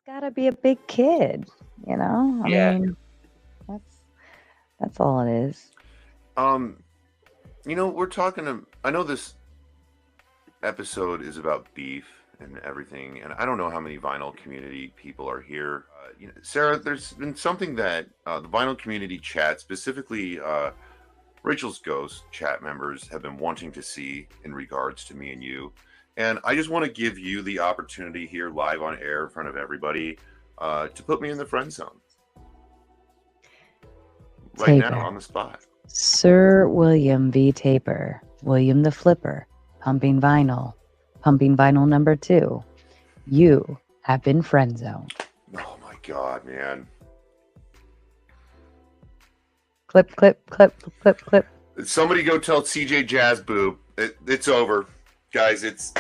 gotta be a big kid, you know? I Yeah. mean, that's all it is. Um, we're talking. I know this episode is about beef and everything, and I don't know how many vinyl community people are here. Sarah, there's been something that the vinyl community chat, specifically Rachel's Ghost chat members, have been wanting to see in regards to me and you. And I just want to give you the opportunity here, live on air, in front of everybody, to put me in the friend zone right now on the spot. Sir William V. Taper, William the Flipper, pumping vinyl number 2. You have been friend zoned. Oh my God, man. Clip, clip, clip, clip, clip. Somebody go tell CJ Jazz Boob. It's over. Guys, it's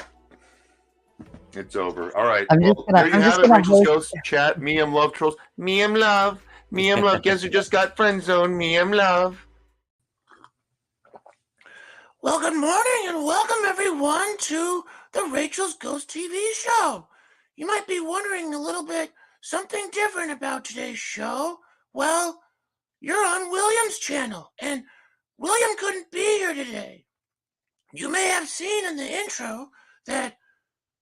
over. All right. There you have it, Rachel's Ghost chat. Me, I'm love trolls. Me, I'm love. Me, I'm love. Guess who just got friend zone? Me, I'm love. Well, good morning and welcome everyone to the Rachel's Ghost TV show. You might be wondering a little bit something different about today's show. Well, you're on William's channel and William couldn't be here today. You may have seen in the intro that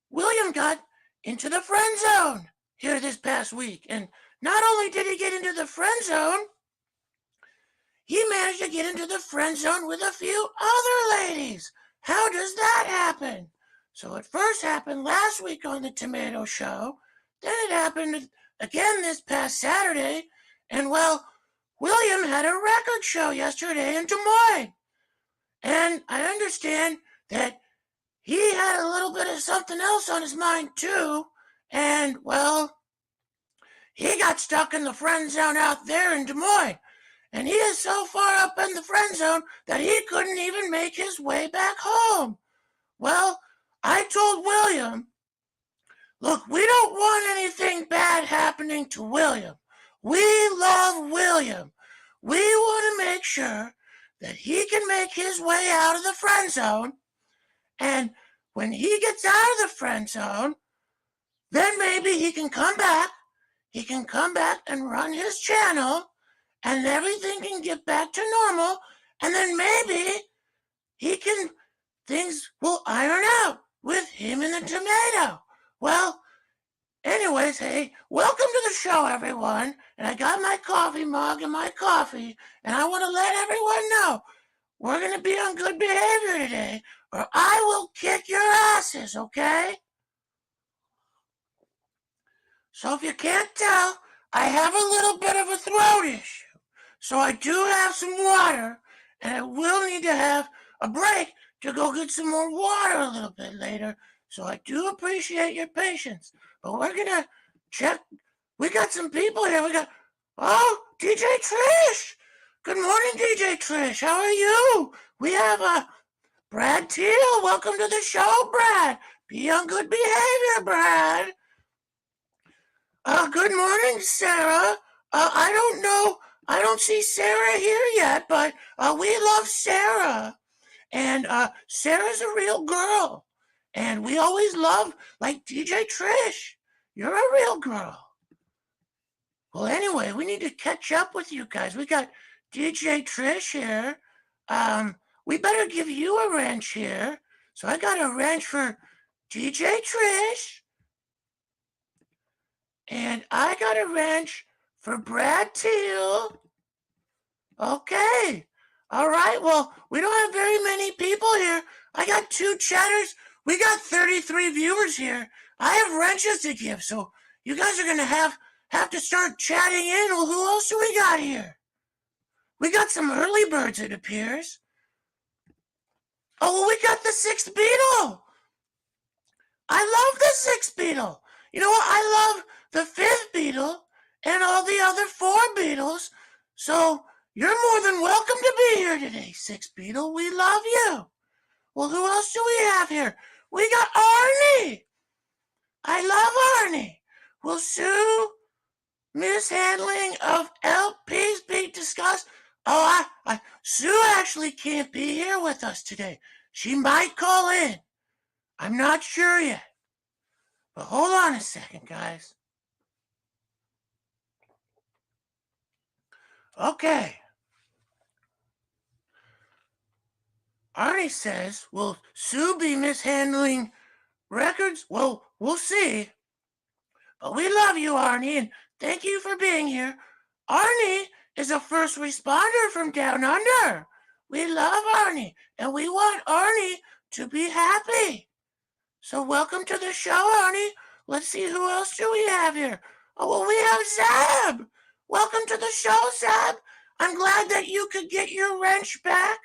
William got into the friend zone here this past week. And not only did he get into the friend zone, he managed to get into the friend zone with a few other ladies. How does that happen? So it first happened last week on the Tomato Show. Then it happened again this past Saturday. And well, William had a record show yesterday in Des Moines. And I understand that he had a little bit of something else on his mind too. And well, he got stuck in the friend zone out there in Des Moines. And he is so far up in the friend zone that he couldn't even make his way back home. Well, I told William, look, we don't want anything bad happening to William. We love William. We want to make sure that he can make his way out of the friend zone. And when he gets out of the friend zone, then maybe he can come back. He can come back and run his channel. And everything can get back to normal, and then maybe things will iron out with him and the tomato. Well, anyways, hey, welcome to the show, everyone. And I got my coffee mug and my coffee, and I want to let everyone know we're going to be on good behavior today, or I will kick your asses, okay? So if you can't tell, I have a little bit of a throat issue. So I do have some water, and I will need to have a break to go get some more water a little bit later. So I do appreciate your patience. But we're going to check. We got some people here. DJ Trish. Good morning, DJ Trish. How are you? We have Brad Teal. Welcome to the show, Brad. Be on good behavior, Brad. Good morning, Sarah. I don't know. I don't see Sarah here yet, but we love Sarah. And Sarah's a real girl. And we always love, like DJ Trish. You're a real girl. Well, anyway, we need to catch up with you guys. We got DJ Trish here. We better give you a wrench here. So I got a wrench for DJ Trish. And I got a wrench for Brad Teal. Okay. All right. Well, we don't have very many people here. I got 2 chatters. We got 33 viewers here. I have wrenches to give, so you guys are going to have to start chatting in. Well, who else do we got here? We got some early birds, it appears. Oh, well, we got the 6th Beatle. I love the 6th Beatle. You know what? I love the 5th Beatle and all the other 4 Beatles. So you're more than welcome to be here today, 6th Beatle. We love you. Well, who else do we have here? We got Arnie. I love Arnie. Will Sue mishandling of LPs be discussed? Oh, Sue actually can't be here with us today. She might call in. I'm not sure yet. But hold on a second, guys. Okay. Arnie says, will Sue be mishandling records? Well, we'll see. But we love you, Arnie, and thank you for being here. Arnie is a first responder from down under. We love Arnie, and we want Arnie to be happy. So welcome to the show, Arnie. Let's see, who else do we have here? Oh, well, we have Zab. Welcome to the show, Zab. I'm glad that you could get your wrench back.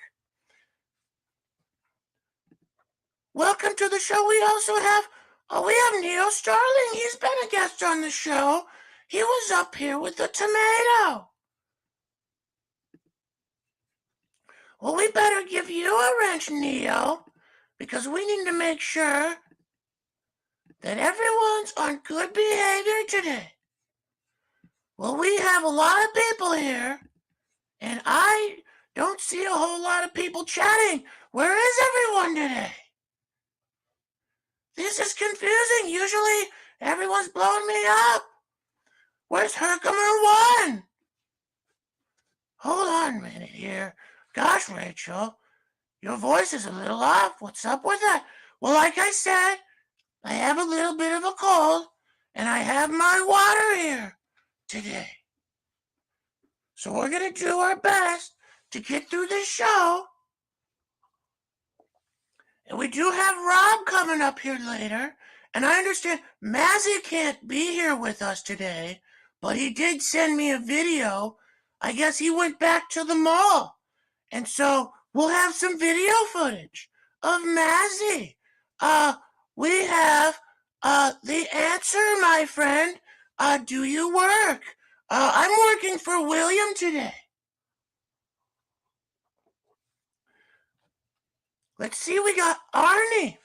Welcome to the show. We also have, we have Neil Starling. He's been a guest on the show. He was up here with the tomato. Well, we better give you a wrench, Neil, because we need to make sure that everyone's on good behavior today. Well, we have a lot of people here, and I don't see a whole lot of people chatting. Where is everyone today? This is confusing. Usually, everyone's blowing me up. Where's Herkimer 1? Hold on a minute here. Gosh, Rachel, your voice is a little off. What's up with that? Well, like I said, I have a little bit of a cold, and I have my water here today. So we're going to do our best to get through this show. And we do have Rob coming up here later. And I understand Mazzy can't be here with us today, but he did send me a video. I guess he went back to the mall. And so we'll have some video footage of Mazzy. We have the answer, my friend. Do you work? I'm working for William today. Let's see, we got Arnie.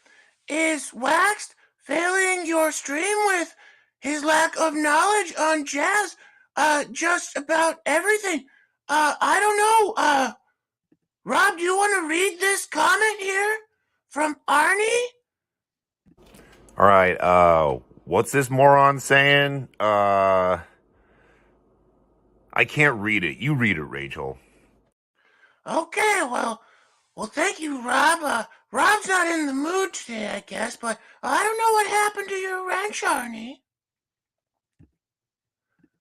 Is Waxed failing your stream with his lack of knowledge on jazz? Just about everything. I don't know. Rob, do you want to read this comment here from Arnie? All right. What's this moron saying? I can't read it. You read it, Rachel. Okay, well, thank you, Rob. Rob's not in the mood today, I guess, but I don't know what happened to your wrench, Arnie.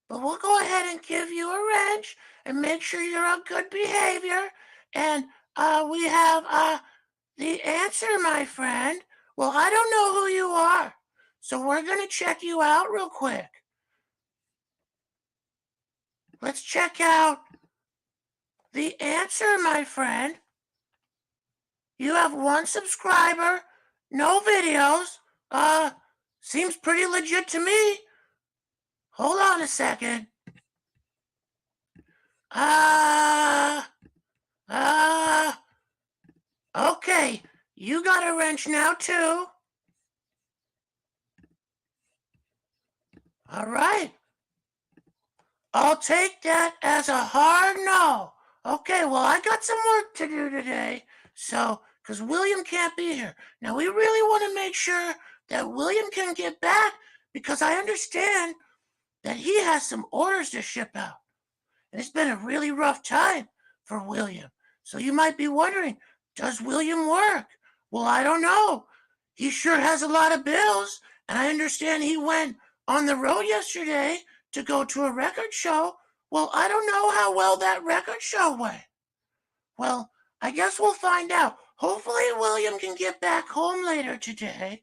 But we'll go ahead and give you a wrench and make sure you're on good behavior. And we have the answer, my friend. Well, I don't know who you are, so we're going to check you out real quick. Let's check out the answer, my friend. You have 1 subscriber, no videos. Seems pretty legit to me. Hold on a second. Okay, you got a wrench now too. All right. I'll take that as a hard no. Okay, well, I got some work to do today, so, because William can't be here. Now, we really want to make sure that William can get back, because I understand that he has some orders to ship out. And it's been a really rough time for William. So you might be wondering, does William work? Well, I don't know. He sure has a lot of bills, and I understand he went on the road yesterday to go to a record show. Well, I don't know how well that record show went. Well, I guess we'll find out. Hopefully William can get back home later today,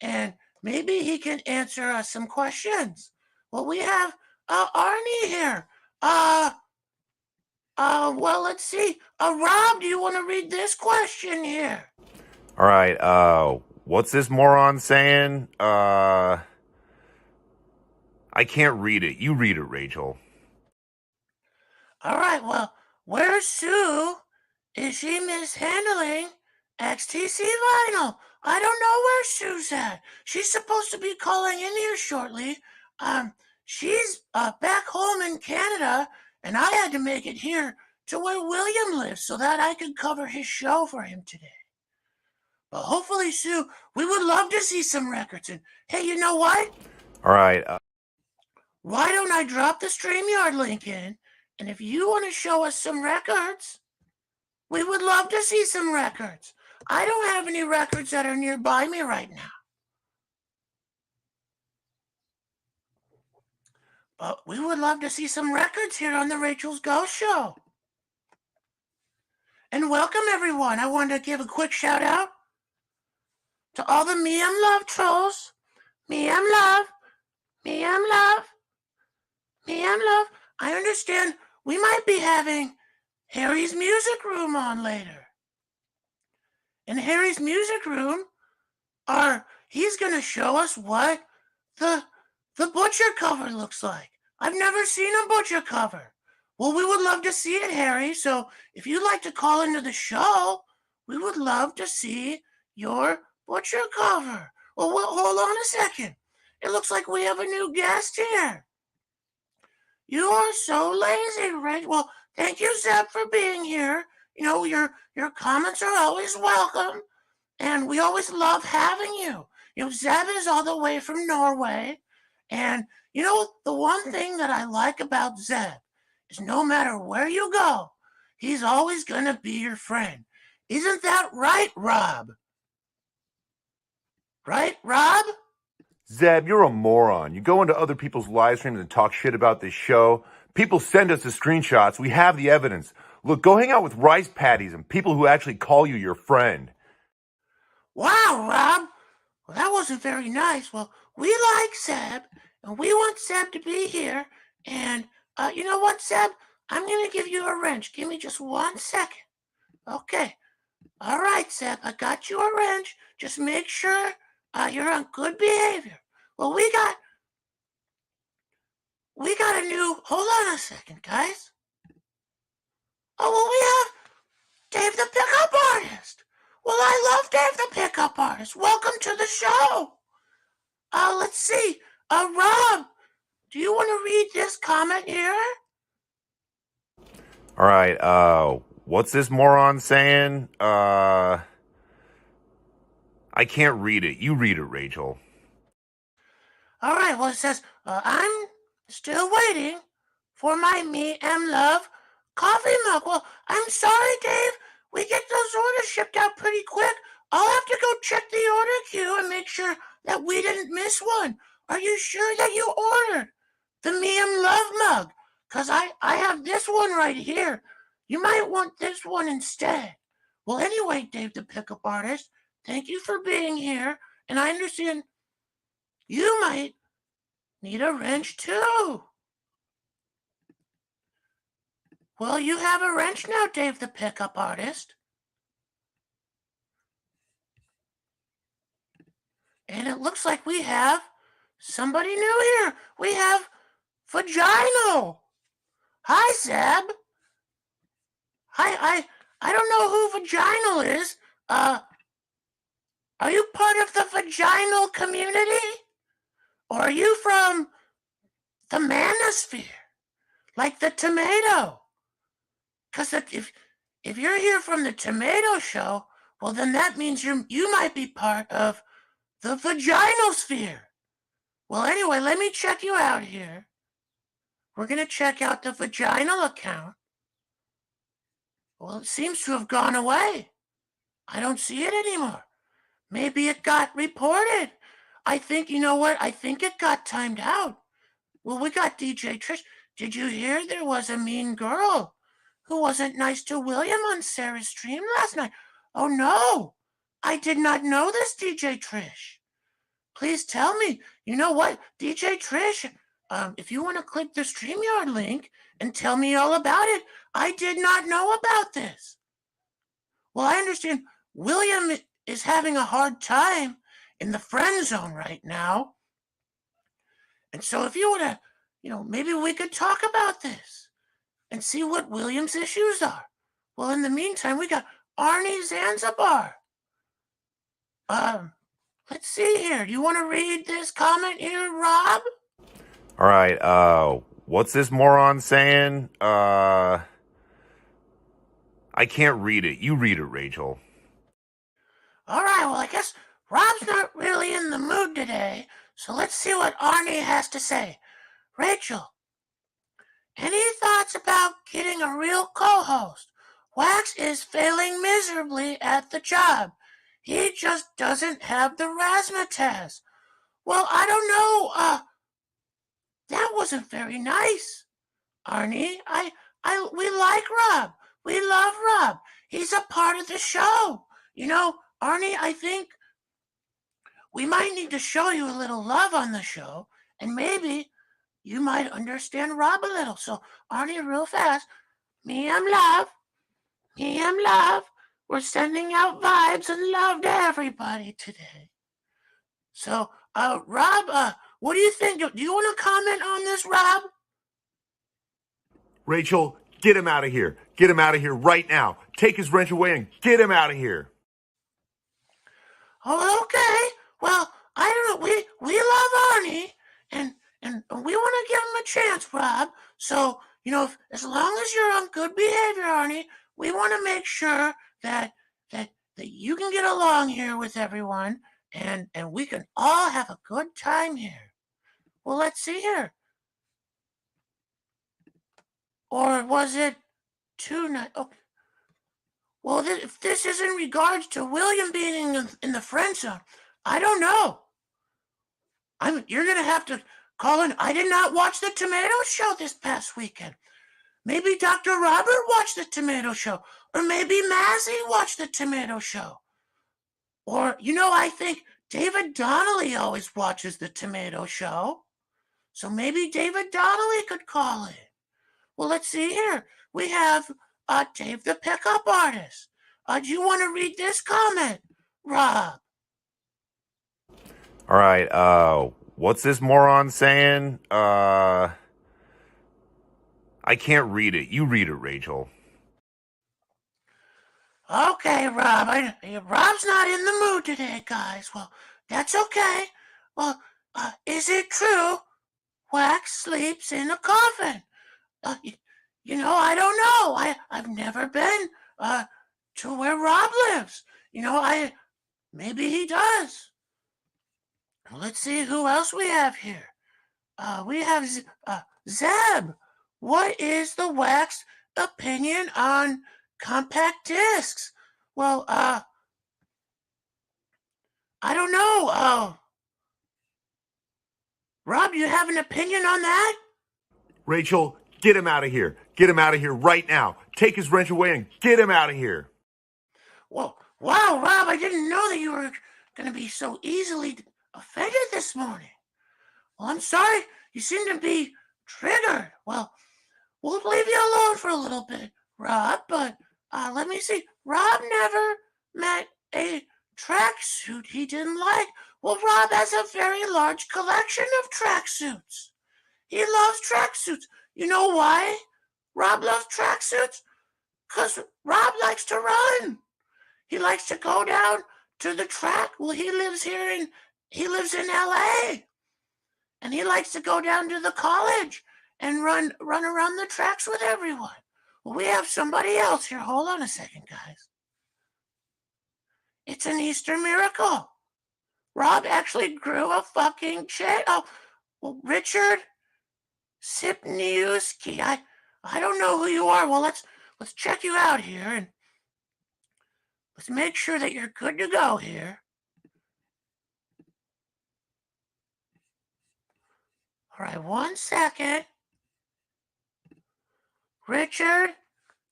and maybe he can answer us some questions. Well, we have Arnie here. Well, let's see. Rob, do you want to read this question here? All right. What's this moron saying? I can't read it. You read it, Rachel. All right, well, where's Sue? Is she mishandling XTC vinyl? I don't know where Sue's at. She's supposed to be calling in here shortly. She's back home in Canada, and I had to make it here to where William lives so that I could cover his show for him today. But hopefully, Sue, we would love to see some records. And hey, you know what? All right. Why don't I drop the StreamYard link in, And if you want to show us some records, we would love to see some records. I don't have any records that are nearby me right now. But we would love to see some records here on the Rachel's Ghost Show. And welcome, everyone. I wanted to give a quick shout out to all the Me Am Love trolls. Me Am Love. Me Am Love. Me Am Love. I understand we might be having Harry's Music Room on later. In Harry's Music Room, he's going to show us what the Butcher cover looks like. I've never seen a Butcher cover. Well, we would love to see it, Harry. So if you'd like to call into the show, we would love to see your Butcher cover. Well, hold on a second. It looks like we have a new guest here. You are so lazy, right? Well, thank you, Zeb, for being here. You know, your comments are always welcome, and we always love having you. You know, Zeb is all the way from Norway, and you know, the one thing that I like about Zeb is no matter where you go, he's always going to be your friend. Isn't that right, Rob? Right, Rob? Zeb, you're a moron. You go into other people's live streams and talk shit about this show. People send us the screenshots. We have the evidence. Look, go hang out with rice patties and people who actually call you your friend. Wow, Rob. Well, that wasn't very nice. Well, we like Zeb, and we want Zeb to be here. And you know what, Zeb? I'm going to give you a wrench. Give me just 1 second. Okay. All right, Zeb, I got you a wrench. Just make sure you're on good behavior. Well, we got a new, hold on a second, guys. Oh, well, we have Dave the Pickup Artist. Well, I love Dave the Pickup Artist. Welcome to the show. Let's see. Rob, do you want to read this comment here? All right, what's this moron saying? I can't read it. You read it, Rachel. All right, well, it says, I'm still waiting for my Me and Love coffee mug. Well, I'm sorry, Dave. We get those orders shipped out pretty quick. I'll have to go check the order queue and make sure that we didn't miss one. Are you sure that you ordered the Me and Love mug? Because I have this one right here. You might want this one instead. Well, anyway, Dave the Pickup Artist, thank you for being here. And I understand you might need a wrench too. Well, you have a wrench now, Dave the Pickup Artist. And it looks like we have somebody new here. We have Vaginal. Hi, Zeb. Hi, I don't know who Vaginal is. Are you part of the Vaginal community? Or are you from the manosphere? Like the tomato? Because if you're here from the tomato show, well, then that means you might be part of the vaginal sphere. Well, anyway, let me check you out here. We're going to check out the vaginal account. Well, it seems to have gone away. I don't see it anymore. Maybe it got reported. I think, you know what? I think it got timed out. Well, we got DJ Trish. Did you hear there was a mean girl who wasn't nice to William on Sarah's stream last night? Oh, no. I did not know this, DJ Trish. Please tell me. You know what, DJ Trish, if you want to click the StreamYard link and tell me all about it, I did not know about this. Well, I understand William is having a hard time in the friend zone right now. And so if you want to, maybe we could talk about this and see what William's issues are. Well, in the meantime, we got Arnie Zanzibar. Let's see here. Do you want to read this comment here, Rob? All right, what's this moron saying? I can't read it. You read it, Rachel. All right, well, I guess Rob's not really in the mood today, so let's see what Arnie has to say. Rachel, Any thoughts about getting a real co-host? Wax is failing miserably at the job. He just doesn't have the razzmatazz. Well, I don't know. That wasn't very nice, Arnie. We like Rob. We love Rob. He's a part of the show. You know, Arnie, I think we might need to show you a little love on the show, and maybe you might understand Rob a little. So, Arnie, real fast, me am love. Me am love. We're sending out vibes and love to everybody today. So, Rob, what do you think? Do you want to comment on this, Rob? Rachel, get him out of here. Get him out of here right now. Take his wrench away and get him out of here. Oh, okay. Well, I don't know. We love Arnie, and we want to give him a chance, Rob. So, as long as you're on good behavior, Arnie, we want to make sure that you can get along here with everyone, and we can all have a good time here. Well, let's see here. Or was it 2 nights? Okay. Well, if this is in regards to William being in the friend zone, I don't know. You're going to have to call in. I did not watch the Tomato Show this past weekend. Maybe Dr. Robert watched the Tomato Show. Or maybe Mazzy watched the Tomato Show. Or, I think David Donnelly always watches the Tomato Show. So maybe David Donnelly could call in. Well, let's see here. We have Dave the Pickup Artist. Do you want to read this comment, Rob? All right, what's this moron saying? I can't read it. You read it, Rachel. Okay, Rob. Rob's not in the mood today, guys. Well, that's okay. Well, is it true Wax sleeps in a coffin? I don't know. I've never been to where Rob lives. Maybe he does. Let's see who else we have here. We have Zeb. What is the Wax opinion on compact discs? Well, I don't know. Rob, you have an opinion on that? Rachel, get him out of here. Get him out of here right now. Take his wrench away and get him out of here. Well, wow, Rob, I didn't know that you were going to be so easily offended this morning. Well, I'm sorry. You seem to be triggered. Well, we'll leave you alone for a little bit, Rob, but let me see. Rob never met a tracksuit he didn't like. Well, Rob has a very large collection of tracksuits. He loves tracksuits. You know why Rob loves tracksuits? Because Rob likes to run. He likes to go down to the track. Well, he lives in LA. And he likes to go down to the college and run around the tracks with everyone. Well, we have somebody else here. Hold on a second, guys. It's an Easter miracle. Rob actually grew a fucking chain. Oh, well, Richard Sipniewski. I don't know who you are. Well, let's check you out here and let's make sure that you're good to go here. All right, 1 second. Richard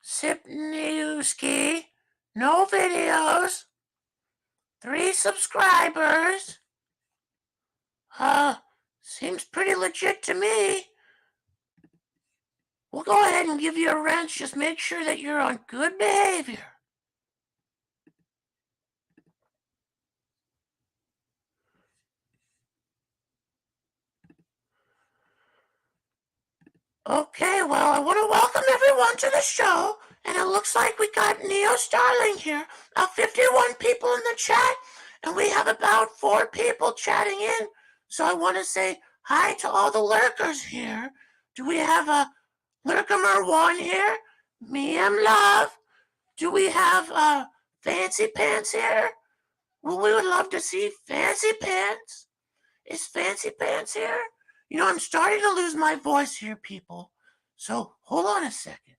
Sipniewski. No videos. 3 subscribers. Seems pretty legit to me. We'll go ahead and give you a wrench. Just make sure that you're on good behavior. Okay, well, I want to welcome everyone to the show. And it looks like we got Neo Starling here. 51 people in the chat. And we have about 4 people chatting in. So I want to say hi to all the lurkers here. Do we have a Lurker 1 here? Me am love. Do we have Fancy Pants here? Well, we would love to see Fancy Pants. Is Fancy Pants here? I'm starting to lose my voice here, people. So hold on a second.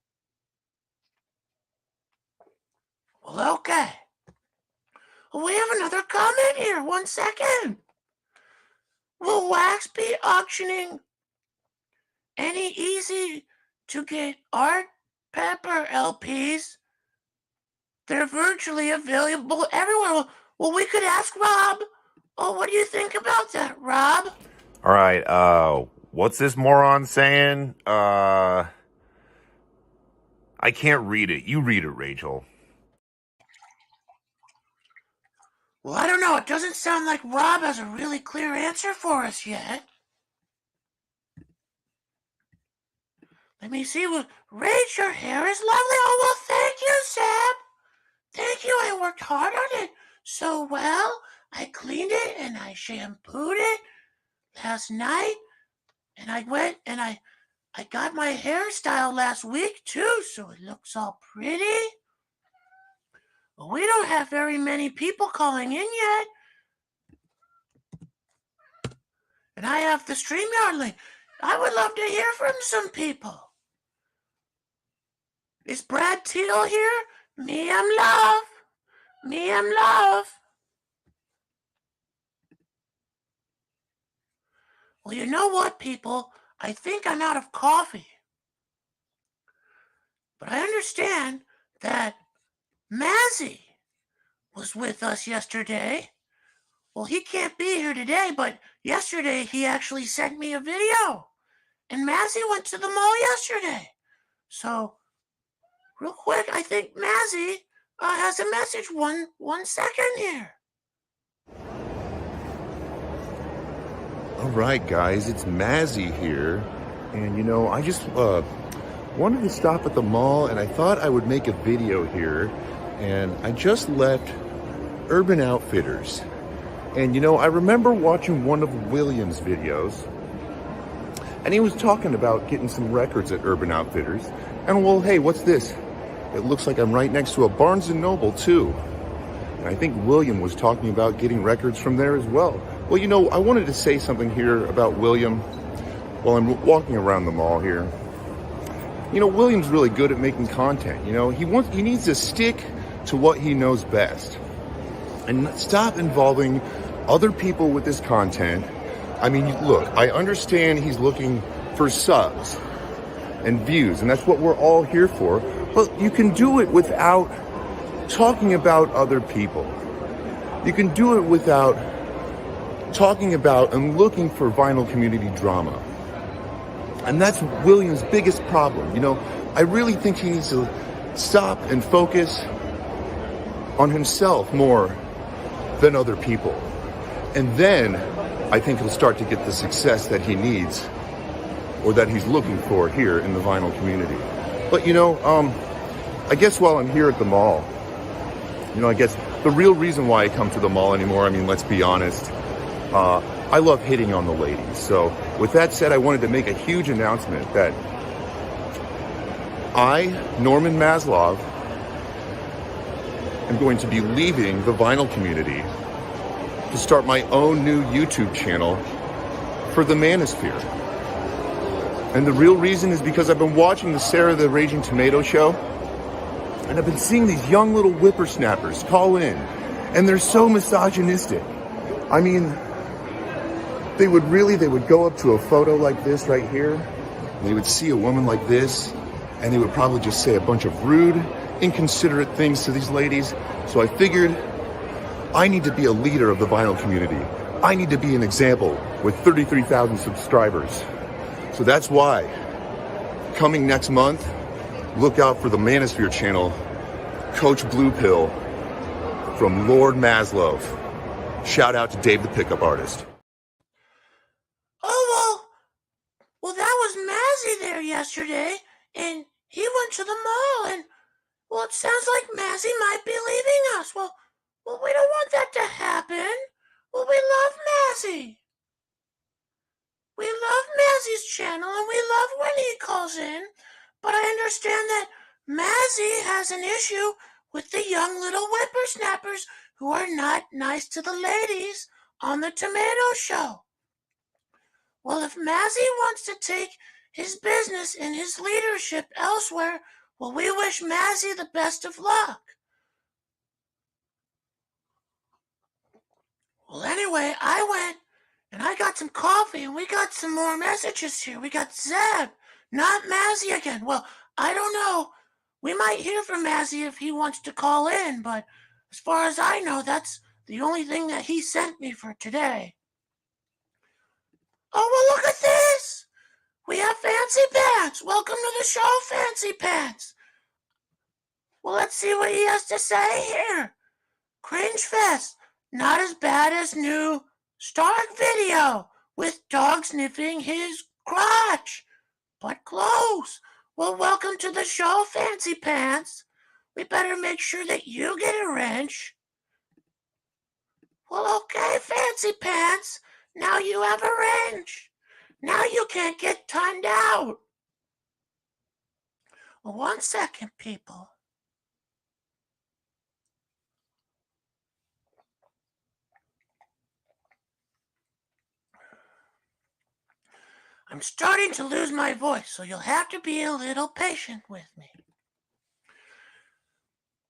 Well, okay. We have another comment here. 1 second. Will Wax be auctioning any easy to get art pepper LPs? They're virtually available everywhere. Well, we could ask Rob. Oh, what do you think about that, Rob? All right, what's this moron saying? I can't read it. You read it, Rachel. Well, I don't know. It doesn't sound like Rob has a really clear answer for us yet. Let me see. Rach, your hair is lovely. Oh, well, thank you, Sam. Thank you. I worked hard on it so well. I cleaned it and I shampooed it last night. And I went and I got my hairstyle last week, too, so it looks all pretty. But we don't have very many people calling in yet. And I have the StreamYard link. I would love to hear from some people. Is Brad Teal here? Me, I'm love. Me, I'm love. Well, you know what, people? I think I'm out of coffee. But I understand that Mazzy was with us yesterday. Well, he can't be here today, but yesterday he actually sent me a video. And Mazzy went to the mall yesterday. So, real quick, I think Mazzy has a message. One second here. All right, guys, it's Mazzy here. And, I just wanted to stop at the mall, and I thought I would make a video here. And I just left Urban Outfitters. And, I remember watching one of William's videos, and he was talking about getting some records at Urban Outfitters. And, well, hey, what's this? It looks like I'm right next to a Barnes & Noble, too. And I think William was talking about getting records from there as well. Well, I wanted to say something here about William while I'm walking around the mall here. William's really good at making content. He needs to stick to what he knows best and stop involving other people with this content. I mean, look, I understand he's looking for subs and views, and that's what we're all here for. But you can do it without talking about other people. You can do it without talking about and looking for vinyl community drama. And that's William's biggest problem. I really think he needs to stop and focus on himself more than other people. And then I think he'll start to get the success that he needs or that he's looking for here in the vinyl community. But I guess while I'm here at the mall, I guess the real reason why I come to the mall anymore, let's be honest, I love hitting on the ladies. So with that said, I wanted to make a huge announcement that I, Norman Maslov, am going to be leaving the vinyl community to start my own new YouTube channel for the Manosphere. And the real reason is because I've been watching the Sarah the Raging Tomato show, and I've been seeing these young little whippersnappers call in, and they're so misogynistic. They would go up to a photo like this right here, and they would see a woman like this, and they would probably just say a bunch of rude, inconsiderate things to these ladies. So I figured I need to be a leader of the vinyl community. I need to be an example with 33,000 subscribers. So that's why, coming next month, look out for the Manosphere channel, Coach Blue Pill from Lord Maslow. Shout out to Dave the Pickup Artist. Oh, well, that was Mazzy there yesterday, and he went to the mall, and, well, it sounds like Mazzy might be leaving us. Well, we don't want that to happen. Well, we love Mazzy. We love Mazzy's channel, and we love when he calls in, but I understand that Mazzy has an issue with the young little whippersnappers who are not nice to the ladies on the Tomato Show. Well, if Mazzy wants to take his business and his leadership elsewhere, well, we wish Mazzy the best of luck. Well, anyway, I went and I got some coffee and we got some more messages here. We got Zeb, not Mazzy again. Well, I don't know. We might hear from Mazzy if he wants to call in, but as far as I know, that's the only thing that he sent me for today. Oh, well, look at this. We have Fancy Pants. Welcome to the show, Fancy Pants. Well, let's see what he has to say here. Cringe Fest, not as bad as new Stark video with dog sniffing his crotch, but close. Well, welcome to the show, Fancy Pants. We better make sure that you get a wrench. Well, okay, Fancy Pants. Now you have a wrench. Now you can't get timed out. Well, 1 second, people. I'm starting to lose my voice, so you'll have to be a little patient with me.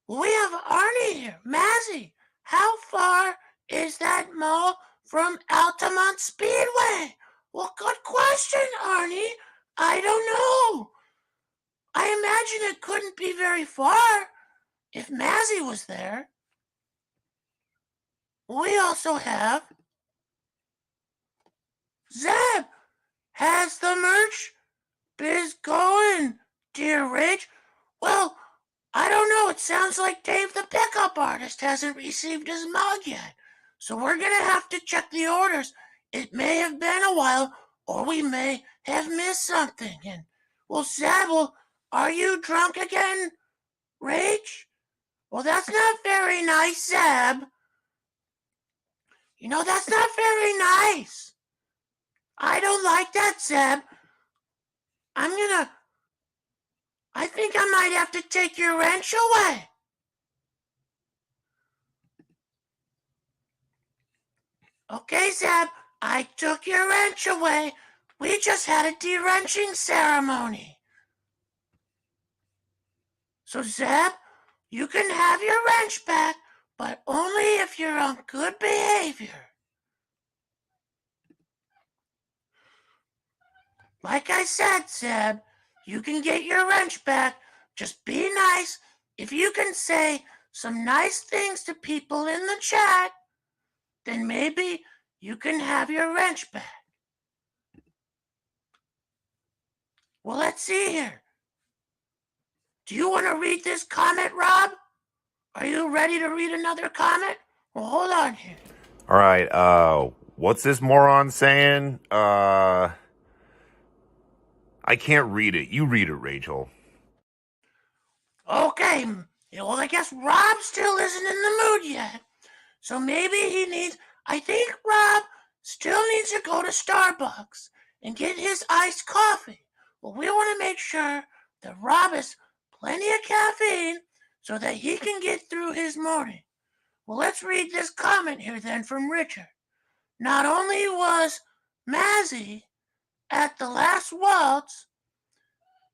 We have Arnie here. Mazzy, how far is that mall from Altamont Speedway? Well, good question, Arnie. I don't know. I imagine it couldn't be very far if Mazzy was there. We also have Zeb. Has the merch biz going, dear Rich? Well, I don't know. It sounds like Dave the pickup artist hasn't received his mug yet. So we're going to have to check the orders. It may have been a while, or we may have missed something. And, well, Zeb, are you drunk again, Rach? Well, that's not very nice, Zeb. You know, that's not very nice. I don't like that, Zeb. I think I might have to take your wrench away. Okay, Zeb, I took your wrench away. We just had a de-wrenching ceremony. So, Zeb, you can have your wrench back, but only if you're on good behavior. Like I said, Zeb, you can get your wrench back. Just be nice. If you can say some nice things to people in the chat, then maybe you can have your wrench back. Well, let's see here. Do you want to read this comment, Rob? Are you ready to read another comment? Well, hold on here. All right, what's this moron saying? I can't read it. You read it, Rachel. Okay, well, I guess Rob still isn't in the mood yet. So maybe I think Rob still needs to go to Starbucks and get his iced coffee. Well, we want to make sure that Rob has plenty of caffeine so that he can get through his morning. Well, let's read this comment here then from Richard. Not only was Mazzy at the last waltz,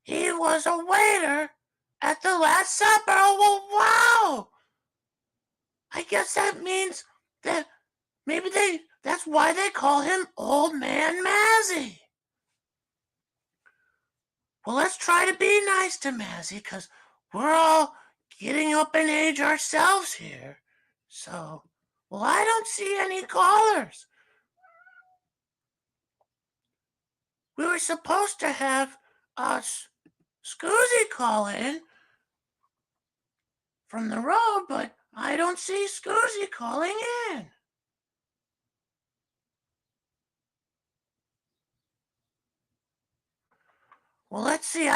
he was a waiter at the Last Supper. Oh, well, wow! I guess that means that maybe that's why they call him Old Man Mazzy. Well, let's try to be nice to Mazzy, because we're all getting up in age ourselves here. So, well, I don't see any callers. We were supposed to have Scoozy call in from the road, but I don't see Scoozy calling in. Well, let's see.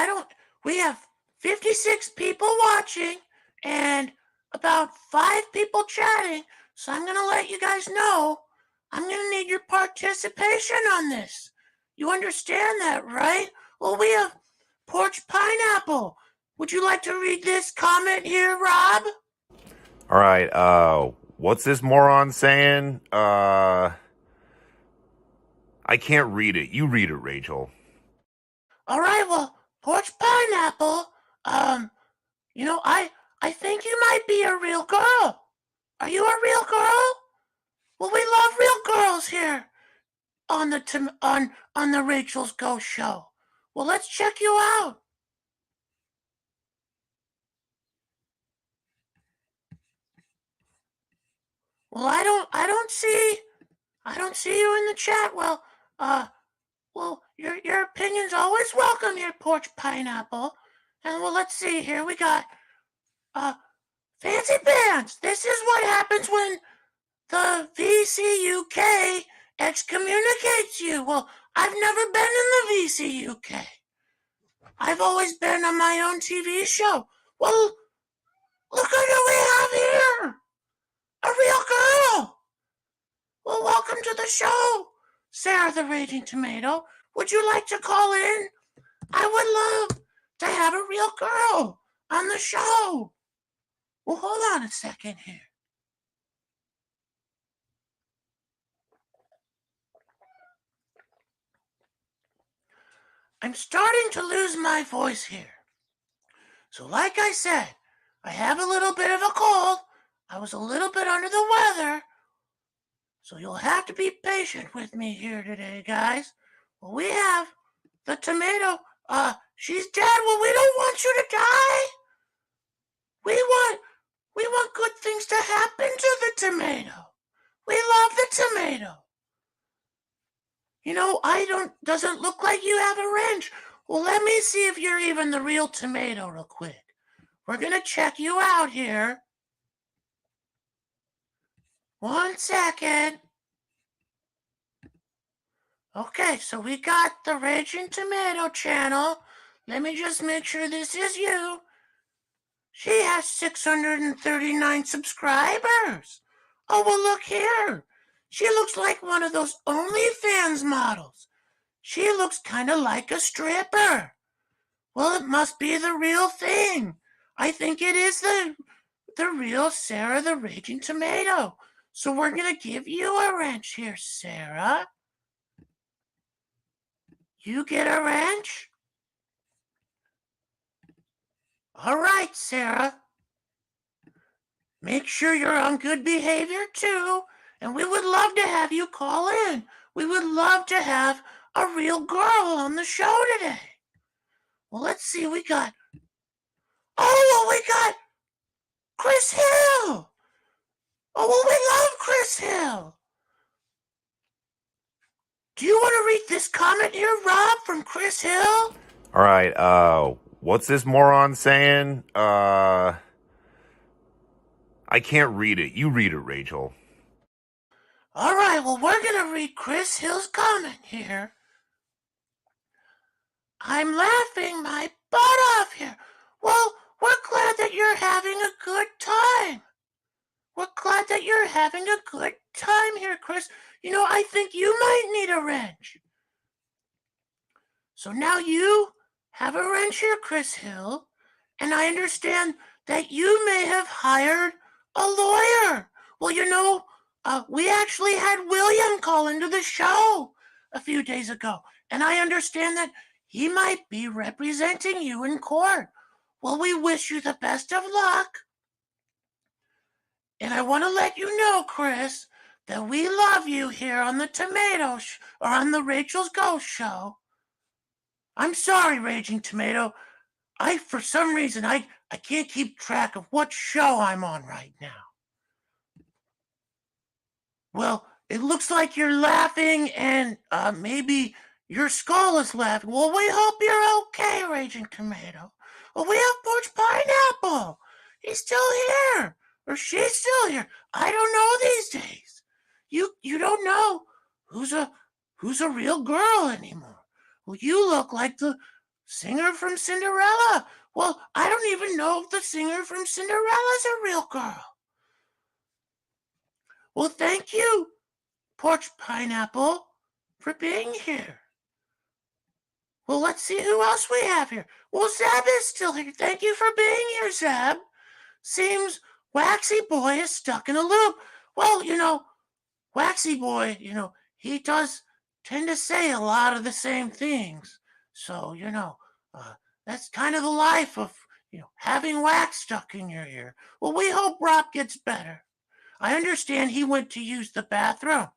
We have 56 people watching and about 5 people chatting. So I'm going to let you guys know I'm going to need your participation on this. You understand that, right? Well, we have Porch Pineapple. Would you like to read this comment here, Rob? All right, what's this moron saying? I can't read it. You read it, Rachel. All right, well, Porch Pineapple, I think you might be a real girl. Are you a real girl? Well, we love real girls here on the Rachel's Ghost Show. Well, let's check you out. Well, I don't see you in the chat. Your opinion's always welcome here, Porch Pineapple. And well, let's see here. We got Fancy Pants. This is what happens when the VCUK excommunicates you. Well, I've never been in the VCUK. I've always been on my own TV show. Well, look at who we have here. A real girl. Well, welcome to the show, Sarah the Raging Tomato. Would you like to call in? I would love to have a real girl on the show. Well, hold on a second here. I'm starting to lose my voice here. So like I said, I have a little bit of a cold. I was a little bit under the weather. So you'll have to be patient with me here today, guys. Well, we have the tomato. She's dead. Well, we don't want you to die. We want good things to happen to the tomato. We love the tomato. Doesn't look like you have a wrench. Well, let me see if you're even the real tomato real quick. We're going to check you out here. 1 second. Okay, so we got the Raging Tomato channel. Let me just make sure this is you. She has 639 subscribers. Oh, well, look here. She looks like one of those OnlyFans models. She looks kind of like a stripper. Well, it must be the real thing. I think it is the real Sarah the Raging Tomato. So we're going to give you a wrench here, Sarah. You get a wrench? All right, Sarah. Make sure you're on good behavior, too. And we would love to have you call in. We would love to have a real girl on the show today. Well, let's see. We got Chris Hill. Oh, well, we love Chris Hill. Do you want to read this comment here, Rob, from Chris Hill? All right, what's this moron saying? I can't read it. You read it, Rachel. All right, well, we're going to read Chris Hill's comment here. I'm laughing my butt off here. Well, we're glad that you're having a good time. We're glad that you're having a good time here, Chris. I think you might need a wrench. So now you have a wrench here, Chris Hill, and I understand that you may have hired a lawyer. Well, we actually had William call into the show a few days ago, and I understand that he might be representing you in court. Well, we wish you the best of luck. And I want to let you know, Chris, that we love you here on the or on the Rachel's Ghost Show. I'm sorry, Raging Tomato. For some reason, I can't keep track of what show I'm on right now. Well, it looks like you're laughing and maybe your skull is laughing. Well, we hope you're okay, Raging Tomato. Well, we have Porch Pineapple. He's still here. Or she's still here. I don't know these days. You don't know who's a real girl anymore. Well, you look like the singer from Cinderella. Well, I don't even know if the singer from Cinderella's a real girl. Well, thank you, Porch Pineapple, for being here. Well, let's see who else we have here. Well, Zeb is still here. Thank you for being here, Zeb. Seems Waxy Boy is stuck in a loop. Well, Waxy Boy, he does tend to say a lot of the same things. So, that's kind of the life of, having wax stuck in your ear. Well, we hope Rob gets better. I understand he went to use the bathroom.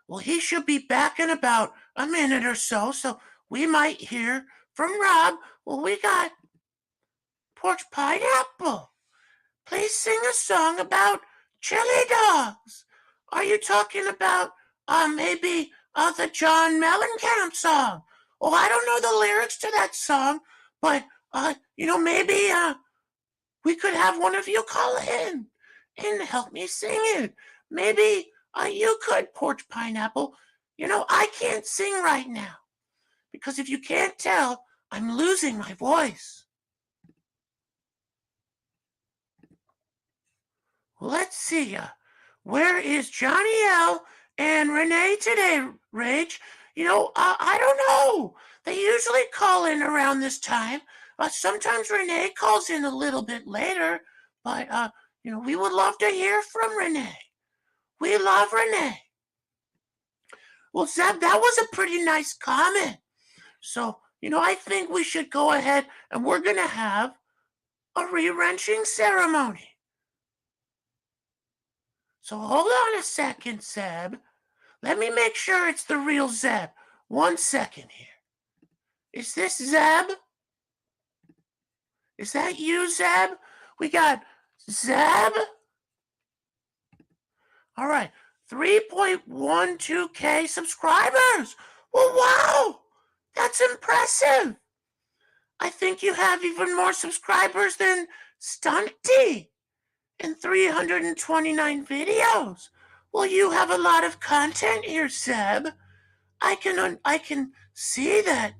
Well, he should be back in about a minute or so we might hear from Rob. Well, we got Porch Pineapple. Please sing a song about chili dogs. Are you talking about maybe the John Mellencamp song? Oh, I don't know the lyrics to that song, but maybe we could have one of you call in and help me sing it. Maybe you could, Porch Pineapple. I can't sing right now because if you can't tell, I'm losing my voice. Let's see. Where is Johnny L and Renee today, Rach? I don't know. They usually call in around this time. Sometimes Renee calls in a little bit later, but we would love to hear from Renee. We love Renee. Well, Zeb, that was a pretty nice comment. So, I think we should go ahead and we're going to have a re-wrenching ceremony. So hold on a second, Zeb. Let me make sure it's the real Zeb. 1 second here. Is this Zeb? Is that you, Zeb? We got Zeb. All right. 3.12K subscribers. Well, wow. That's impressive. I think you have even more subscribers than Stunty and 329 videos. Well, you have a lot of content here, Zeb. I can see that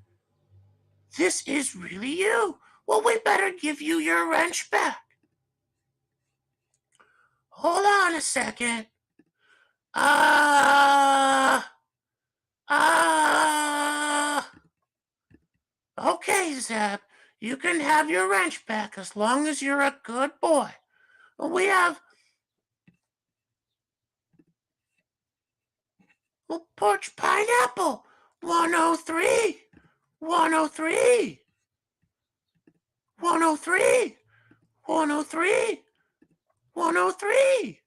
this is really you. Well, we better give you your wrench back. Hold on a second. Okay, Zeb. You can have your wrench back as long as you're a good boy. We have Porch Pineapple 103. 103. 103. 103. 103.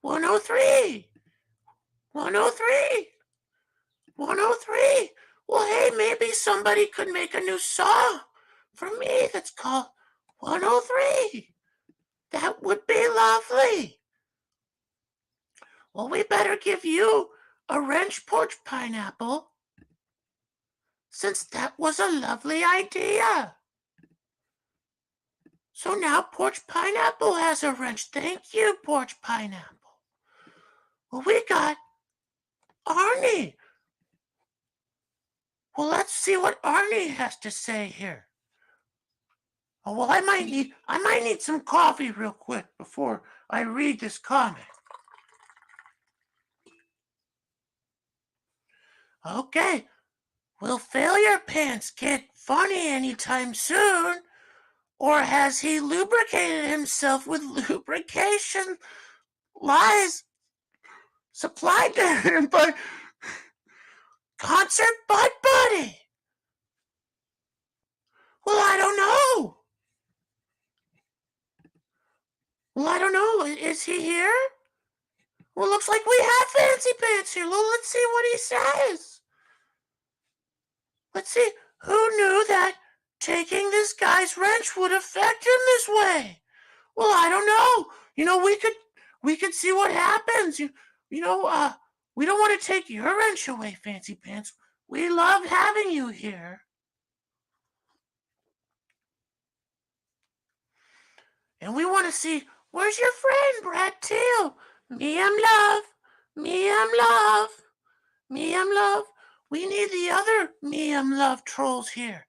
103. 103. 103. Well, hey, maybe somebody could make a new song for me that's called 103. That would be lovely. Well, we better give you a wrench, Porch Pineapple, since that was a lovely idea. So now Porch Pineapple has a wrench. Thank you, Porch Pineapple. Well, we got Arnie. Well, let's see what Arnie has to say here. Oh, well, I might need some coffee real quick before I read this comment. Okay. Will Failure Pants get funny anytime soon? Or has he lubricated himself with lubrication lies supplied to him by Concert Butt Buddy? Well, I don't know. Is he here? Well, looks like we have Fancy Pants here. Well, let's see what he says. Let's see. Who knew that taking this guy's wrench would affect him this way? Well, I don't know. We could see what happens. We don't want to take your wrench away, Fancy Pants. We love having you here. And we want to see, where's your friend, Brad Teal? Me, I'm love. Me, I'm love. Me, I'm love. We need the other Me, I'm love trolls here.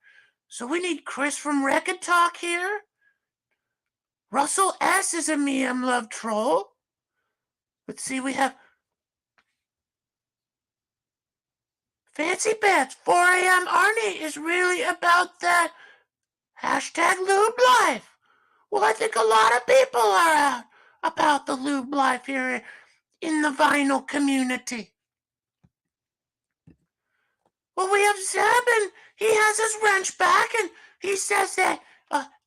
So we need Chris from Record Talk here. Russell S. is a Me, I'm love troll. Let's see, we have Fancy Pants. 4 a.m. Arnie is really about that hashtag lube life. Well, I think a lot of people are out about the lube life here in the vinyl community. Well, we have Zeb, and he has his wrench back, and he says that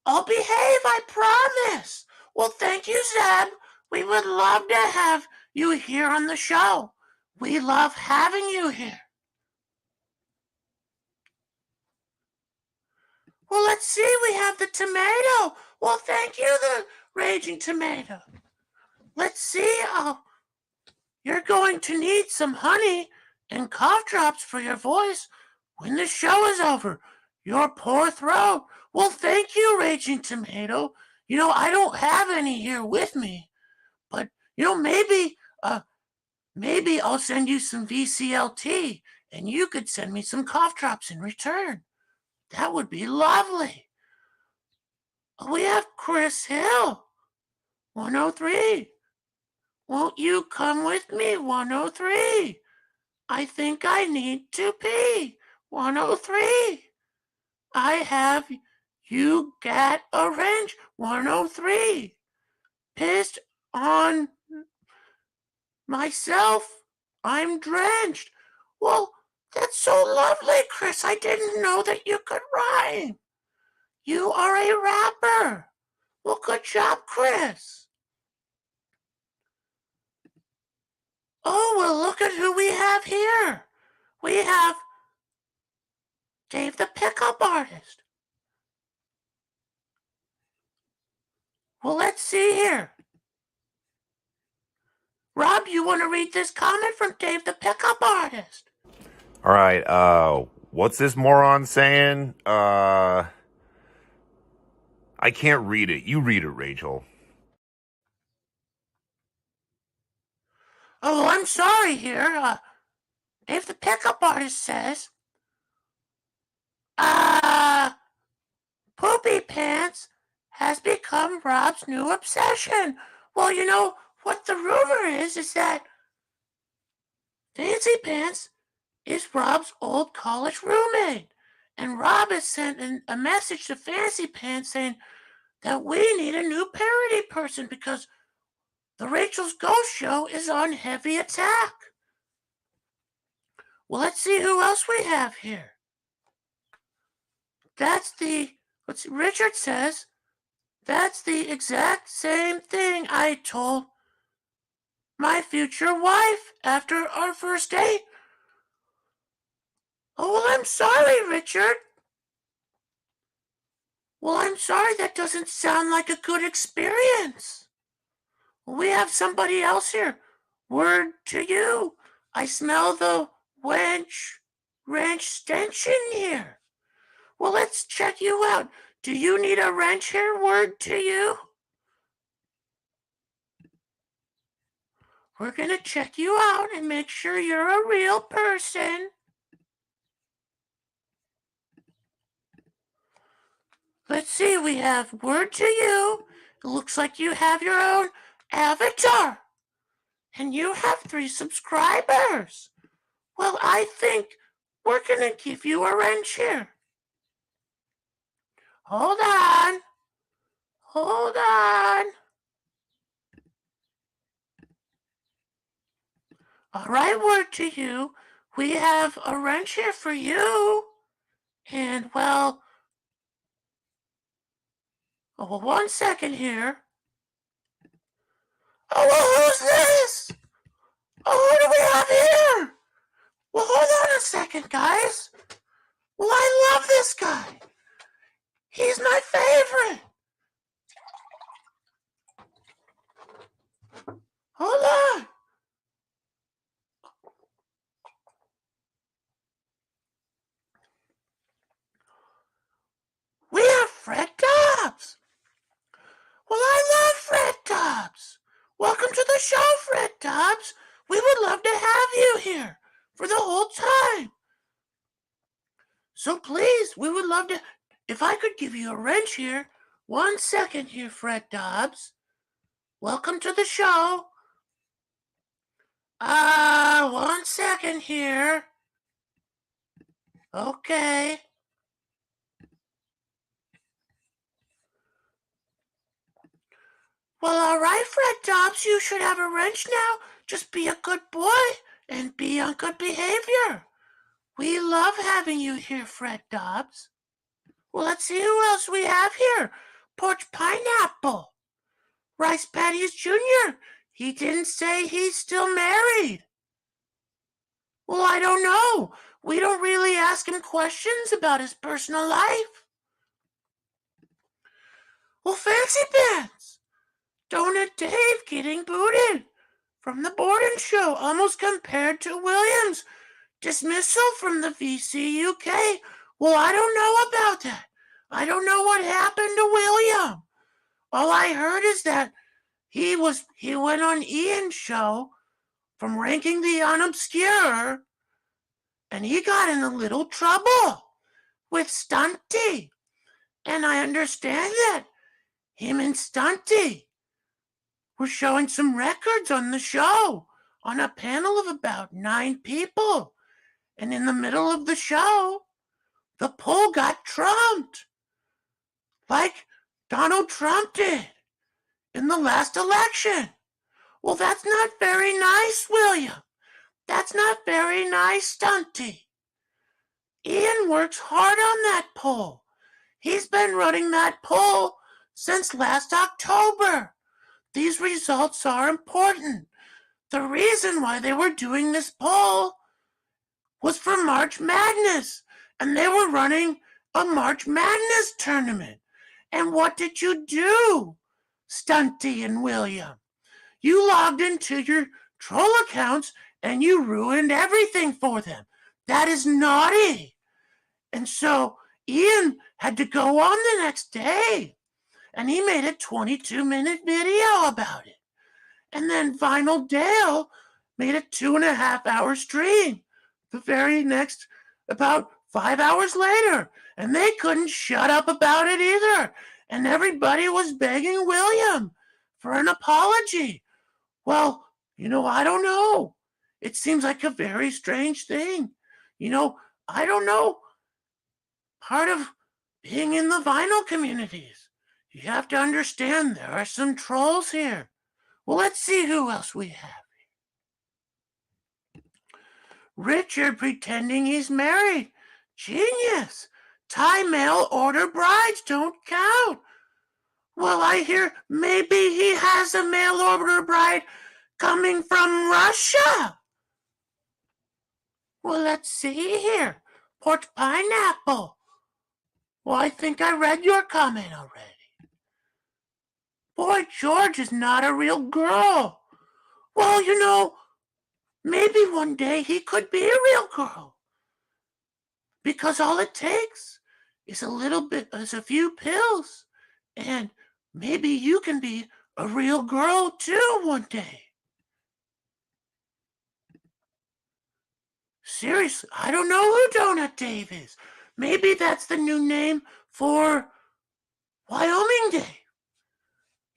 I'll behave, I promise. Well, thank you, Zeb. We would love to have you here on the show. We love having you here. Well, let's see. We have the tomato. Well, thank you, the raging tomato. Let's see. You're going to need some honey and cough drops for your voice when the show is over. Your poor throat. Well, thank you, Raging Tomato. I don't have any here with me, but maybe I'll send you some VCLT, and you could send me some cough drops in return. That would be lovely. We have Chris Hill, 103. Won't you come with me, 103? I think I need to pee, 103. I have you got a wrench, 103. Pissed on myself. I'm drenched. Well, that's so lovely, Chris. I didn't know that you could rhyme. You are a rapper. Well, good job, Chris. Oh, well, look at who we have here. We have Dave the Pickup Artist. Well, let's see here. Rob, you want to read this comment from Dave the Pickup Artist? All right, what's this moron saying? I can't read it. You read it, Rachel. Oh, I'm sorry here. Dave the Pickup Artist says, Poopy Pants has become Rob's new obsession. Well, what the rumor is that Fancy Pants is Rob's old college roommate. And Rob has sent a message to Fancy Pants saying that we need a new parody person because the Rachel's Ghost Show is on heavy attack. Well, let's see who else we have here. Richard says, that's the exact same thing I told my future wife after our first date. Oh, well, I'm sorry, Richard. Well, I'm sorry, that doesn't sound like a good experience. We have somebody else here. Word to you. I smell the wrench stench in here. Well, let's check you out. Do you need a wrench here? Word to you. We're going to check you out and make sure you're a real person. Let's see, we have word to you. It looks like you have your own avatar. And you have 3 subscribers. Well, I think we're going to give you a wrench here. Hold on. Hold on. All right, word to you. We have a wrench here for you. And, well, 1 second here. Oh, well, who's this? Oh, who do we have here? Well, hold on a second, guys. Well, I love this guy. He's my favorite. Hold on. We have Fred Dobbs. Well, I love Fred Dobbs. Welcome to the show, Fred Dobbs. We would love to have you here for the whole time. So please, we would love to, if I could give you a wrench here. 1 second here, Fred Dobbs. Welcome to the show. 1 second here. Okay. Well, all right, Fred Dobbs, you should have a wrench now. Just be a good boy and be on good behavior. We love having you here, Fred Dobbs. Well, let's see who else we have here. Porch Pineapple. Rice Patties Jr. He didn't say he's still married. Well, I don't know. We don't really ask him questions about his personal life. Well, Fancy Pants. Donut Dave getting booted from the boarding show, almost compared to Williams' dismissal from the VCUK. Well, I don't know about that. I don't know what happened to William. All I heard is that he went on Ian's show from Ranking the Unobscure, and he got in a little trouble with Stunty. And I understand that him and Stunty were showing some records on the show on a panel of about 9 people. And in the middle of the show, the poll got trumped, like Donald Trump did in the last election. Well, that's not very nice, William. That's not very nice, Stunty. Ian works hard on that poll. He's been running that poll since last October. These results are important. The reason why they were doing this poll was for March Madness, and they were running a March Madness tournament. And what did you do, Stunty and William? You logged into your troll accounts and you ruined everything for them. That is naughty. And so Ian had to go on the next day, and he made a 22-minute video about it. And then Vinyl Dale made a 2.5-hour stream the very next, about 5 hours later. And they couldn't shut up about it either. And everybody was begging William for an apology. Well, I don't know. It seems like a very strange thing. I don't know. Part of being in the vinyl communities, you have to understand there are some trolls here. Well, let's see who else we have. Richard pretending he's married. Genius. Thai mail order brides don't count. Well, I hear maybe he has a mail order bride coming from Russia. Well, let's see here. Porch Pineapple. Well, I think I read your comment already. Boy George is not a real girl. Well, maybe one day he could be a real girl. Because all it takes is a few pills. And maybe you can be a real girl too one day. Seriously, I don't know who Donut Dave is. Maybe that's the new name for Wyoming Dave.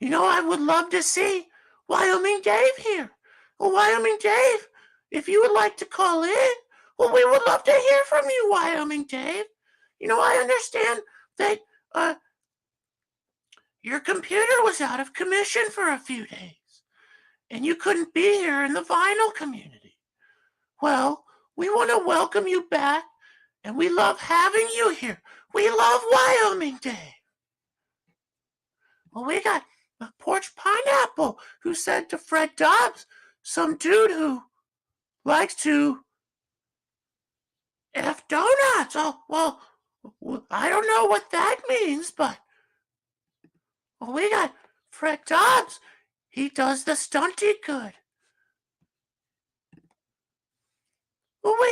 I would love to see Wyoming Dave here. Well, Wyoming Dave, if you would like to call in, well, we would love to hear from you, Wyoming Dave. I understand that your computer was out of commission for a few days, and you couldn't be here in the vinyl community. Well, we want to welcome you back, and we love having you here. We love Wyoming Dave. Well, we got a Porch Pineapple who said to Fred Dobbs, some dude who likes to F donuts. Oh, well, I don't know what that means, but we got Fred Dobbs. He does the stunty good. Well, we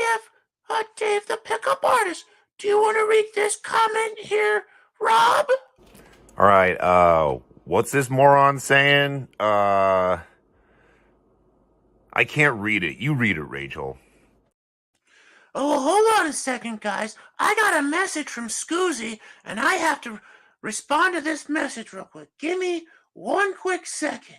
have Dave the Pickup Artist. Do you want to read this comment here, Rob? All right, what's this moron saying? I can't read it. You read it, Rachel. Oh, hold on a second, guys. I got a message from Scoozy, and I have to respond to this message real quick. Give me one quick second.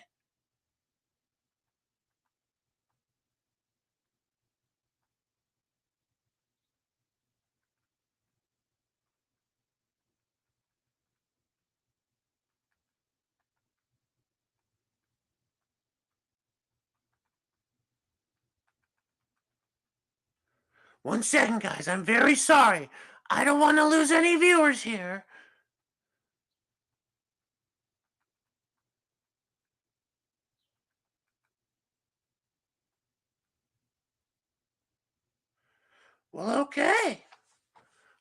1 second, guys. I'm very sorry. I don't want to lose any viewers here. Well, okay.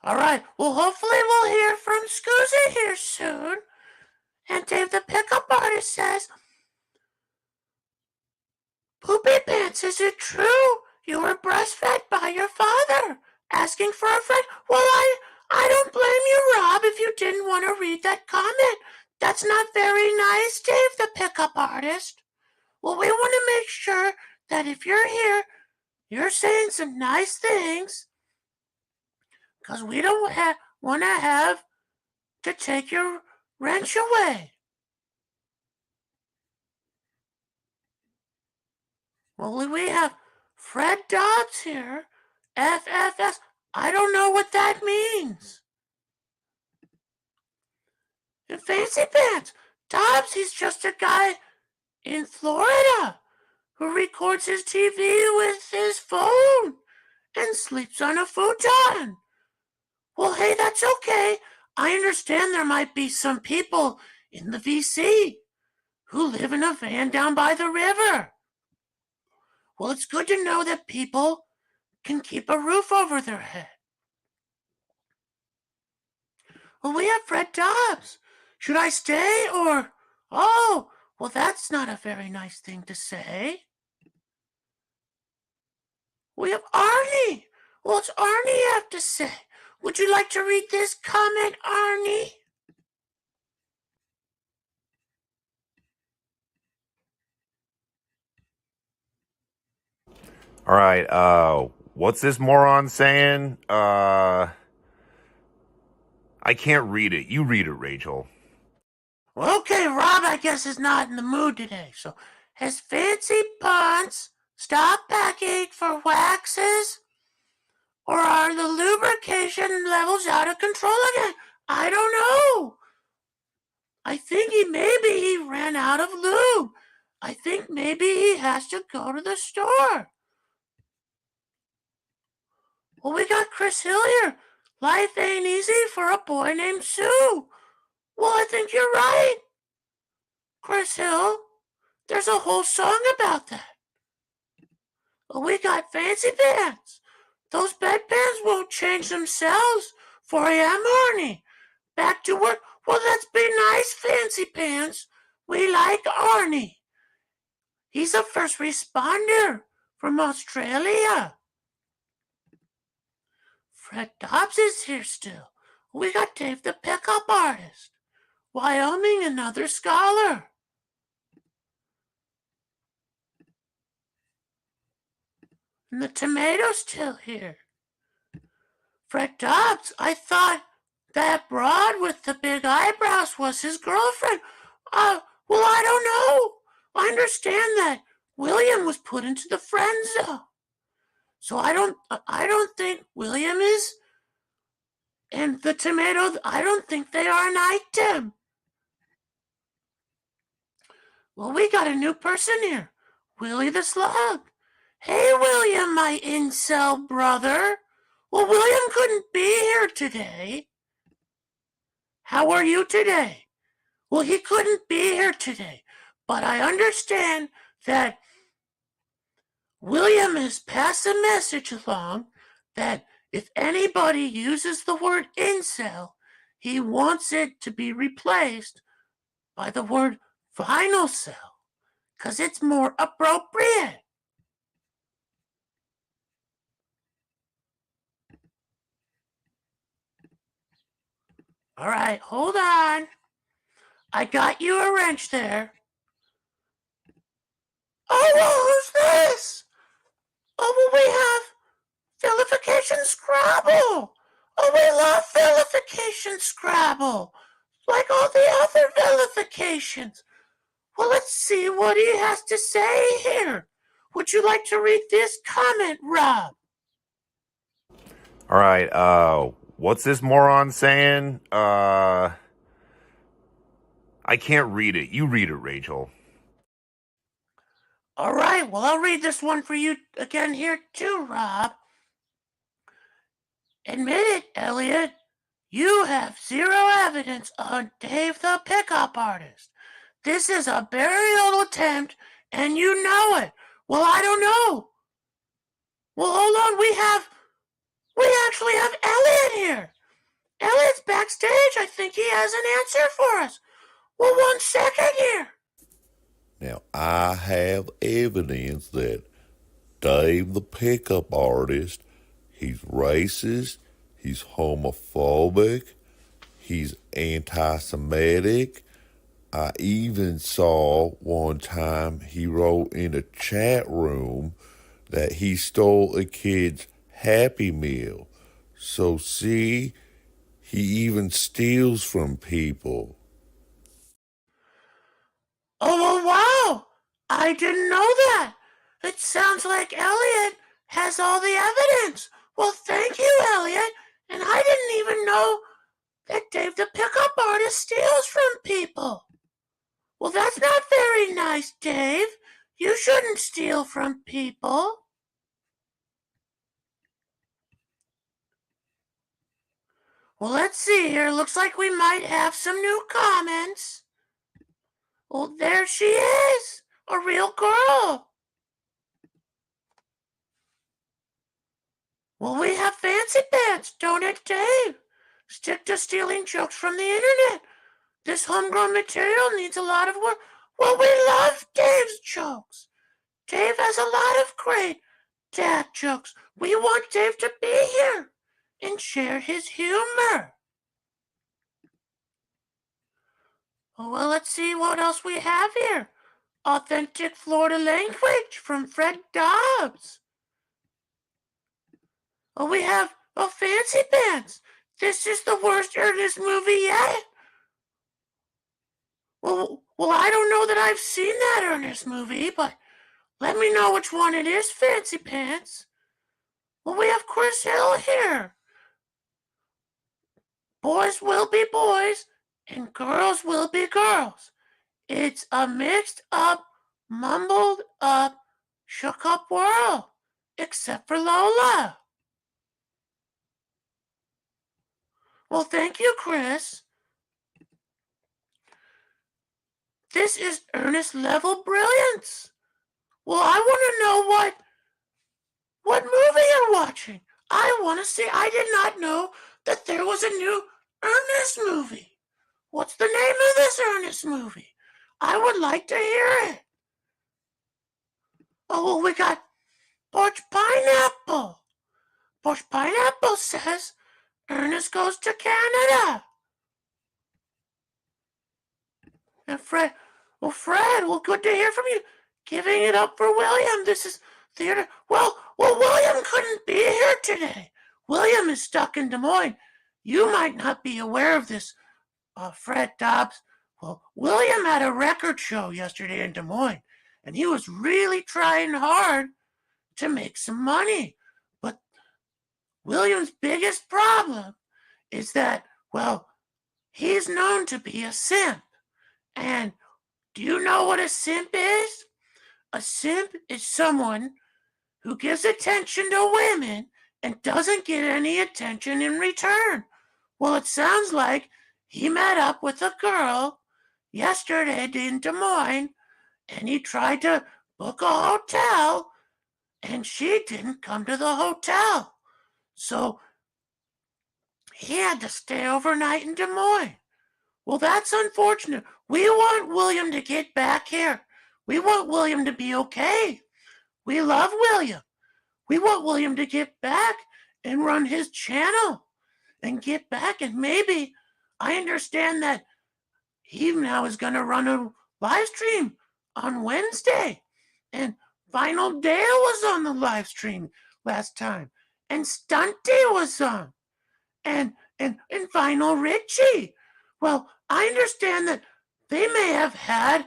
All right. Well, hopefully we'll hear from Scoozy here soon. And Dave the Pickup Artist says, Poopy Pants, is it true you were breastfed by your father? Asking for a friend? Well, I don't blame you, Rob, if you didn't want to read that comment. That's not very nice, Dave the Pickup Artist. Well, we want to make sure that if you're here, you're saying some nice things, because we don't want to have to take your wrench away. Well, we have Fred Dobbs here. FFS. I don't know what that means. And Fancy Pants. Dobbs, he's just a guy in Florida who records his TV with his phone and sleeps on a futon. Well, hey, that's okay. I understand there might be some people in the VC who live in a van down by the river. Well, it's good to know that people can keep a roof over their head. Well, we have Fred Dobbs. Should I stay or... Oh, well, that's not a very nice thing to say. We have Arnie. What's Arnie have to say? Would you like to read this comment, Arnie? All right, what's this moron saying? I can't read it. You read it, Rachel. Okay, Rob, I guess, is not in the mood today. So, has Fancy Pants stopped packing for waxes? Or are the lubrication levels out of control again? I don't know. I think maybe he ran out of lube. I think maybe he has to go to the store. Well, we got Chris Hill here. Life ain't easy for a boy named Sue. Well, I think you're right, Chris Hill. There's a whole song about that. Well, we got Fancy Pants. Those bedpans won't change themselves. 4 a.m. Arnie. Back to work. Well, let's be nice, Fancy Pants. We like Arnie. He's a first responder from Australia. Fred Dobbs is here still. We got Dave the Pickup Artist. Wyoming, another scholar. And the tomato's still here. Fred Dobbs, I thought that broad with the big eyebrows was his girlfriend. Well, I don't know. I understand that William was put into the friend zone. So I don't think William is, and the tomato, I don't think they are an item. Well, we got a new person here. Willie the Slug. Hey, William, my incel brother. Well, William couldn't be here today. How are you today? Well, he couldn't be here today, but I understand that William has passed a message along that if anybody uses the word incel, he wants it to be replaced by the word vinyl cell, because it's more appropriate. All right, hold on. I got you a wrench there. Oh, well, who's this? Oh, well, we have Vilification Scrabble. Oh, we love Vilification Scrabble, like all the other vilifications. Well, let's see what he has to say here. Would you like to read this comment, Rob? All right, what's this moron saying? I can't read it. You read it, Rachel. All right, well, I'll read this one for you again here too, Rob. Admit it, Elliot. You have zero evidence on Dave the Pickup Artist. This is a very old attempt, and you know it. Well, I don't know. Well, hold on. We actually have Elliot here. Elliot's backstage. I think he has an answer for us. Well, 1 second here. Now, I have evidence that Dave the Pickup Artist, he's racist, he's homophobic, he's anti-Semitic. I even saw one time he wrote in a chat room that he stole a kid's Happy Meal. So see, he even steals from people. Oh, well, wow. I didn't know that. It sounds like Elliot has all the evidence. Well, thank you, Elliot. And I didn't even know that Dave the Pickup Artist steals from people. Well, that's not very nice, Dave. You shouldn't steal from people. Well, let's see here. Looks like we might have some new comments. Well, there she is. A real girl. Well, we have fancy pants, don't it, Dave? Stick to stealing jokes from the internet. This homegrown material needs a lot of work. Well, we love Dave's jokes. Dave has a lot of great dad jokes. We want Dave to be here and share his humor. Well, let's see what else we have here. Authentic Florida language from Fred Dobbs. Oh, we have Fancy Pants. This is the worst Ernest movie yet. Well, I don't know that I've seen that Ernest movie, but let me know which one it is, Fancy Pants. Well, we have Chris Hill here. Boys will be boys, and girls will be girls. It's a mixed up, mumbled up, shook up world, except for Lola. Well, thank you, Chris. This is Ernest level brilliance. Well, I want to know what movie you're watching. I want to see. I did not know that there was a new Ernest movie. What's the name of this Ernest movie? I would like to hear it. Oh, well, we got Porch Pineapple. Porch Pineapple says Ernest goes to Canada. And Fred, well, good to hear from you. Giving it up for William. This is theater. Well, William couldn't be here today. William is stuck in Des Moines. You might not be aware of this, Fred Dobbs. Well, William had a record show yesterday in Des Moines, and he was really trying hard to make some money. But William's biggest problem is that, well, he's known to be a simp. And do you know what a simp is? A simp is someone who gives attention to women and doesn't get any attention in return. Well, it sounds like he met up with a girl yesterday in Des Moines, and he tried to book a hotel, and she didn't come to the hotel. So he had to stay overnight in Des Moines. Well, that's unfortunate. We want William to get back here. We want William to be okay. We love William. We want William to get back and run his channel and get back. And maybe I understand that he now is going to run a live stream on Wednesday. And Final Dale was on the live stream last time. And Stunty was on. And Final Richie. Well, I understand that they may have had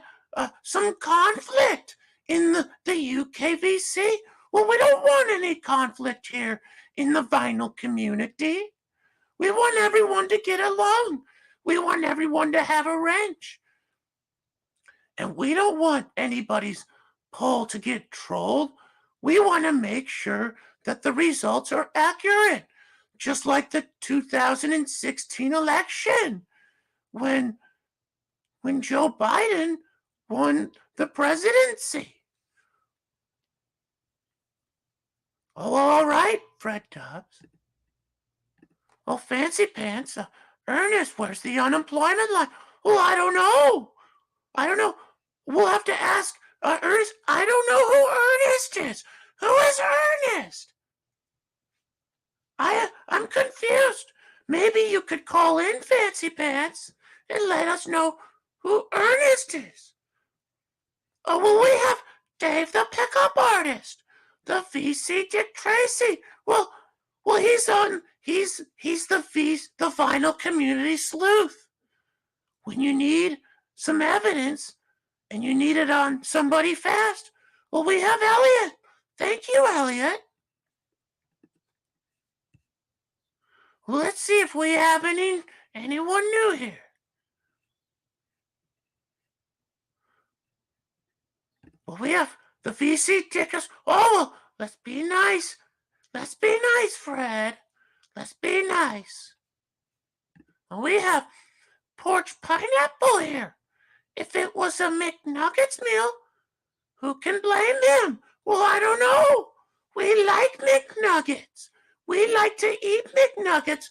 some conflict in the UKVC. Well, we don't want any conflict here in the vinyl community. We want everyone to get along. We want everyone to have a wrench. And we don't want anybody's poll to get trolled. We want to make sure that the results are accurate. just like the 2016 election when Joe Biden won the presidency. Oh, all right, Fred Dobbs. Oh, Fancy Pants. Ernest, where's the unemployment line? Well, I don't know. We'll have to ask Ernest. I don't know who Ernest is. Who is Ernest? I'm confused. Maybe you could call in, Fancy Pants, and let us know who Ernest is. Oh, well, we have Dave the Pickup Artist, the VC Dick Tracy. Well, he's the vinyl community sleuth. When you need some evidence and you need it on somebody fast, well, we have Elliot. Thank you, Elliot. Well, let's see if we have anyone new here. Well, we have the VC tickets. Oh, well, let's be nice. Let's be nice, Fred. Let's be nice. Well, we have Porch Pineapple here. If it was a McNuggets meal, who can blame him? Well, I don't know. We like McNuggets. We like to eat McNuggets.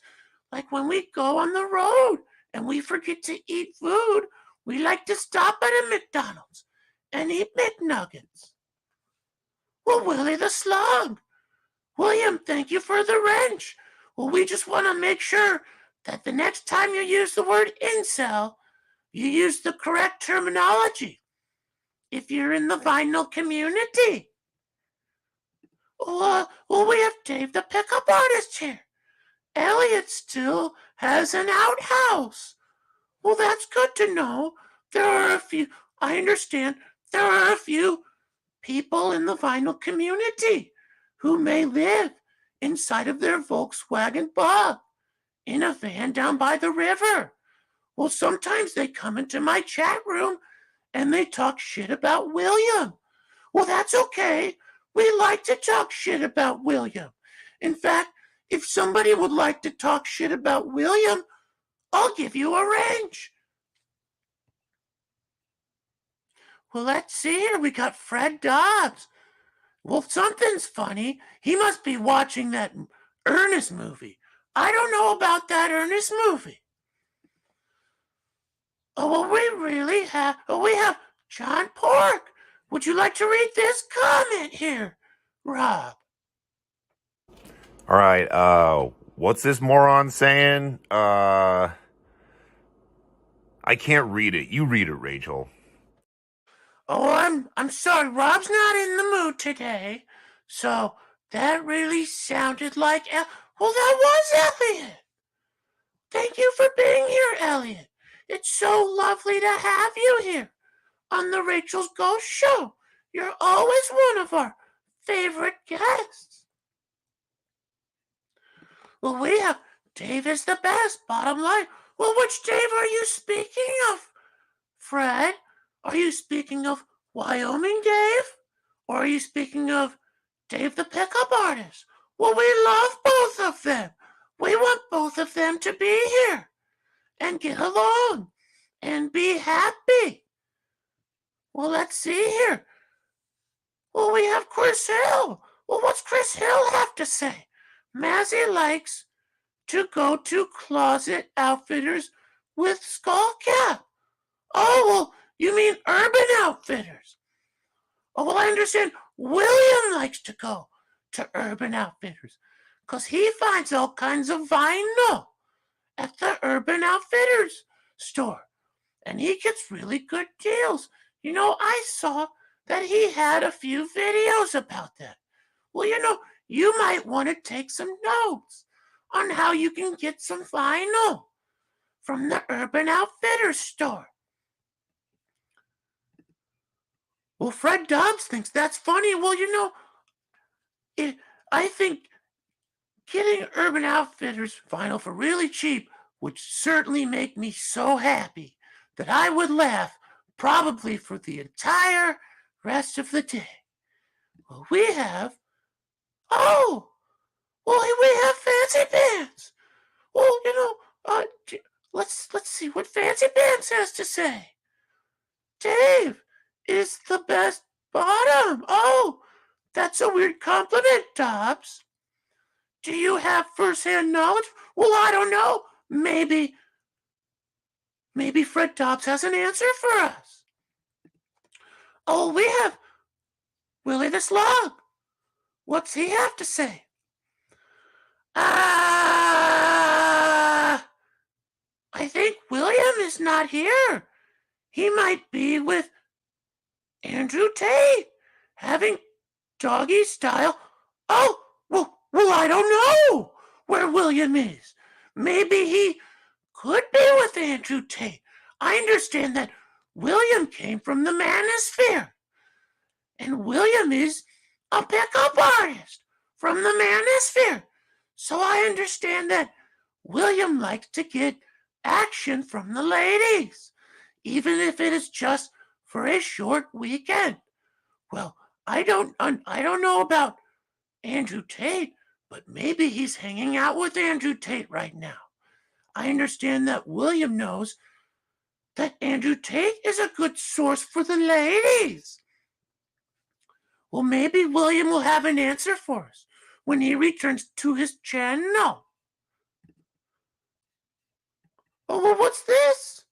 Like when we go on the road and we forget to eat food, we like to stop at a McDonald's and eat McNuggets. Well, Willie the Slug. William, thank you for the wrench. Well, we just want to make sure that the next time you use the word incel, you use the correct terminology. If you're in the vinyl community. Well, we have Dave the Pickup Artist here. Elliot still has an outhouse. Well, that's good to know. I understand, there are a few people in the vinyl community who may live inside of their Volkswagen Bug in a van down by the river. Well, sometimes they come into my chat room and they talk shit about William. Well, that's okay. We like to talk shit about William. In fact, if somebody would like to talk shit about William, I'll give you a wrench. Well, let's see here. We got Fred Dobbs. Well, something's funny. He must be watching that Ernest movie. I don't know about that Ernest movie. Oh, well, we have John Pork. Would you like to read this comment here, Rob? All right, what's this moron saying? I can't read it. You read it, Rachel. Oh, I'm sorry. Rob's not in the mood today. So that really sounded like well, that was Elliot. Thank you for being here, Elliot. It's so lovely to have you here on the Rachel's Ghost Show. You're always one of our favorite guests. Well, we have Dave is the best, bottom line. Well, which Dave are you speaking of, Fred? Are you speaking of Wyoming Dave? Or are you speaking of Dave the Pickup Artist? Well, we love both of them. We want both of them to be here and get along and be happy. Well, let's see here. Well, we have Chris Hill. Well, what's Chris Hill have to say? Mazzy likes to go to Closet Outfitters with Skullcap. Oh, well, you mean Urban Outfitters. Oh, well, I understand William likes to go to Urban Outfitters because he finds all kinds of vinyl at the Urban Outfitters store. And he gets really good deals. You know, I saw that he had a few videos about that. Well, you know, you might want to take some notes on how you can get some vinyl from the Urban Outfitters store. Well, Fred Dobbs thinks that's funny. Well, you know, I think getting Urban Outfitters vinyl for really cheap would certainly make me so happy that I would laugh probably for the entire rest of the day. Well, we have Fancy Pants. let's see what Fancy Pants has to say. Dave is the best bottom. Oh, that's a weird compliment, Dobbs. Do you have first-hand knowledge? Well, I don't know. Maybe Fred Dobbs has an answer for us. Oh, we have Willie the Slug. What's he have to say? I think William is not here. He might be with Andrew Tate, having doggy style. Oh, well, I don't know where William is. Maybe he could be with Andrew Tate. I understand that William came from the Manosphere, and William is a pickup artist from the Manosphere. So I understand that William likes to get action from the ladies, even if it is just for a short weekend. Well, I don't know about Andrew Tate, but maybe he's hanging out with Andrew Tate right now. I understand that William knows that Andrew Tate is a good source for the ladies. Well, maybe William will have an answer for us when he returns to his channel. Oh, well, what's this?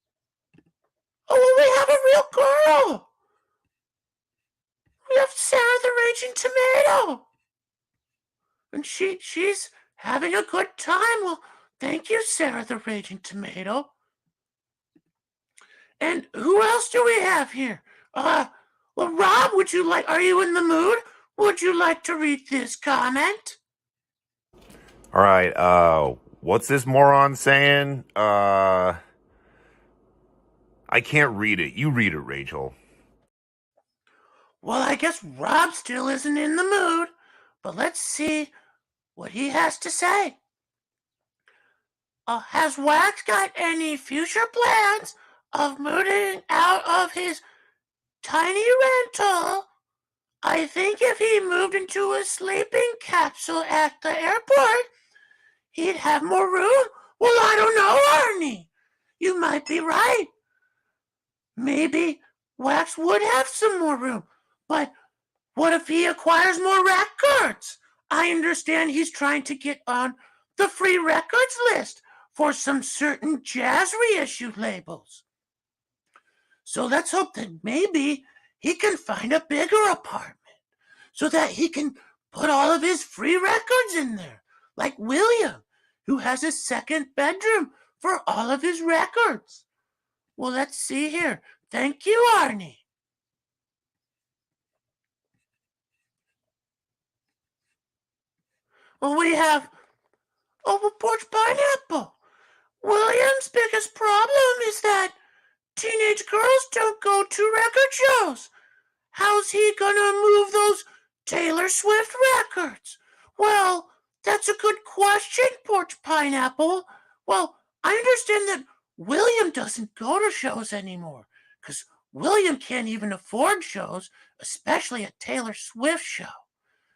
Oh, well, we have a real girl. We have Sarah the Raging Tomato. And she's having a good time. Well, thank you, Sarah the Raging Tomato. And who else do we have here? Well, Rob, are you in the mood? Would you like to read this comment? All right, what's this moron saying? I can't read it. You read it, Rachel. Well, I guess Rob still isn't in the mood, but let's see what he has to say. Has Wax got any future plans of moving out of his tiny rental? I think if he moved into a sleeping capsule at the airport, he'd have more room. Well, I don't know, Arnie. You might be right. Maybe Wax would have some more room, but what if he acquires more records? I understand he's trying to get on the free records list for some certain jazz reissue labels. So let's hope that maybe he can find a bigger apartment so that he can put all of his free records in there, like William, who has a second bedroom for all of his records. Well, let's see here. Thank you, Arnie. Well, we have Porch Pineapple. William's biggest problem is that teenage girls don't go to record shows. How's he gonna move those Taylor Swift records? Well, that's a good question, Porch Pineapple. Well, I understand that William doesn't go to shows anymore because William can't even afford shows, especially a Taylor Swift show,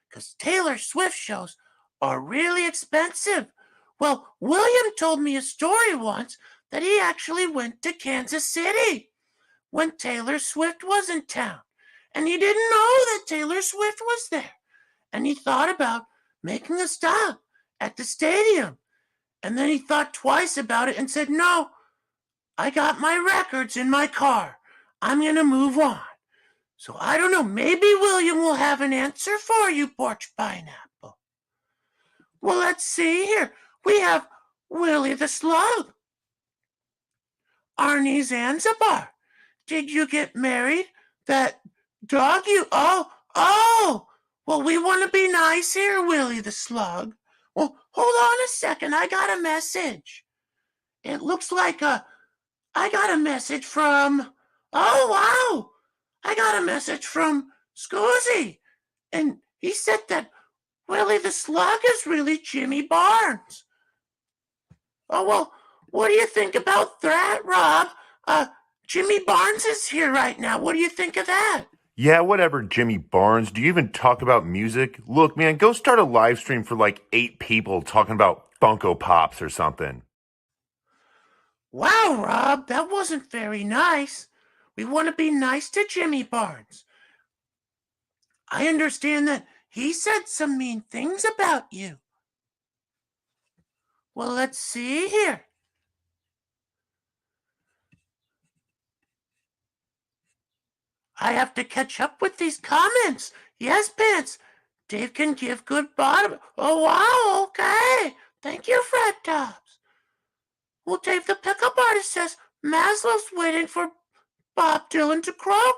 because Taylor Swift shows are really expensive. Well, William told me a story once that he actually went to Kansas City when Taylor Swift was in town, and he didn't know that Taylor Swift was there, and he thought about making a stop at the stadium, and then he thought twice about it and said, no, I got my records in my car. I'm going to move on. So I don't know, maybe William will have an answer for you, Porch Pineapple. Well, let's see here. We have Willie the Slug. Arnie Zanzibar. Did you get married? That dog you... Oh! Well, we want to be nice here, Willie the Slug. Well, hold on a second. I got a message. It looks like I got a message from... Oh, wow! I got a message from Scoozy. And he said that Willie the Slug is really Jimmy Barnes. Oh, well, what do you think about that, Rob? Jimmy Barnes is here right now. What do you think of that? Yeah, whatever, Jimmy Barnes. Do you even talk about music? Look, man, go start a live stream for like 8 people talking about Funko Pops or something. Wow, Rob, that wasn't very nice. We want to be nice to Jimmy Barnes. I understand that he said some mean things about you. Well, let's see here. I have to catch up with these comments. Yes, Pants. Dave can give good bottom. Oh, wow, okay. Thank you, Fred Dobbs. Well, Dave the Pickup Artist says Maslow's waiting for Bob Dylan to croak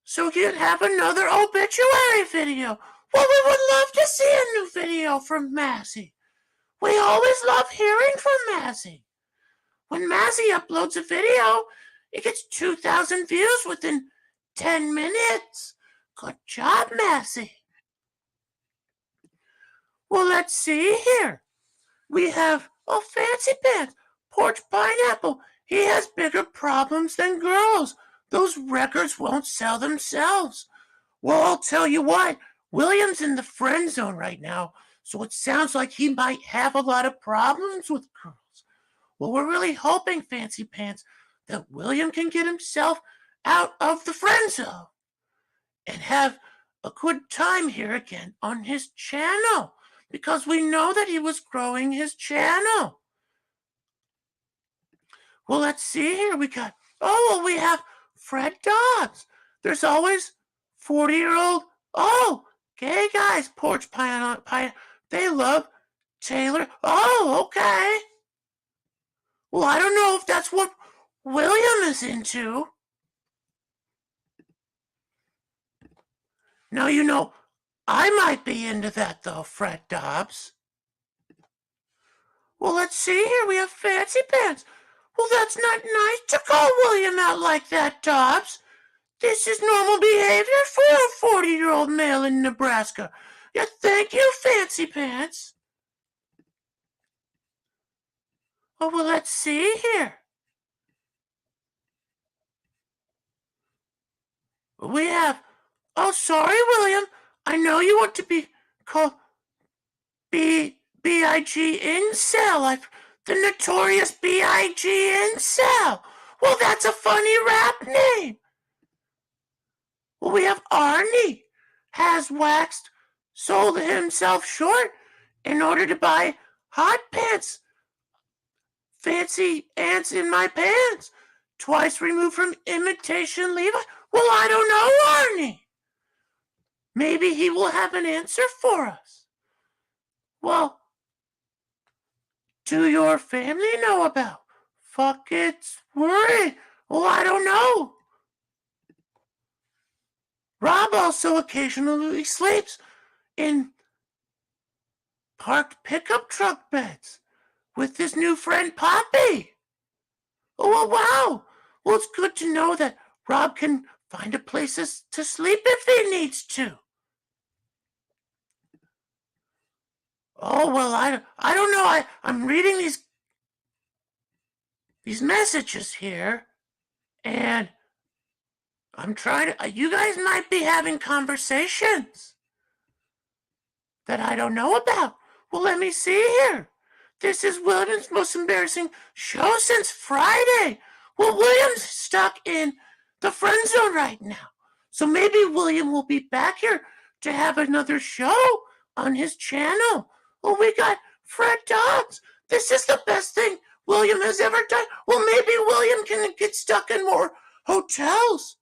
so he can have another obituary video. Well, we would love to see a new video from Mazzy. We always love hearing from Mazzy. When Mazzy uploads a video, it gets 2,000 views within 10 minutes. Good job, Mazzy. Well, let's see here. We have, Fancy Pants, Porch Pineapple. He has bigger problems than girls. Those records won't sell themselves. Well, I'll tell you what, William's in the friend zone right now, so it sounds like he might have a lot of problems with girls. Well, we're really hoping, Fancy Pants, that William can get himself out of the friend zone and have a good time here again on his channel, because we know that he was growing his channel. Well, let's see here. We have Fred Dobbs. There's always 40-year-old, gay guys, Porch Pine. They love Taylor. Oh, okay. Well, I don't know if that's what William is into. Now, I might be into that, though, Fred Dobbs. Well, let's see here. We have Fancy Pants. Well, that's not nice to call William out like that, Dobbs. This is normal behavior for a 40-year-old male in Nebraska. Yeah, thank you, Fancy Pants. Oh, well, let's see here. We have, sorry, William. I know you want to be called B.I.G. Incel, the notorious B.I.G. Incel. Well, that's a funny rap name. Well, we have Arnie, has waxed, sold himself short in order to buy hot pants. Fancy ants in my pants. Twice removed from imitation Levi. Well, I don't know, Arnie. Maybe he will have an answer for us. Well, do your family know about? Fuck it's worried. Well, I don't know. Rob also occasionally sleeps in parked pickup truck beds with his new friend Poppy. Oh, wow. Well, it's good to know that Rob can find a place to sleep if he needs to. Oh, well, I don't know. I'm reading these messages here, and I'm trying to, you guys might be having conversations that I don't know about. Well, let me see here. This is William's most embarrassing show since Friday. Well, William's stuck in the friend zone right now. So maybe William will be back here to have another show on his channel. Well, we got Fred Dobbs. This is the best thing William has ever done. Well, maybe William can get stuck in more hotels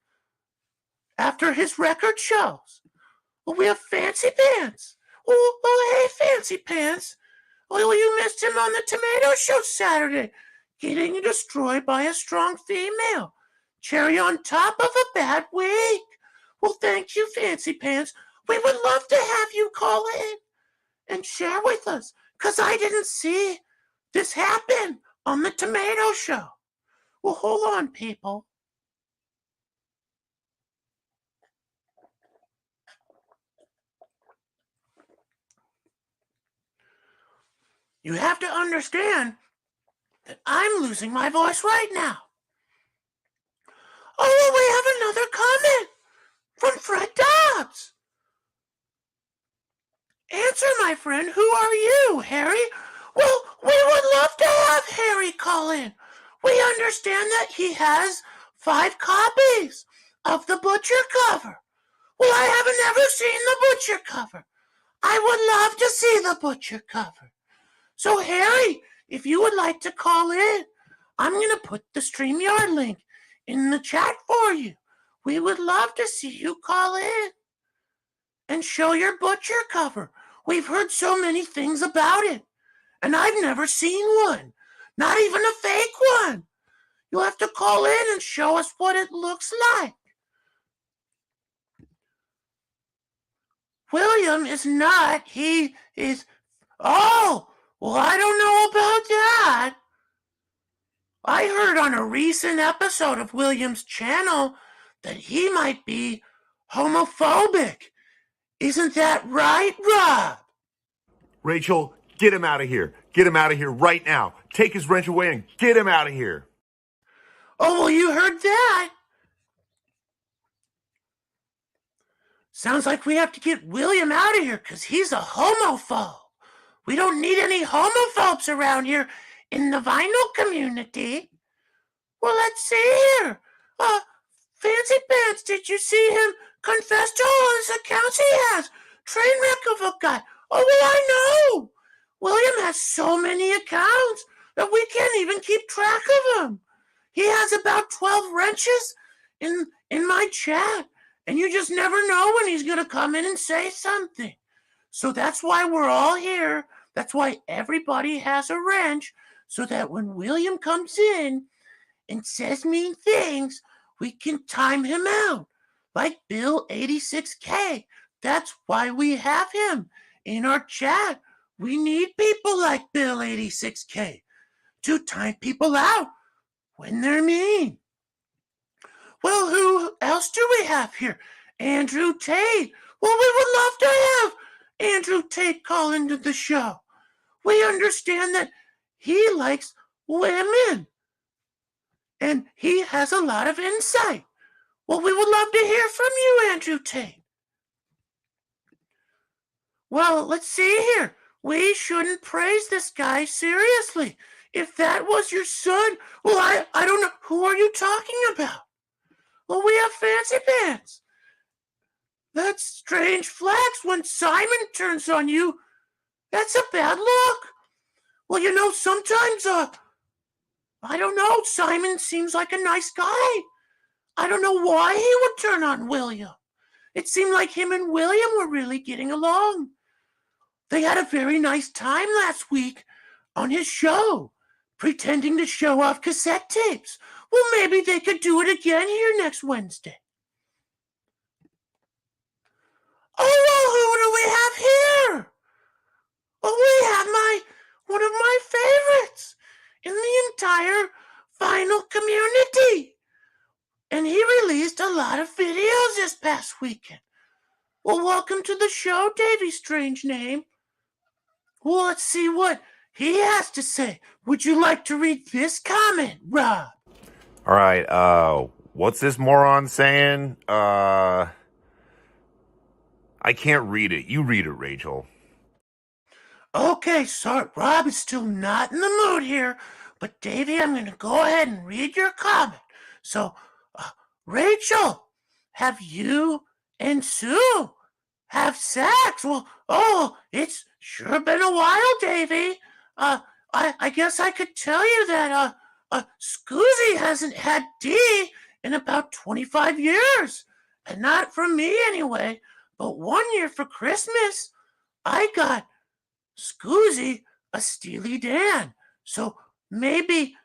after his record shows. Well, we have Fancy Pants. Hey, Fancy Pants. Well, you missed him on the Tomato Show Saturday, getting destroyed by a strong female. Cherry on top of a bad week. Well, thank you, Fancy Pants. We would love to have you call in and share with us, because I didn't see this happen on the Tomato Show. Well, hold on, people. You have to understand that I'm losing my voice right now. Oh, we have another comment from Fred Dobbs. Answer, my friend. Who are you, Harry? Well, we would love to have Harry call in. We understand that he has 5 copies of the Butcher cover. Well, I haven't ever seen the Butcher cover. I would love to see the Butcher cover. So, Harry, if you would like to call in, I'm going to put the StreamYard link in the chat for you. We would love to see you call in and show your Butcher cover. We've heard so many things about it, and I've never seen one, not even a fake one. You'll have to call in and show us what it looks like. William is not, he is, oh, well, I don't know about that. I heard on a recent episode of William's channel that he might be homophobic. Isn't that right, Rob? Rachel, get him out of here. Get him out of here right now. Take his wrench away and get him out of here. Oh, well, you heard that. Sounds like we have to get William out of here because he's a homophobe. We don't need any homophobes around here in the vinyl community. Well, let's see here. Fancy Pants, did you see him confess to all his accounts he has? Train wreck of a guy. Oh, well, I know. William has so many accounts that we can't even keep track of them. He has about 12 wrenches in my chat, and you just never know when he's going to come in and say something. So that's why we're all here. That's why everybody has a wrench, so that when William comes in and says mean things, we can time him out, like Bill 86K. That's why we have him in our chat. We need people like Bill 86K to time people out when they're mean. Well, who else do we have here? Andrew Tate. Well, we would love to have Andrew Tate call into the show. We understand that he likes women, and he has a lot of insight. Well, we would love to hear from you, Andrew Tate. Well, let's see here. We shouldn't praise this guy seriously. If that was your son, well, I don't know. Who are you talking about? Well, we have Fancy Pants. That's strange flags when Simon turns on you. That's a bad look. Well, you know, sometimes, I don't know, Simon seems like a nice guy. I don't know why he would turn on William. It seemed like him and William were really getting along. They had a very nice time last week on his show, pretending to show off cassette tapes. Well, maybe they could do it again here next Wednesday. Oh, well, who do we have here? Well, we have one of my favorites in the entire vinyl community. And he released a lot of videos this past weekend. Well, welcome to the show, Davy Strange Name. Well, let's see what he has to say. Would you like to read this comment, Rob? All right, what's this moron saying? I can't read it. You read it, Rachel. Okay, sorry, Rob is still not in the mood here, but Davey, I'm going to go ahead and read your comment. So, Rachel, have you and Sue have sex? Well, it's sure been a while, Davey. I guess I could tell you that, Scoozy hasn't had D in about 25 years. And not from me anyway, but one year for Christmas, I got Scoozy a Steely Dan. So maybe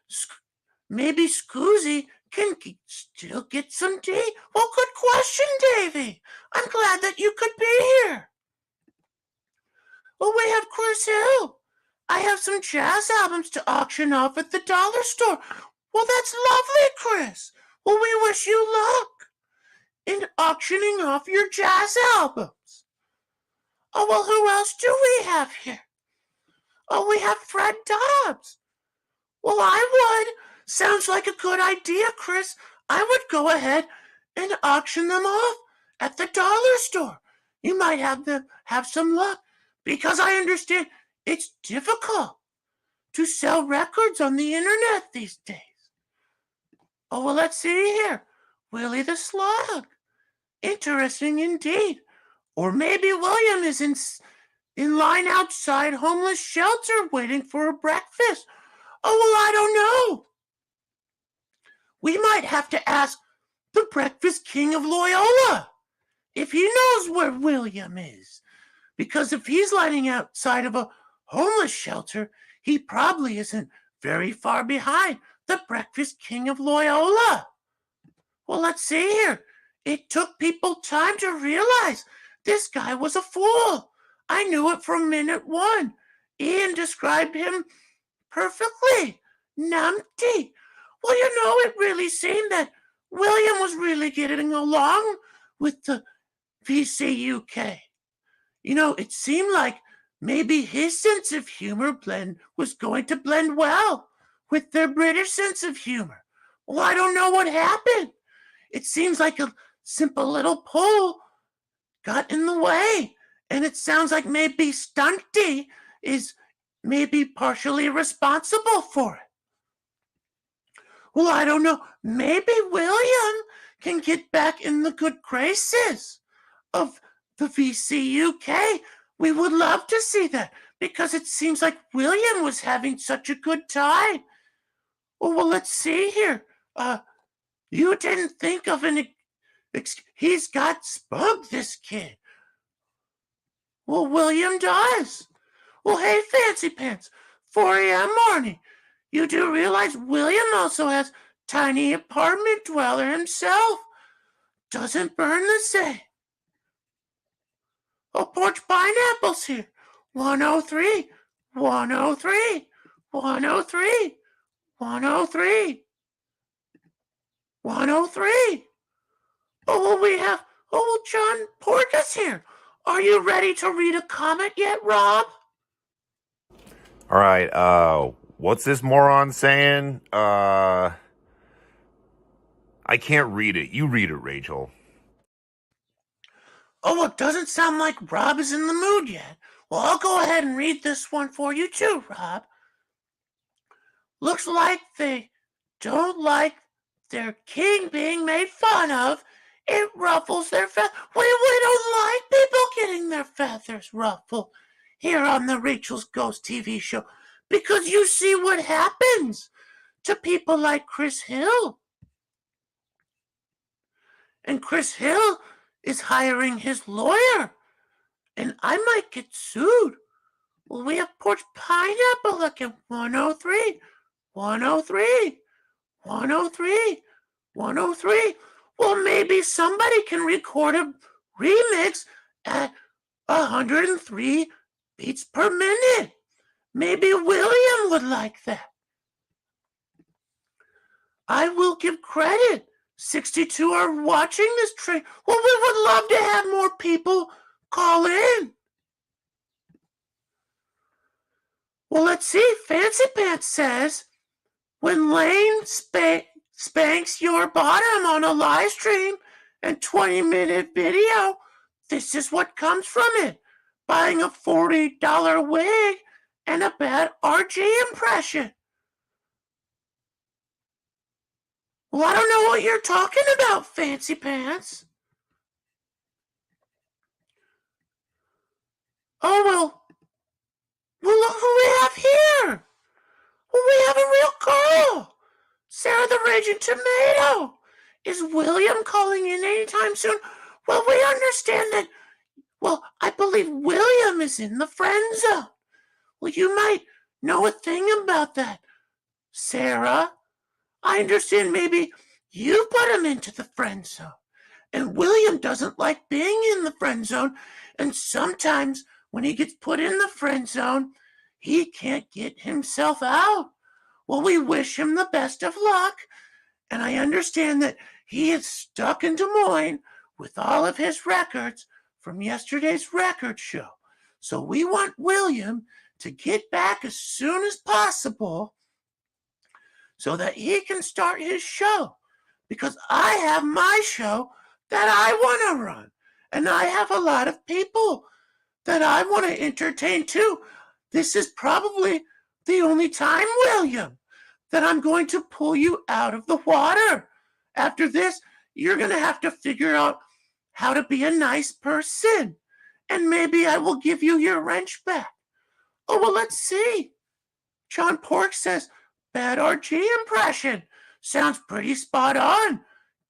Scoozy can still get some D. Well, good question, Davey. I'm glad that you could be here. Well, we have Chris Hill. I have some jazz albums to auction off at the dollar store. Well, that's lovely, Chris. Well, we wish you luck in auctioning off your jazz albums. Oh, well, who else do we have here? Oh, we have Fred Dobbs. Well, I would. Sounds like a good idea, Chris. I would go ahead and auction them off at the dollar store. You might have some luck, because I understand it's difficult to sell records on the internet these days. Oh, well, let's see here. Willie the Slug. Interesting indeed. Or maybe William is in line outside homeless shelter waiting for a breakfast. Oh, well, I don't know. We might have to ask the Breakfast King of Loyola if he knows where William is. Because if he's lining outside of a homeless shelter, he probably isn't very far behind the Breakfast King of Loyola. Well, let's see here. It took people time to realize this guy was a fool. I knew it from minute one. Ian described him perfectly. Numpty. Well, it really seemed that William was really getting along with the VCUK. It seemed like maybe his sense of humor was going to blend well with their British sense of humor. Well, I don't know what happened. It seems like a simple little pull got in the way, and it sounds like maybe Stunty is maybe partially responsible for it. Well, I don't know. Maybe William can get back in the good graces of the VCUK. We would love to see that because it seems like William was having such a good time. Oh, well, let's see here. You didn't think of he's got spunk, this kid. Well, William does. Well, hey, Fancy Pants, 4 a.m. morning. You do realize William also has tiny apartment dweller himself. Doesn't burn the same. Oh, Porch Pineapple's here. 103, 103, 103, 103, 103. well, John Porter's here. Are you ready to read a comment yet, Rob? All right, what's this moron saying? I can't read it. You read it, Rachel. Oh, it doesn't sound like Rob is in the mood yet. Well, I'll go ahead and read this one for you too, Rob. Looks like they don't like their king being made fun of. It ruffles their feathers. We don't like people getting their feathers ruffled here on the Rachel's Ghost TV show because you see what happens to people like Chris Hill. And Chris Hill is hiring his lawyer, and I might get sued. Well, we have Porch Pineapple looking 103, 103, 103, 103. Well, maybe somebody can record a remix at 103 beats per minute. Maybe William would like that. I will give credit. 62 are watching this train. Well, we would love to have more people call in. Well, let's see. Fancy Pants says, when Lane spanks your bottom on a live stream and 20-minute video, this is what comes from it. Buying a $40 wig and a bad RG impression. Well, I don't know what you're talking about, Fancy Pants. Oh, well, look who we have here. Well, we have a real girl. Sarah the Raging Tomato. Is William calling in anytime soon? Well, we understand that, I believe William is in the friend zone. Well, you might know a thing about that, Sarah. I understand maybe you put him into the friend zone. And William doesn't like being in the friend zone. And sometimes when he gets put in the friend zone, he can't get himself out. Well, we wish him the best of luck. And I understand that he is stuck in Des Moines with all of his records from yesterday's record show. So we want William to get back as soon as possible so that he can start his show. Because I have my show that I want to run. And I have a lot of people that I want to entertain too. This is probably the only time, William, that I'm going to pull you out of the water. After this, you're going to have to figure out how to be a nice person. And maybe I will give you your wrench back. Oh, well, let's see. John Pork says, bad RG impression. Sounds pretty spot on.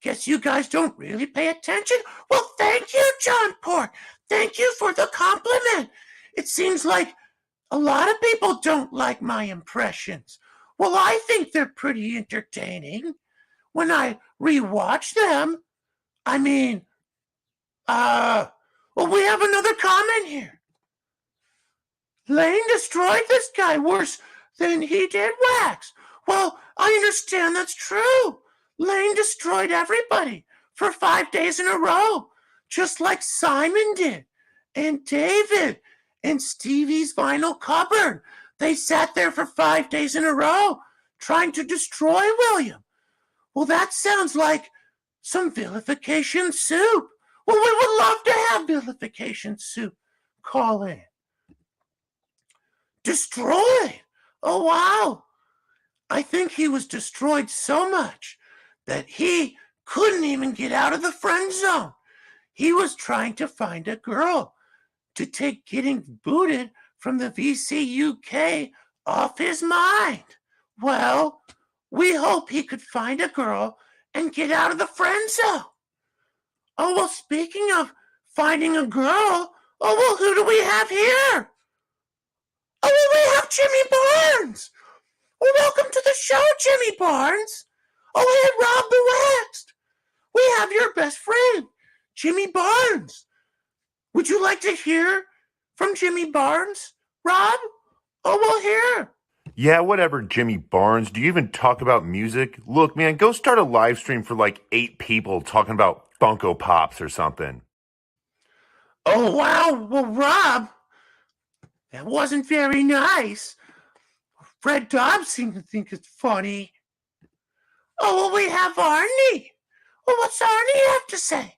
Guess you guys don't really pay attention. Well, thank you, John Pork. Thank you for the compliment. It seems like a lot of people don't like my impressions. Well, I think they're pretty entertaining when I rewatch them. I mean, well, we have another comment here. Lane destroyed this guy worse than he did Wax. Well, I understand that's true. Lane destroyed everybody for 5 days in a row, just like Simon did, and David, and Stevie's vinyl cupboard. They sat there for 5 days in a row trying to destroy William. Well, that sounds like some vilification soup. Well, we would love to have vilification soup. Call in. Destroyed? Oh, wow. I think he was destroyed so much that he couldn't even get out of the friend zone. He was trying to find a girl to take getting booted from the VCUK off his mind. Well, we hope he could find a girl and get out of the friend zone. Oh, well, speaking of finding a girl, oh, well, who do we have here? Oh, well, we have Jimmy Barnes. Well, welcome to the show, Jimmy Barnes. Oh, hey, Rob the Waxed. We have your best friend, Jimmy Barnes. Would you like to hear from Jimmy Barnes, Rob? Oh, well, here. Yeah, whatever, Jimmy Barnes. Do you even talk about music? Look, man, go start a live stream for like 8 people talking about Funko Pops or something. Oh, wow. Well, Rob, that wasn't very nice. Fred Dobbs seemed to think it's funny. Oh, well, we have Arnie. Well, what's Arnie have to say?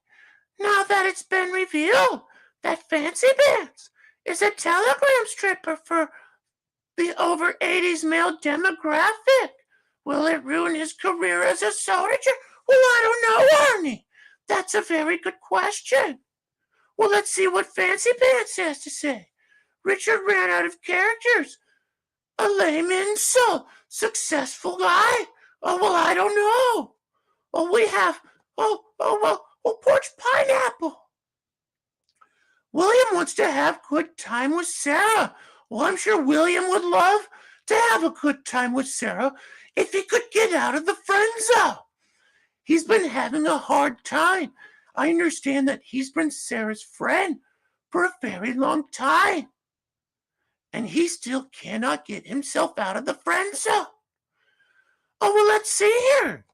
Now that it's been revealed that Fancy Pants is a telegram stripper for the over 80s male demographic. Will it ruin his career as a soldier? Well, I don't know, Arnie. That's a very good question. Well, let's see what Fancy Pants has to say. Richard ran out of characters. A lame insult. Successful guy. Oh, well, I don't know. Oh, we have, Porch Pineapple. William wants to have good time with Sarah. Well, I'm sure William would love to have a good time with Sarah if he could get out of the friend zone. He's been having a hard time. I understand that he's been Sarah's friend for a very long time. And he still cannot get himself out of the friend zone. Oh, well, let's see here.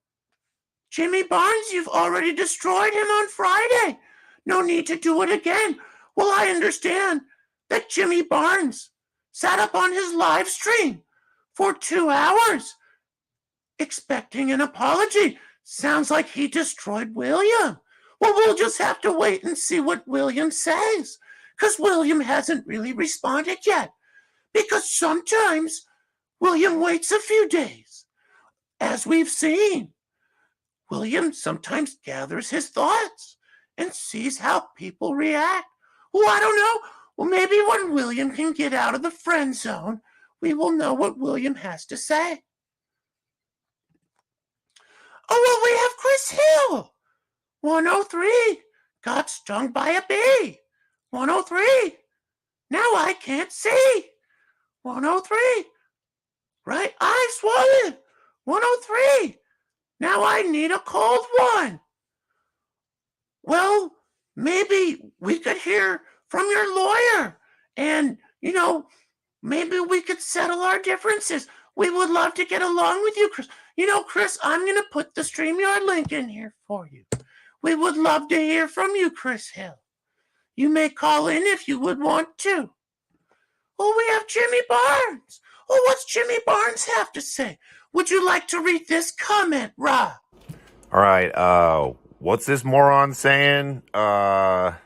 Jimmy Barnes, you've already destroyed him on Friday. No need to do it again. Well, I understand that Jimmy Barnes sat up on his live stream for 2 hours expecting an apology. Sounds like he destroyed William. Well, we'll just have to wait and see what William says, because William hasn't really responded yet. Because sometimes William waits a few days. As we've seen, William sometimes gathers his thoughts and sees how people react. Well, I don't know. Well, maybe when William can get out of the friend zone, we will know what William has to say. Oh, well, we have Chris Hill. 103. Got stung by a bee. 103. Now I can't see. 103. Right eye swollen. 103. Now I need a cold one. Well, maybe we could hear from your lawyer and, maybe we could settle our differences. We would love to get along with you, Chris. Chris, I'm going to put the StreamYard link in here for you. We would love to hear from you, Chris Hill. You may call in if you would want to. Oh, we have Jimmy Barnes. Oh, what's Jimmy Barnes have to say? Would you like to read this comment, Rob? All right, what's this moron saying? I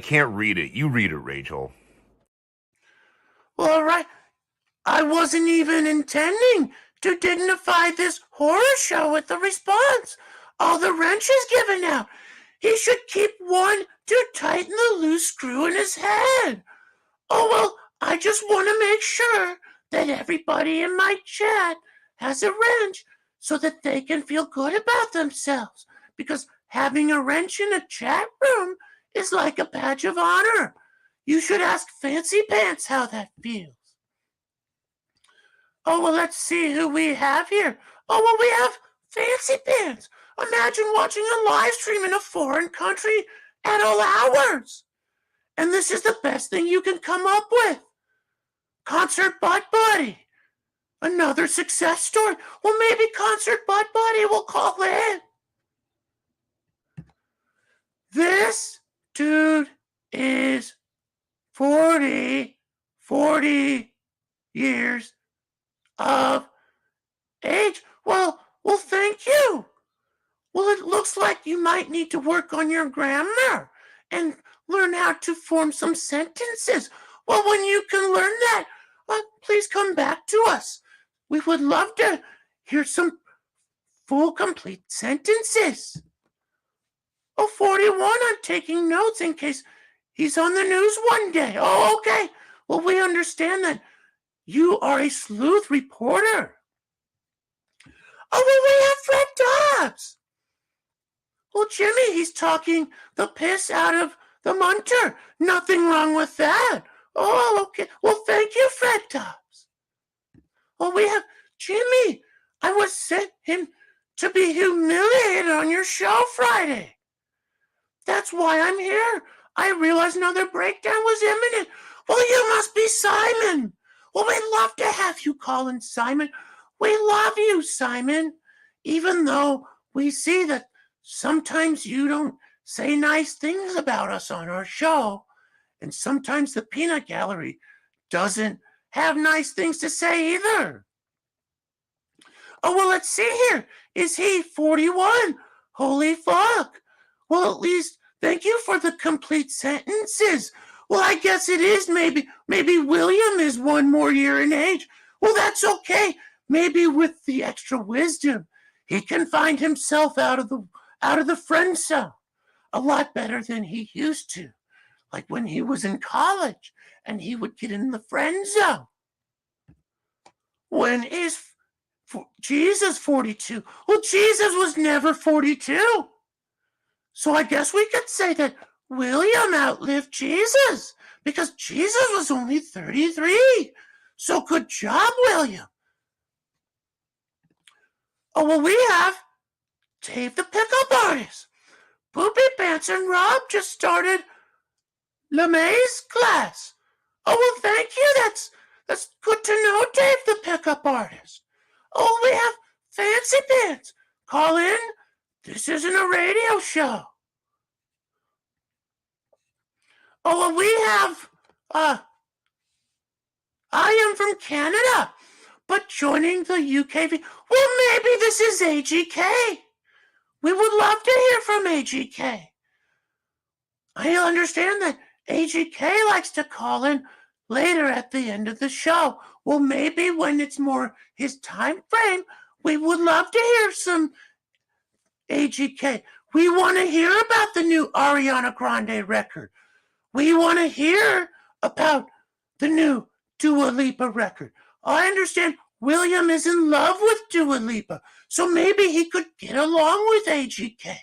can't read it. You read it, Rachel. Well, all right. I wasn't even intending to dignify this horror show with the response. All the wrenches given out. He should keep one to tighten the loose screw in his head. Oh, well, I just want to make sure that everybody in my chat has a wrench so that they can feel good about themselves. Because having a wrench in a chat room is like a badge of honor. You should ask Fancy Pants how that feels. Oh, well, let's see who we have here. Oh, well, we have Fancy Pants. Imagine watching a live stream in a foreign country at all hours. And this is the best thing you can come up with. Concert Butt Buddy. Another success story. Well, maybe Concert Butt Buddy will call in. This dude is 40 years of age. Well, thank you. Well, it looks like you might need to work on your grammar and learn how to form some sentences. Well, when you can learn that, please come back to us. We would love to hear some full, complete sentences. Oh, 41, I'm taking notes in case he's on the news one day. Oh, okay. Well, we understand that you are a sleuth reporter. Oh, well, we have Fred Dobbs. Well, Jimmy, he's talking the piss out of the munter. Nothing wrong with that. Oh, okay. Well, thank you, Fred Dobbs. Well, we have Jimmy. I was sent him to be humiliated on your show Friday. That's why I'm here. I realized another breakdown was imminent. Well, you must be Simon. Well, we'd love to have you call in, Simon. We love you, Simon. Even though we see that sometimes you don't say nice things about us on our show, and sometimes the Peanut Gallery doesn't have nice things to say either. Oh, well, let's see here. Is he 41? Holy fuck. Well, at least thank you for the complete sentences. Well, I guess it is maybe William is one more year in age. Well, that's okay. Maybe with the extra wisdom, he can find himself out of the friend zone a lot better than he used to. Like when he was in college and he would get in the friend zone. When is Jesus 42? Well, Jesus was never 42. So I guess we could say that William outlived Jesus because Jesus was only 33. So good job, William. Oh, well, we have Dave the Pickup Artist. Poopy Pants and Rob just started LeMay's class. Oh, well, thank you. That's good to know, Dave the Pickup Artist. Oh, we have Fancy Pants. Call in. This isn't a radio show. Oh, well, we have, I am from Canada, but joining the UK. Well, maybe this is AGK. We would love to hear from AGK. I understand that AGK likes to call in later at the end of the show. Well, maybe when it's more his time frame, we would love to hear some AGK. We want to hear about the new Ariana Grande record. We want to hear about the new Dua Lipa record. I understand William is in love with Dua Lipa, so maybe he could get along with AGK.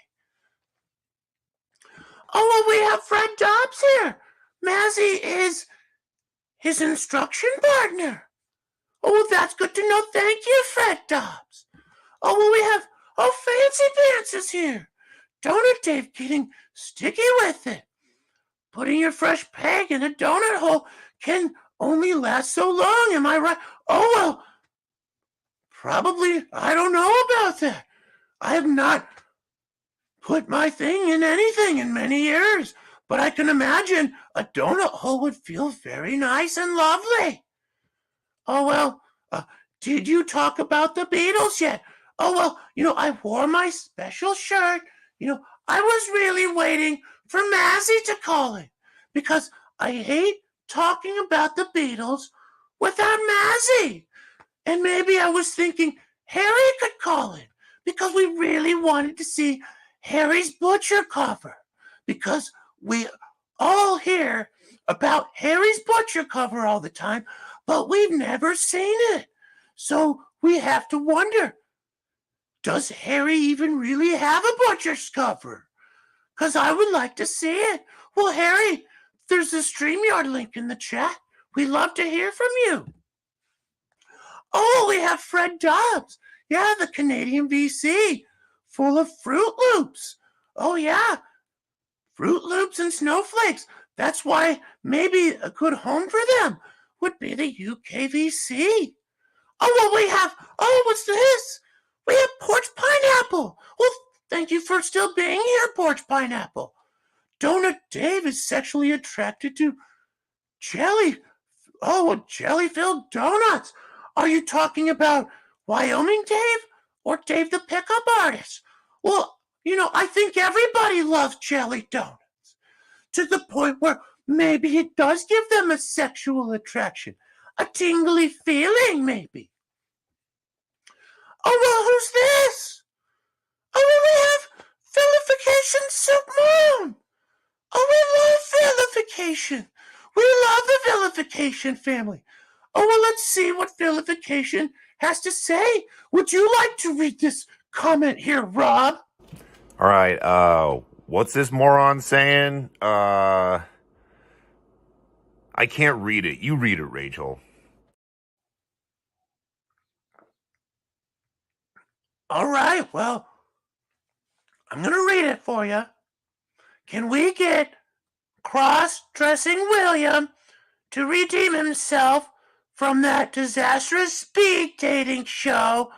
Oh, well, we have Fred Dobbs here. Mazzy is his instruction partner. Oh, well, that's good to know. Thank you, Fred Dobbs. Oh, well, we have, Fancy Pants is here. Donut Dave getting sticky with it. Putting your fresh peg in a donut hole can only last so long, am I right? Oh, well, probably, I don't know about that. I have not put my thing in anything in many years, but I can imagine a donut hole would feel very nice and lovely. Oh, well, did you talk about the Beatles yet? Oh, well, I wore my special shirt. I was really waiting for Mazzy to call in because I hate talking about the Beatles without Mazzy. And maybe I was thinking Harry could call in because we really wanted to see Harry's butcher cover, because we all hear about Harry's butcher cover all the time, but we've never seen it. So we have to wonder, does Harry even really have a butcher's cover? Because I would like to see it. Well, Harry, there's a StreamYard link in the chat. We'd love to hear from you. Oh, we have Fred Dobbs. Yeah, the Canadian VC, full of Fruit Loops. Oh, yeah, Fruit Loops and snowflakes. That's why maybe a good home for them would be the UKVC. Oh, well, what's this? We have Porch Pineapple. Well, thank you for still being here, Porch Pineapple. Donut Dave is sexually attracted to jelly. Oh, jelly-filled donuts. Are you talking about Wyoming Dave or Dave the Pickup Artist? Well, I think everybody loves jelly donuts, to the point where maybe it does give them a sexual attraction, a tingly feeling, maybe. Oh, well, who's this? Oh, well, we have Vilification Soup Moon. Oh, we love vilification. We love the vilification family. Oh, well, let's see what vilification has to say. Would you like to read this comment here, Rob? All right, what's this moron saying? I can't read it. You read it, Rachel. All right, well, I'm going to read it for you. Can we get cross-dressing William to redeem himself from that disastrous speed dating show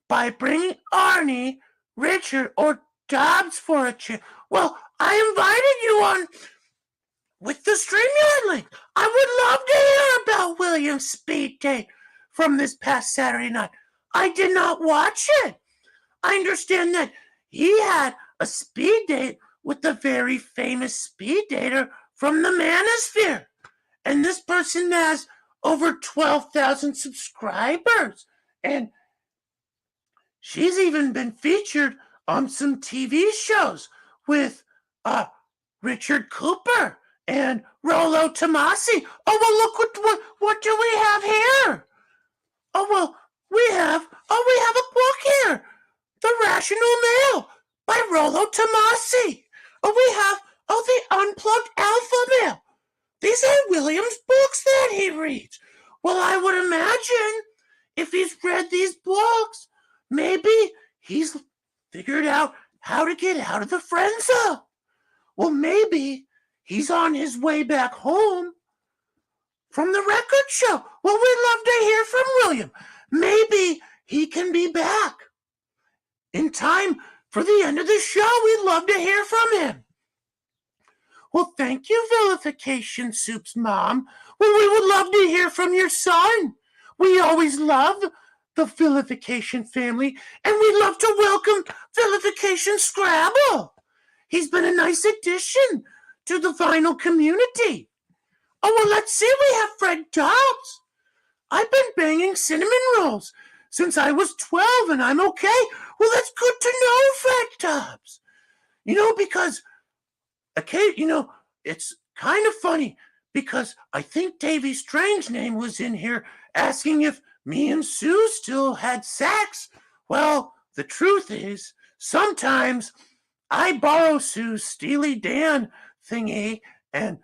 by bringing Arnie, Richard, or Dobbs for a chance? Well, I invited you on with the StreamYard link. I would love to hear about William's speed date from this past Saturday night. I did not watch it. I understand that he had a speed date with the very famous speed dater from the Manosphere. And this person has over 12,000 subscribers. And she's even been featured on some TV shows with Richard Cooper and Rollo Tomasi. Oh, well, look, what do we have here? Oh, well, we have a book here. The Rational Mail by Rollo Tomasi. Oh, we have the Unplugged Alpha Mail. These are William's books that he reads. Well, I would imagine if he's read these books, maybe he's figured out how to get out of the friend zone. Well, maybe he's on his way back home from the record show. Well, we'd love to hear from William. Maybe he can be back in time for the end of the show. We'd love to hear from him. Well, thank you, Vilification Soup's mom. Well, we would love to hear from your son. We always love the Vilification family, and we'd love to welcome Vilification Scrabble. He's been a nice addition to the vinyl community. Oh, well, let's see. We have Fred Dobbs. I've been banging cinnamon rolls since I was 12, and I'm okay. Well, that's good to know, Fred Dobbs. Because it's kind of funny because I think Davy Strange Name was in here asking if me and Sue still had sex. Well, the truth is, sometimes I borrow Sue's Steely Dan thingy, and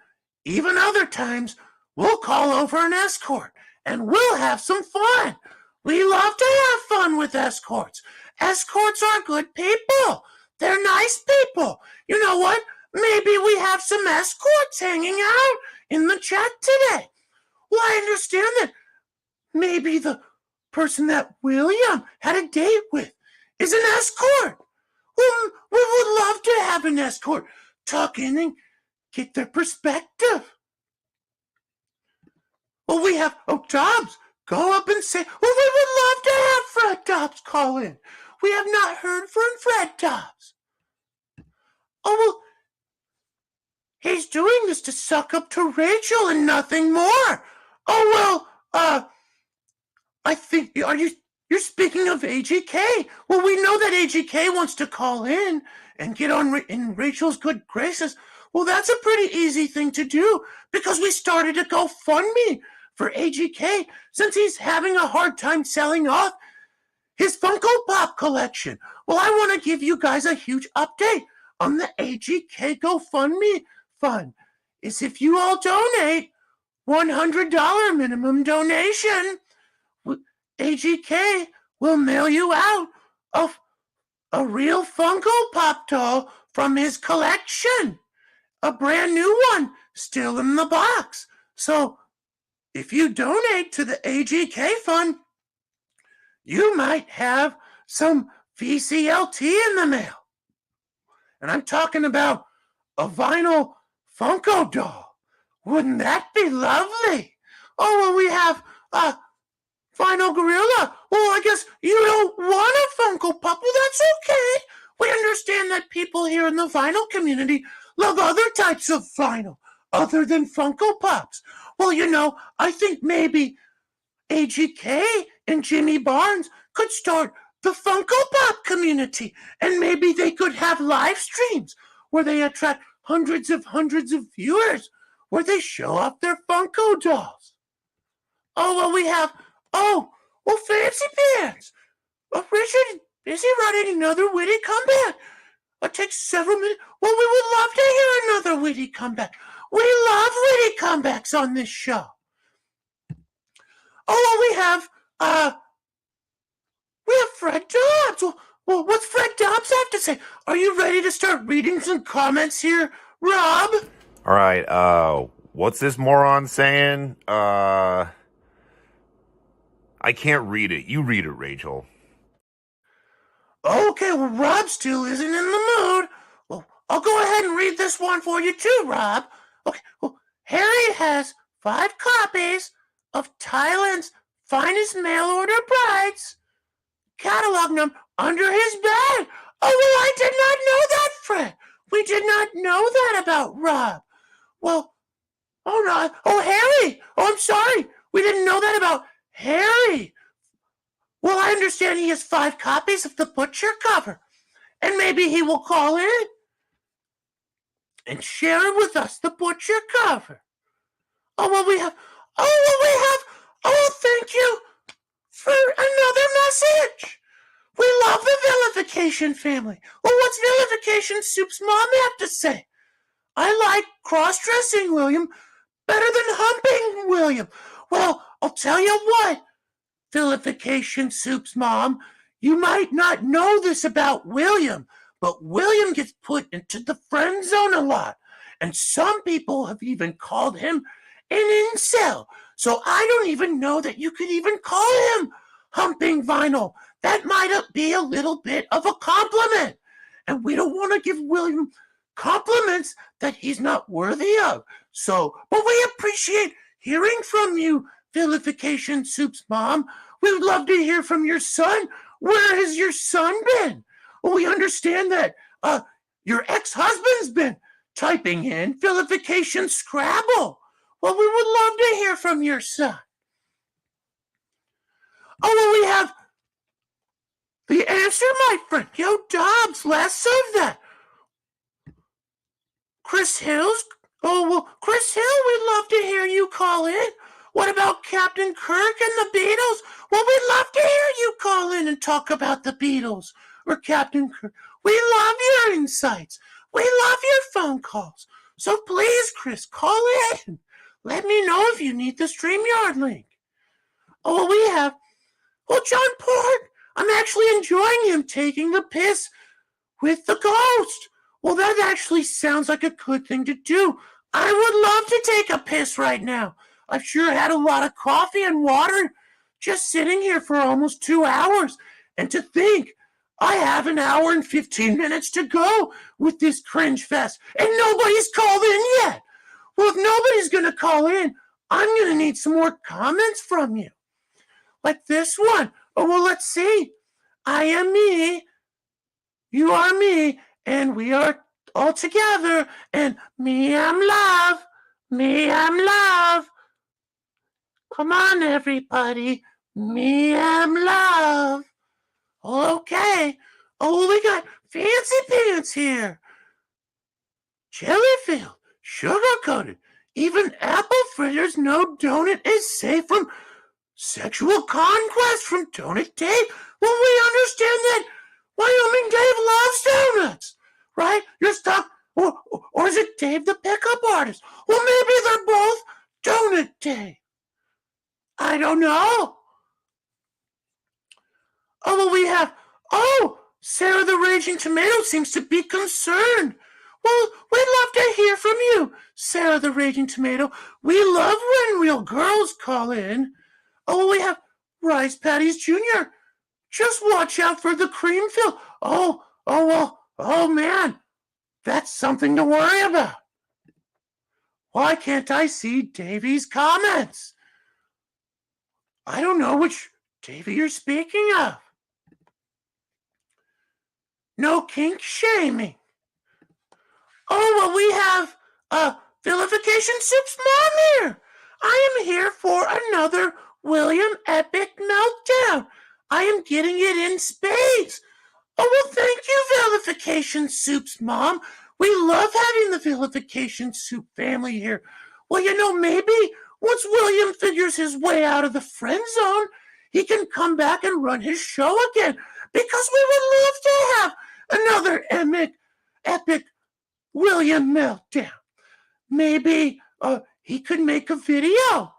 even other times we'll call over an escort and we'll have some fun. We love to have fun with escorts. Escorts are good people. They're nice people. You know what? Maybe we have some escorts hanging out in the chat today. Well, I understand that maybe the person that William had a date with is an escort. Well, we would love to have an escort talk in and get their perspective. Well, we have, Dobbs, go up and say, well, we would love to have Fred Dobbs call in. We have not heard from Fred Dobbs. Oh, well, he's doing this to suck up to Rachel and nothing more. Oh, well, I think you're speaking of AGK. Well, we know that AGK wants to call in and get on in Rachel's good graces. Well, that's a pretty easy thing to do because we started a GoFundMe for AGK since he's having a hard time selling off his Funko Pop collection. Well, I want to give you guys a huge update on the AGK GoFundMe fund. Is if you all donate $100 minimum donation, AGK will mail you out a real Funko Pop doll from his collection. A brand new one, still in the box. So, if you donate to the AGK fund, you might have some VCLT in the mail. And I'm talking about a vinyl Funko doll. Wouldn't that be lovely? Oh, well, we have a vinyl gorilla. Well, I guess you don't want a Funko Pop. Well, that's okay. We understand that people here in the vinyl community love other types of vinyl other than Funko Pops. Well, I think maybe AGK and Jimmy Barnes could start the Funko Pop community, and maybe they could have live streams where they attract hundreds of viewers where they show off their Funko dolls. Oh, well, Fancy Pants. Richard, is he writing another witty comeback? It takes several minutes. Well, we would love to hear another witty comeback. We love witty comebacks on this show. Oh, we have Fred Dobbs. Well, what's Fred Dobbs have to say? Are you ready to start reading some comments here, Rob? All right, what's this moron saying? I can't read it. You read it, Rachel. Okay, well, Rob still isn't in the mood. Well, I'll go ahead and read this one for you too, Rob. Okay, well, Harry has 5 copies of Thailand's finest mail-order brides catalog number under his bed. Oh, well, I did not know that, Fred. We did not know that about Rob. Well, oh, no. Oh, Harry. Oh, I'm sorry. We didn't know that about Harry. Well, I understand he has 5 copies of the Butcher cover, and maybe he will call in and share it with us, the Butcher cover. Oh, thank you for another message. We love the Vilification family. Well, what's Vilification Soup's mom have to say? I like cross-dressing William better than humping William. Well, I'll tell you what, Vilification Soup's mom, you might not know this about William, but William gets put into the friend zone a lot, and some people have even called him an incel. So I don't even know that you could even call him humping vinyl. That might be a little bit of a compliment, and we don't want to give William compliments that he's not worthy of. So, but we appreciate hearing from you, Vilification Soup's mom. We would love to hear from your son. Where has your son been? Well, we understand that your ex-husband's been typing in Vilification Scrabble. Well, we would love to hear from your son. Oh, well, we have the answer, my friend. Yo, Dobbs, less of that. Chris Hills? Oh, well, Chris Hill, we'd love to hear you call in. What about Captain Kirk and the Beatles? Well, we'd love to hear you call in and talk about the Beatles or Captain Kirk. We love your insights. We love your phone calls. So please, Chris, call in. Let me know if you need the StreamYard link. Oh, we have, John Port. I'm actually enjoying him taking the piss with the ghost. Well, that actually sounds like a good thing to do. I would love to take a piss right now. I've sure had a lot of coffee and water just sitting here for almost 2 hours. And to think, I have an hour and 15 minutes to go with this cringe fest, and nobody's called in yet. Well, if nobody's going to call in, I'm going to need some more comments from you. Like this one. Oh, well, let's see. I am me. You are me. And we are all together. And me, I'm love. Me, I'm love. Come on, everybody. Me am love. Okay. Oh, we got Fancy Pants here. Jellyfield, sugar-coated. Even apple fritters know donut is safe from sexual conquest from Donut Dave. Well, we understand that Wyoming Dave loves donuts, right? You're stuck. Or is it Dave the pickup artist? Well, maybe they're both Donut Dave. I don't know. Oh, well, we have. Oh, Sarah the Raging Tomato seems to be concerned. Well, we'd love to hear from you, Sarah the Raging Tomato. We love when real girls call in. Oh, we have Rice Patties Jr. Just watch out for the cream fill. Oh, man. That's something to worry about. Why can't I see Davy's comments? I don't know which Davy you're speaking of. No kink shaming. Oh, well, we have Vilification Soup's mom here. I am here for another William Epic Meltdown. I am getting it in spades. Oh, well, thank you, Vilification Soup's mom. We love having the Vilification Soup family here. Well, maybe once William figures his way out of the friend zone, he can come back and run his show again, because we would love to have another epic William meltdown. Maybe he could make a video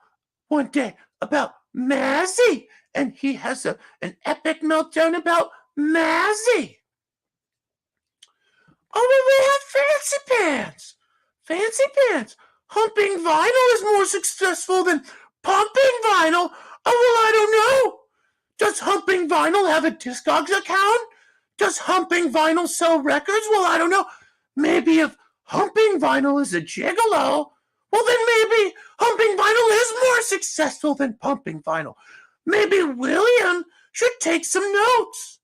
one day about Mazzy, and he has an epic meltdown about Mazzy. Oh, well, we have Fancy Pants. Fancy Pants. Humping vinyl is more successful than pumping vinyl. Oh, well, I don't know. Does Humping Vinyl have a Discogs account? Does Humping Vinyl sell records? Well, I don't know. Maybe if Humping Vinyl is a gigolo, well, then maybe Humping Vinyl is more successful than Pumping Vinyl. Maybe William should take some notes.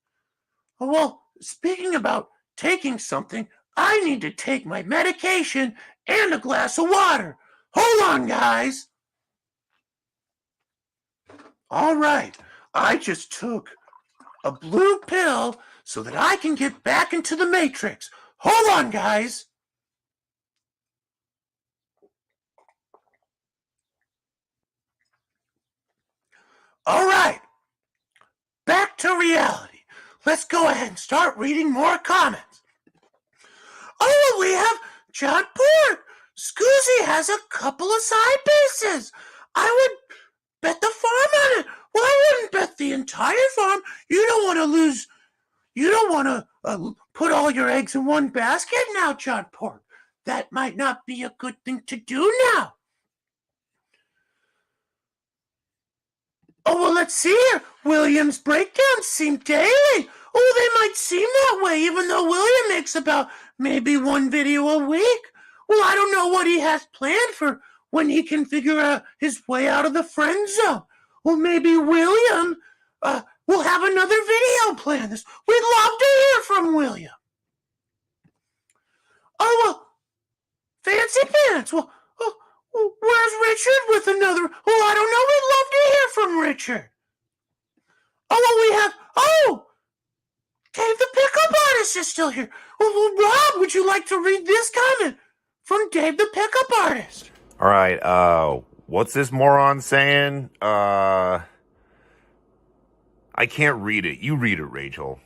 Oh, well, speaking about taking something, I need to take my medication and a glass of water. Hold on, guys. All right, I just took a blue pill so that I can get back into the Matrix. Hold on, guys. All right, back to reality. Let's go ahead and start reading more comments. Oh, we have John Port. Scoozy has a couple of side pieces. I would bet the farm on it. Well, I wouldn't bet the entire farm. You don't want to lose. You don't want to put all your eggs in one basket now, John Port. That might not be a good thing to do now. Oh, well, let's see here. William's breakdowns seem daily. Oh, they might seem that way, even though William makes about maybe one video a week. Well, I don't know what he has planned for when he can figure out his way out of the friend zone. Well, maybe William will have another video planned. We'd love to hear from William. Oh, well, Fancy Pants. Well, where's Richard with another? Oh, I don't know. We'd love to hear from Richard. Oh, well, we have, Dave the Pickup Artist is still here. Well, Rob, would you like to read this comment from Dave the Pickup Artist? All right, what's this moron saying? I can't read it. You read it, Rachel.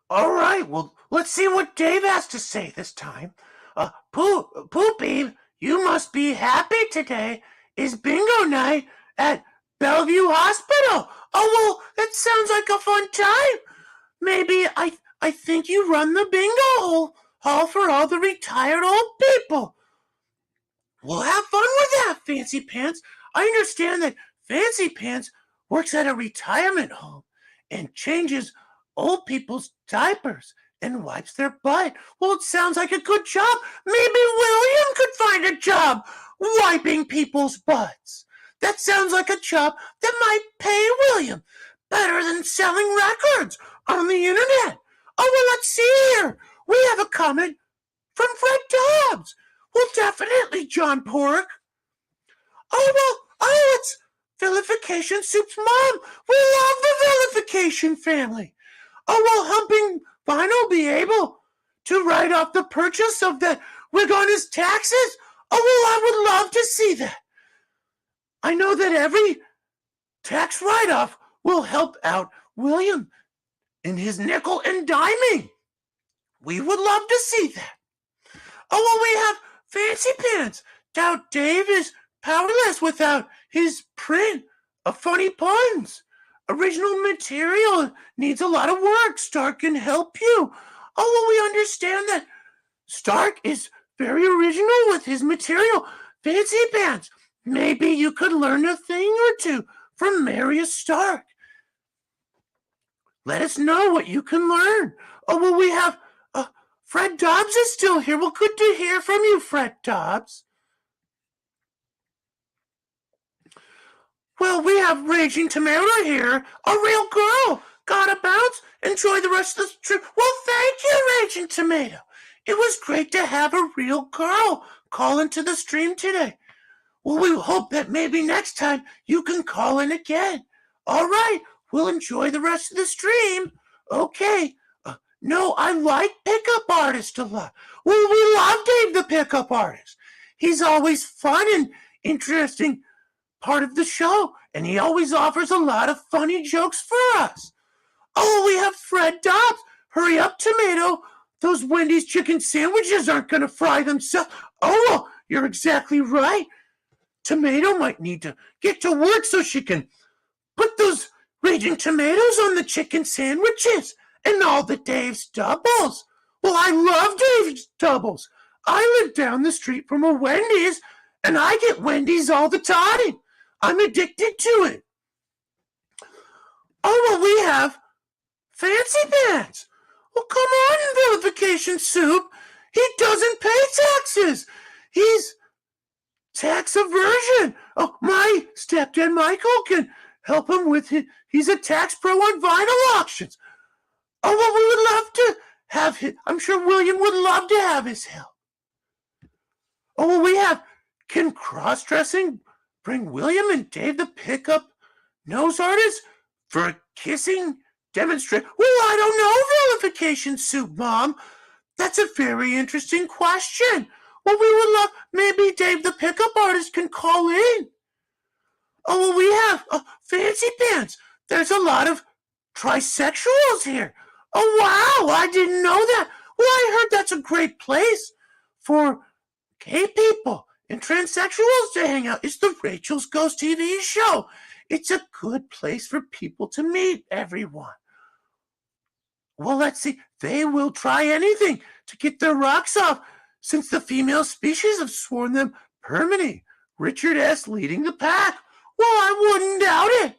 All right, well, let's see what Dave has to say this time. Poopy, you must be happy today. Is bingo night at Bellevue Hospital. Oh, well, that sounds like a fun time. Maybe I think you run the bingo hall for all the retired old people. We'll have fun with that, Fancy Pants. I understand that Fancy Pants works at a retirement home and changes old people's diapers and wipes their butt. Well, it sounds like a good job. Maybe William could find a job wiping people's butts. That sounds like a job that might pay William better than selling records on the internet. Oh, well, let's see here. We have a comment from Fred Dobbs. Well, definitely, John Pork. Oh, Oh, it's Vilification Soup's mom. We love the Vilification family. Oh, will Humping Vinyl be able to write off the purchase of that wig on his taxes? Oh, well, I would love to see that. I know that every tax write-off will help out William in his nickel and diming. We would love to see that. Oh, well, we have Fancy Pants. Doubt Dave is powerless without his print of funny puns. Original material needs a lot of work. Stark can help you. Oh, well, we understand that Stark is very original with his material. Fancy Pants, maybe you could learn a thing or two from Marius Stark. Let us know what you can learn. Oh, well, we have Fred Dobbs is still here. Well, good to hear from you, Fred Dobbs. Well, we have Raging Tomato here, a real girl. Gotta bounce. Enjoy the rest of the trip. Well, thank you, Raging Tomato. It was great to have a real girl call into the stream today. Well, we hope that maybe next time you can call in again. All right, we'll enjoy the rest of the stream. Okay. No, I like Pickup Artist a lot. Well, we love Dave the Pickup Artist. He's always fun and interesting part of the show, and he always offers a lot of funny jokes for us. Oh, we have Fred Dobbs. Hurry up, Tomato. Those Wendy's chicken sandwiches aren't going to fry themselves. Oh, well, you're exactly right. Tomato might need to get to work so she can put those Raging Tomatoes on the chicken sandwiches and all the Dave's doubles. Well, I love Dave's doubles. I live down the street from a Wendy's, and I get Wendy's all the time. I'm addicted to it. Oh, well, we have Fancy Pants. Well, come on, Vilification Soup. He doesn't pay taxes. He's tax aversion. Oh, my stepdad Michael can help him with it. He's a tax pro on vinyl auctions. Oh, well, we would love to have him. I'm sure William would love to have his help. Oh, well, we have, can cross-dressing bring William and Dave the Pickup Nose Artist for a kissing demonstration? Well, I don't know, Vilification Soup, Mom. That's a very interesting question. Well, we would love, maybe Dave the Pickup Artist can call in. Oh, well, we have Fancy Pants. There's a lot of trisexuals here. Oh, wow, I didn't know that. Well, I heard that's a great place for gay people and transsexuals to hang out. It's the Rachel's Ghost TV show. It's a good place for people to meet everyone. Well, let's see. They will try anything to get their rocks off since the female species have sworn them permanent. Richard S. leading the pack. Well, I wouldn't doubt it.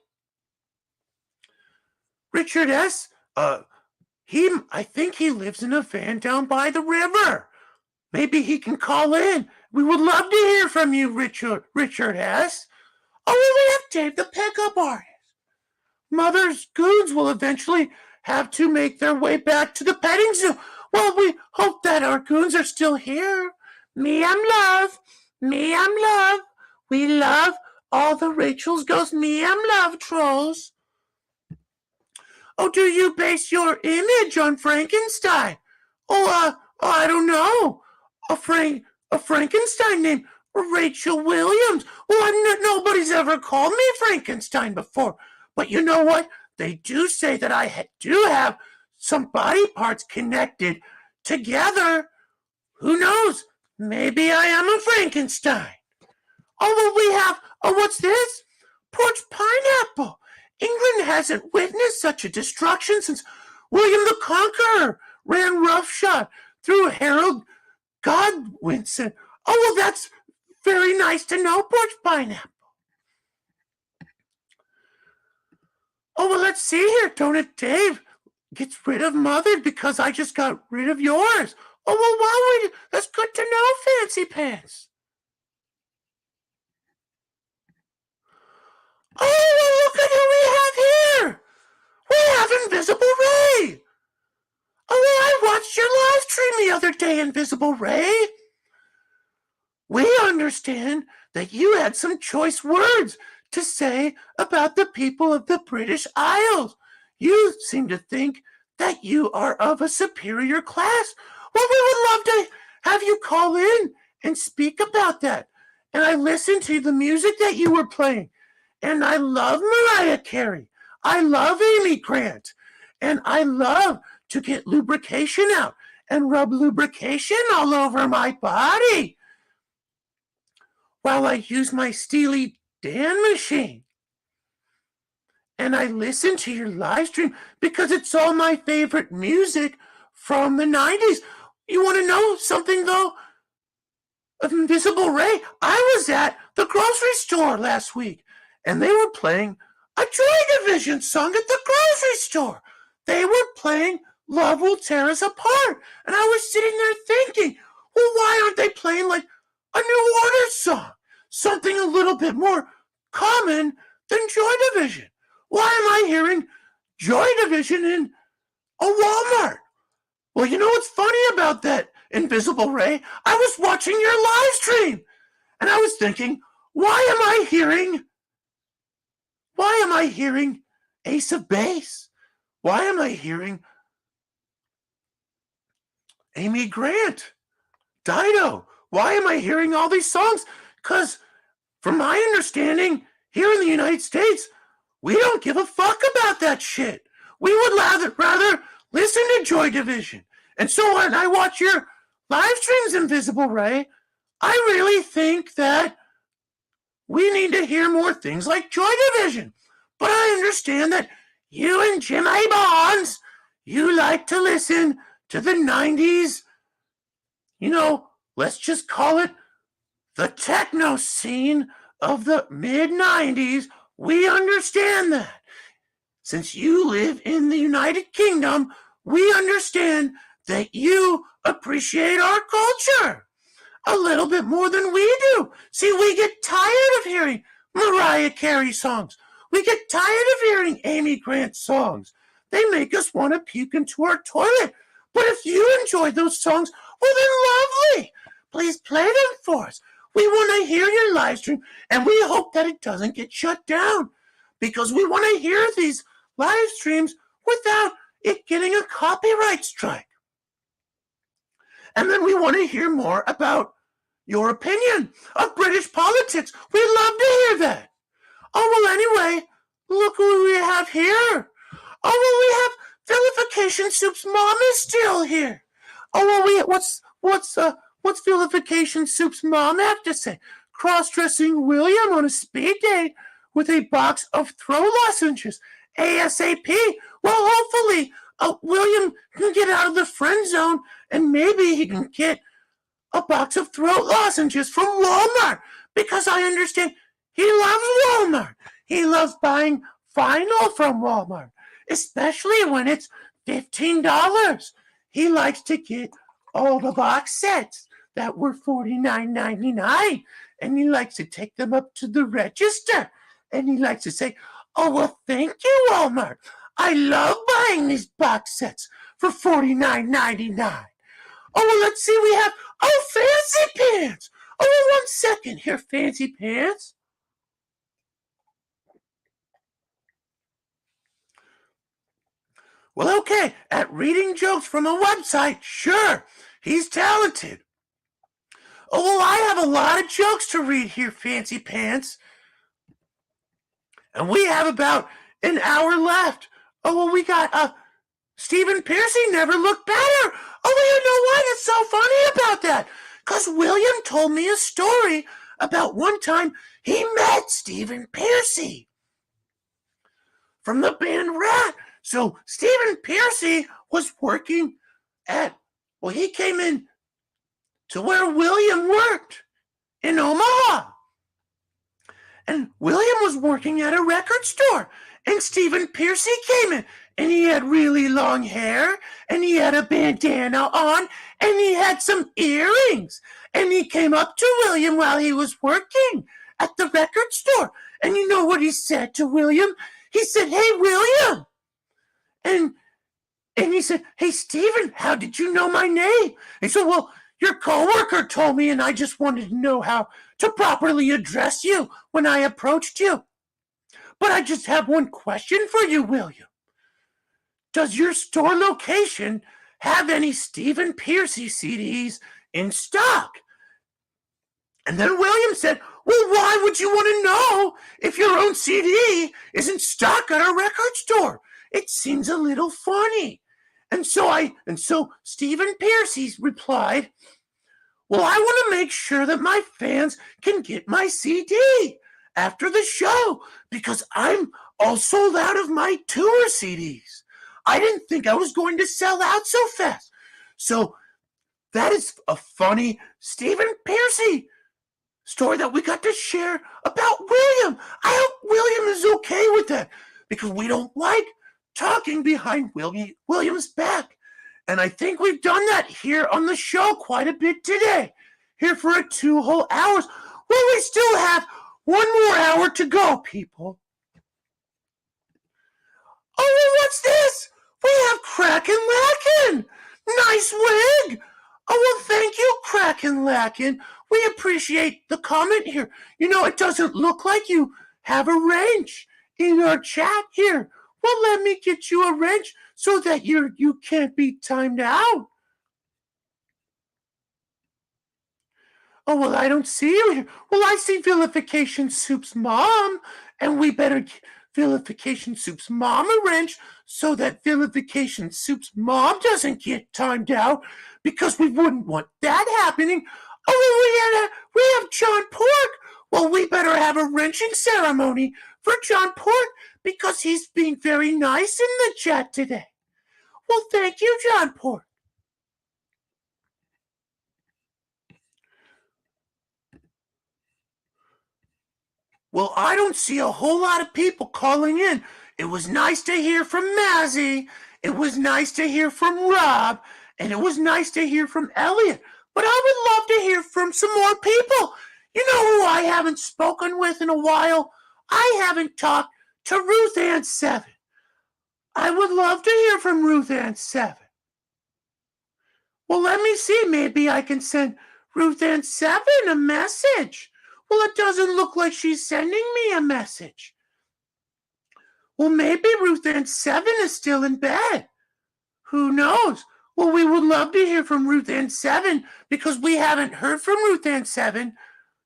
Richard S., I think he lives in a van down by the river. Maybe he can call in. We would love to hear from you, Richard S. Oh, we have Dave the Pickup Artist. Mother's goons will eventually have to make their way back to the petting zoo. Well, we hope that our goons are still here. Me, I'm love. Me, I'm love. We love all the Rachel's Ghost Me, I'm love trolls. Oh, do you base your image on Frankenstein? Oh, I don't know. A Frankenstein named Rachel Williams. Well, nobody's ever called me Frankenstein before. But you know what? They do say that I do have some body parts connected together. Who knows? Maybe I am a Frankenstein. Oh, well, we have, what's this? Porch pineapple. England hasn't witnessed such a destruction since William the Conqueror ran roughshod through Harold Godwinson. Oh, well, that's very nice to know, Porch pineapple. Oh, well, let's see here. Donut Dave gets rid of Mother because I just got rid of yours. Oh, well, wow, that's good to know, Fancy Pants. Oh, well, look at who we have here. We have Invisible Ray. Oh, well, I watched your live stream the other day, Invisible Ray. We understand that you had some choice words to say about the people of the British Isles. You seem to think that you are of a superior class. Well, we would love to have you call in and speak about that. And I listened to the music that you were playing, and I love Mariah Carey. I love Amy Grant, and I love to get lubrication out and rub lubrication all over my body while I use my Steely Dan machine. And I listen to your live stream because it's all my favorite music from the 90s. You want to know something, though? Of Invisible Ray, I was at the grocery store last week, and they were playing a Joy Division song at the grocery store. They were playing Love Will Tear Us Apart, and I was sitting there thinking, well, why aren't they playing like a New Order song? Something a little bit more common than Joy Division. Why am I hearing Joy Division in a Walmart? Well, you know what's funny about that, Invisible Ray? I was watching your live stream, and I was thinking, why am I hearing Ace of Base? Why am I hearing Amy Grant, Dido? Why am I hearing all these songs? Because from my understanding, here in the United States, we don't give a fuck about that shit. We would rather listen to Joy Division. And so when I watch your live streams, Invisible Ray, I really think that we need to hear more things like Joy Division. But I understand that you and Jim A. Bonds, you like to listen to the 90s, let's just call it the techno scene of the mid-90s. We understand that. Since you live in the United Kingdom, we understand that you appreciate our culture a little bit more than we do. See, we get tired of hearing Mariah Carey songs. We get tired of hearing Amy Grant songs. They make us want to puke into our toilet. But if you enjoy those songs, well, then lovely. Please play them for us. We want to hear your live stream, and we hope that it doesn't get shut down, because we want to hear these live streams without it getting a copyright strike. And then we want to hear more about your opinion of British politics. We'd love to hear that. Oh, well, anyway, look who we have here. Oh, well, we have Vilification Soup's mom is still here. Oh, well, what's Vilification Soup's mom have to say? Cross-dressing William on a speed date with a box of throw lozenges. ASAP. Well, hopefully, William can get out of the friend zone, and maybe he can get a box of throat lozenges from Walmart, because I understand he loves Walmart. He loves buying vinyl from Walmart, especially when it's $15. He likes to get all the box sets that were $49.99, and he likes to take them up to the register, and he likes to say, oh, well, thank you, Walmart. I love buying these box sets for $49.99. Oh, well, let's see, we have, Fancy Pants. Oh, well, 1 second here, Fancy Pants. Well, okay, at reading jokes from a website, sure, he's talented. Oh, well, I have a lot of jokes to read here, Fancy Pants. And we have about an hour left. Oh, well, we got, Stephen Piercy never looked better. Oh, well, you know what? It's so funny about that. Because William told me a story about one time he met Stephen Piercy from the band Rat. So Stephen Piercy was working he came in to where William worked in Omaha. And William was working at a record store. And Stephen Piercy came in. And he had really long hair. And he had a bandana on. And he had some earrings. And he came up to William while he was working at the record store. And you know what he said to William? He said, hey, William. And he said, hey, Stephen, how did you know my name? He said, well, your coworker told me, and I just wanted to know how to properly address you when I approached you. But I just have one question for you, William. Does your store location have any Stephen Piercy CDs in stock? And then William said, well, why would you want to know if your own CD is in stock at a record store? It seems a little funny. And so Stephen Piercy replied, well, I want to make sure that my fans can get my CD after the show because I'm all sold out of my tour CDs. I didn't think I was going to sell out so fast. So that is a funny Stephen Piercy story that we got to share about William. I hope William is okay with that because we don't like talking behind William's back. And I think we've done that here on the show quite a bit today. Here for 2 whole hours. Well, we still have 1 more hour to go, people. Oh, well, what's this? We have Kraken Lacken. Nice wig. Oh, well, thank you, Kraken Lacken. We appreciate the comment here. You know, it doesn't look like you have a wrench in our chat here. Well, let me get you a wrench so that you can't be timed out. Oh, well, I don't see you here. Well, I see Vilification Soup's mom, and we better give Vilification Soup's mom a wrench so that Vilification Soup's mom doesn't get timed out because we wouldn't want that happening. Oh, well, we have John Pork. Well, we better have a wrenching ceremony for John Pork because he's being very nice in the chat today. Well, thank you, John Pork. Well, I don't see a whole lot of people calling in. It was nice to hear from Mazzy. It was nice to hear from Rob. And it was nice to hear from Elliot. But I would love to hear from some more people. You know who I haven't spoken with in a while? I haven't talked to Ruth Ann 7. I would love to hear from Ruth Ann 7. Well, let me see. Maybe I can send Ruth Ann 7 a message. Well, it doesn't look like she's sending me a message. Well, maybe Ruth Ann 7 is still in bed. Who knows? Well, we would love to hear from Ruth Ann 7 because we haven't heard from Ruth Ann 7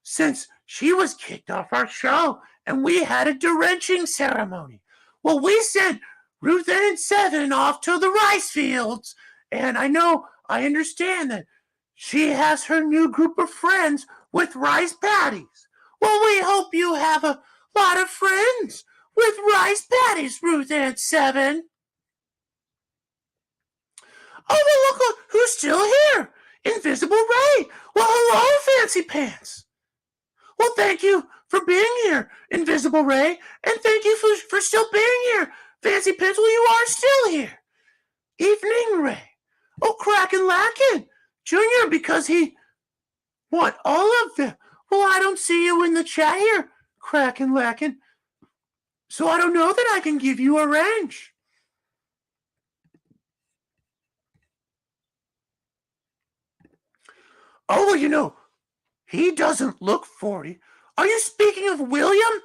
since she was kicked off our show and we had a drenching ceremony. Well, we sent Ruth Ann 7 off to the rice fields, and I understand that she has her new group of friends with rice paddies. Well, we hope you have a lot of friends with rice paddies, Ruth Ann 7. Oh, well, look who's still here. Invisible Ray. Well, hello, Fancy Pants. Well, thank you for being here, Invisible Ray, and thank you for still being here, Fancy Pants. Well, you are still here. Evening Ray. Oh, Kraken Lacken Jr., because he... What, all of them? Well, I don't see you in the chat here, Kraken Lacken. So I don't know that I can give you a wrench. Oh, well, you know, he doesn't look 40. Are you speaking of William?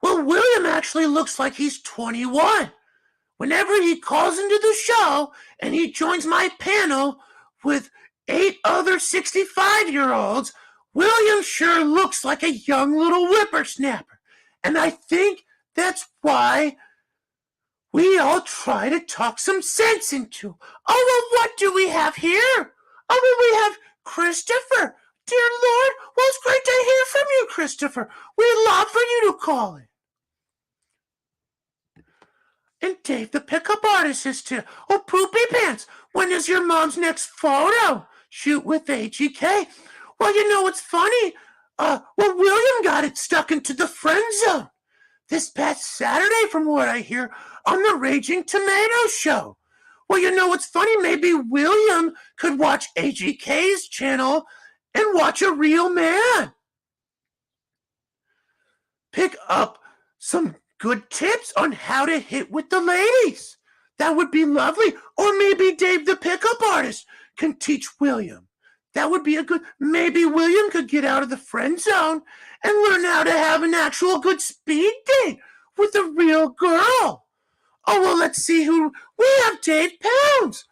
Well, William actually looks like he's 21. Whenever he calls into the show and he joins my panel with 8 other 65-year-olds, William sure looks like a young little whippersnapper. And I think that's why we all try to talk some sense into. Oh, well, what do we have here? Oh, well, we have Christopher. Dear Lord, well, it's great to hear from you, Christopher. We'd love for you to call in. And Dave, the pickup artist, is here. Oh, Poopy Pants, when is your mom's next photo shoot with AGK? Well, you know what's funny? William got it stuck into the friend zone this past Saturday, from what I hear, on the Raging Tomato Show. Well, you know what's funny? Maybe William could watch AGK's channel and watch a real man. Pick up some good tips on how to hit with the ladies. That would be lovely. Or maybe Dave the pickup artist can teach William. That would be a good, maybe William could get out of the friend zone and learn how to have an actual good speed date with a real girl. Oh, well, let's see who, we have Dave Pounds.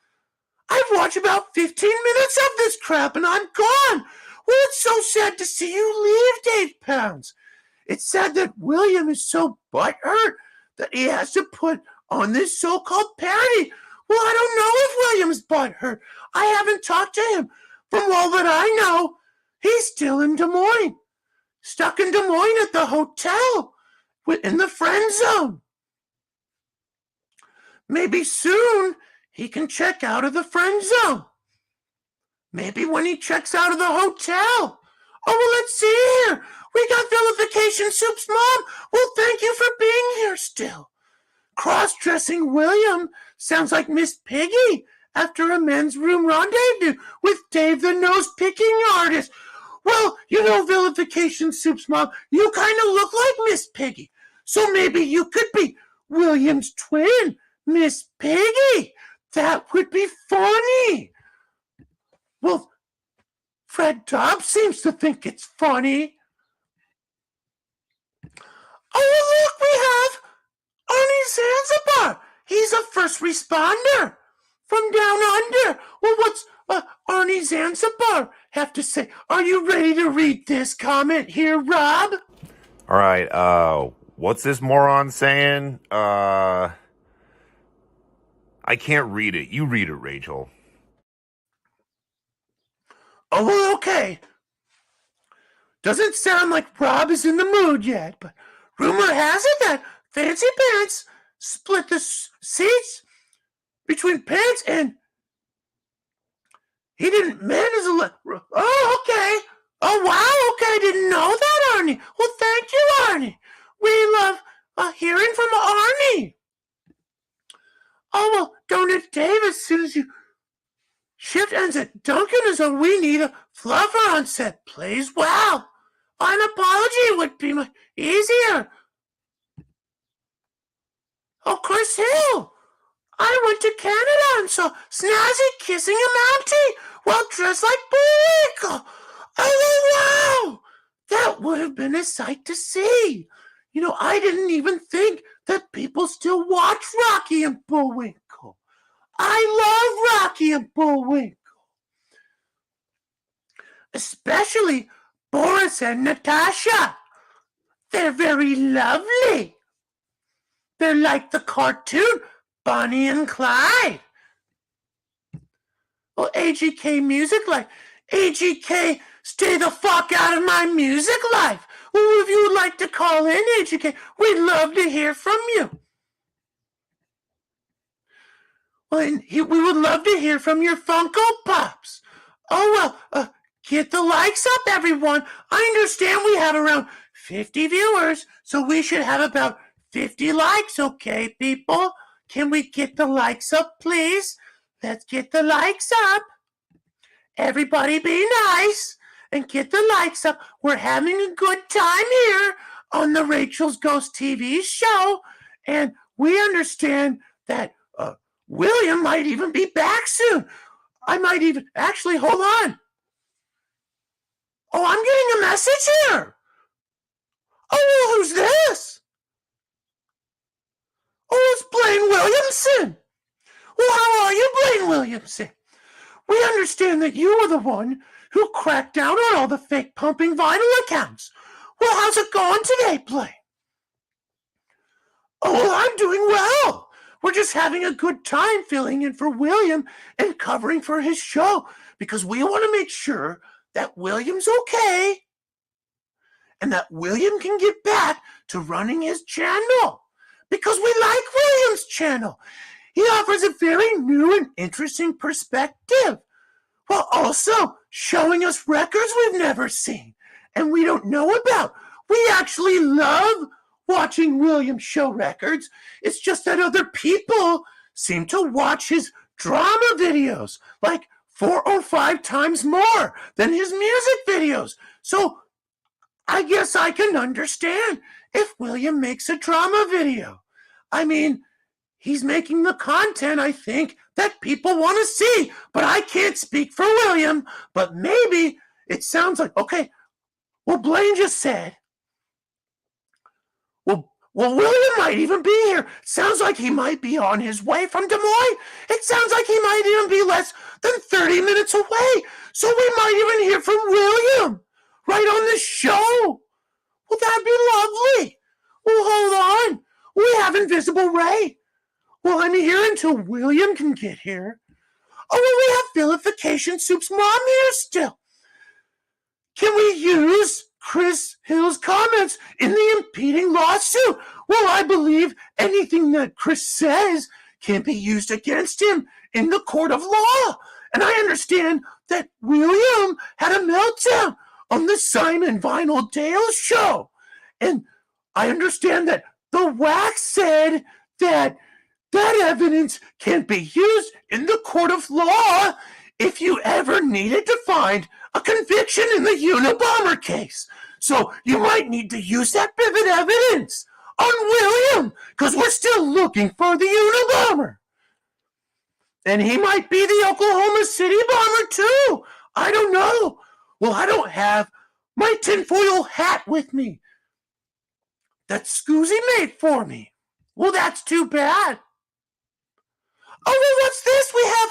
I've watched about 15 minutes of this crap and I'm gone. Well, it's so sad to see you leave, Dave Pounds. It's sad that William is so butthurt that he has to put on this so-called parody. Well, I don't know if William's butthurt. I haven't talked to him. From all that I know, he's still in Des Moines. Stuck in Des Moines at the hotel. In the friend zone. Maybe soon he can check out of the friend zone. Maybe when he checks out of the hotel. Oh, well, let's see here. We got Vilification Soup's mom. Well, thank you for being here still. Cross-dressing William sounds like Miss Piggy after a men's room rendezvous with Dave the nose-picking artist. Well, you know, Vilification Soup's mom, you kind of look like Miss Piggy. So maybe you could be William's twin, Miss Piggy. That would be funny. Well, Fred Dobbs seems to think it's funny. Oh, look, we have Arnie Zanzibar. He's a first responder from down under. Well, what's Arnie Zanzibar have to say? Are you ready to read this comment here, Rob? All right, what's this moron saying? I can't read it. You read it, Rachel. Oh, well, okay. Doesn't sound like Rob is in the mood yet, but rumor has it that Fancy Pants split the seats between Pants and he didn't manage to oh, okay. Oh, wow, okay. I didn't know that, Arnie. Well, thank you, Arnie. We love hearing from Arnie. Oh, well, don't it, Dave, as soon as you shift ends at Duncan is a we need a fluffer on set, please. Wow. An apology would be much easier. Oh, Chris Hill. I went to Canada and saw Snazzy kissing a Mountie while dressed like Bullwinkle. Oh, wow. That would have been a sight to see. You know, I didn't even think that people still watch Rocky and Bullwinkle. I love Rocky and Bullwinkle. Especially Boris and Natasha. They're very lovely. They're like the cartoon Bonnie and Clyde. Well, AGK Music Life. AGK, stay the fuck out of my music life. Well, if you would like to call in, AGK, we'd love to hear from you. Well, we would love to hear from your Funko Pops. Oh, well, get the likes up, everyone. I understand we have around 50 viewers, so we should have about 50 likes, okay, people? Can we get the likes up, please? Let's get the likes up. Everybody be nice and get the likes up. We're having a good time here on the Rachel's Ghost TV show, and we understand that William might even be back soon. I might even, actually, hold on. Oh, I'm getting a message here. Oh, well, who's this? Oh, it's Blaine Williamson. Well, how are you, Blaine Williamson? We understand that you were the one who cracked down on all the fake pumping vinyl accounts. Well, how's it going today, Blaine? Oh, well, I'm doing well. We're just having a good time filling in for William and covering for his show because we want to make sure that William's okay and that William can get back to running his channel because we like William's channel. He offers a very new and interesting perspective while also showing us records we've never seen and we don't know about. We actually love watching William show records. It's just that other people seem to watch his drama videos like 4 or 5 times more than his music videos. So I guess I can understand if William makes a drama video. I mean, he's making the content, I think, that people want to see. But I can't speak for William, but maybe it sounds like, okay, well, Blaine just said, well, William might even be here. Sounds like he might be on his way from Des Moines. It sounds like he might even be less than 30 minutes away. So we might even hear from William right on the show. Well, that'd be lovely. Well, hold on. We have Invisible Ray. Well, I'm here until William can get here. Oh, well, we have Vilification Soup's mom here still. Can we use Chris Hill's comments in the impeding lawsuit? Well, I believe anything that Chris says can't be used against him in the court of law. And I understand that William had a meltdown on the Simon Vinyl Dale show. And I understand that the WAC said that evidence can't be used in the court of law if you ever needed to find a conviction in the Unabomber case. So you might need to use that pivot evidence on William, because we're still looking for the Unabomber. And he might be the Oklahoma City bomber too. I don't know. Well, I don't have my tinfoil hat with me that Scoozy made for me. Well, that's too bad. Oh, well, what's this? We have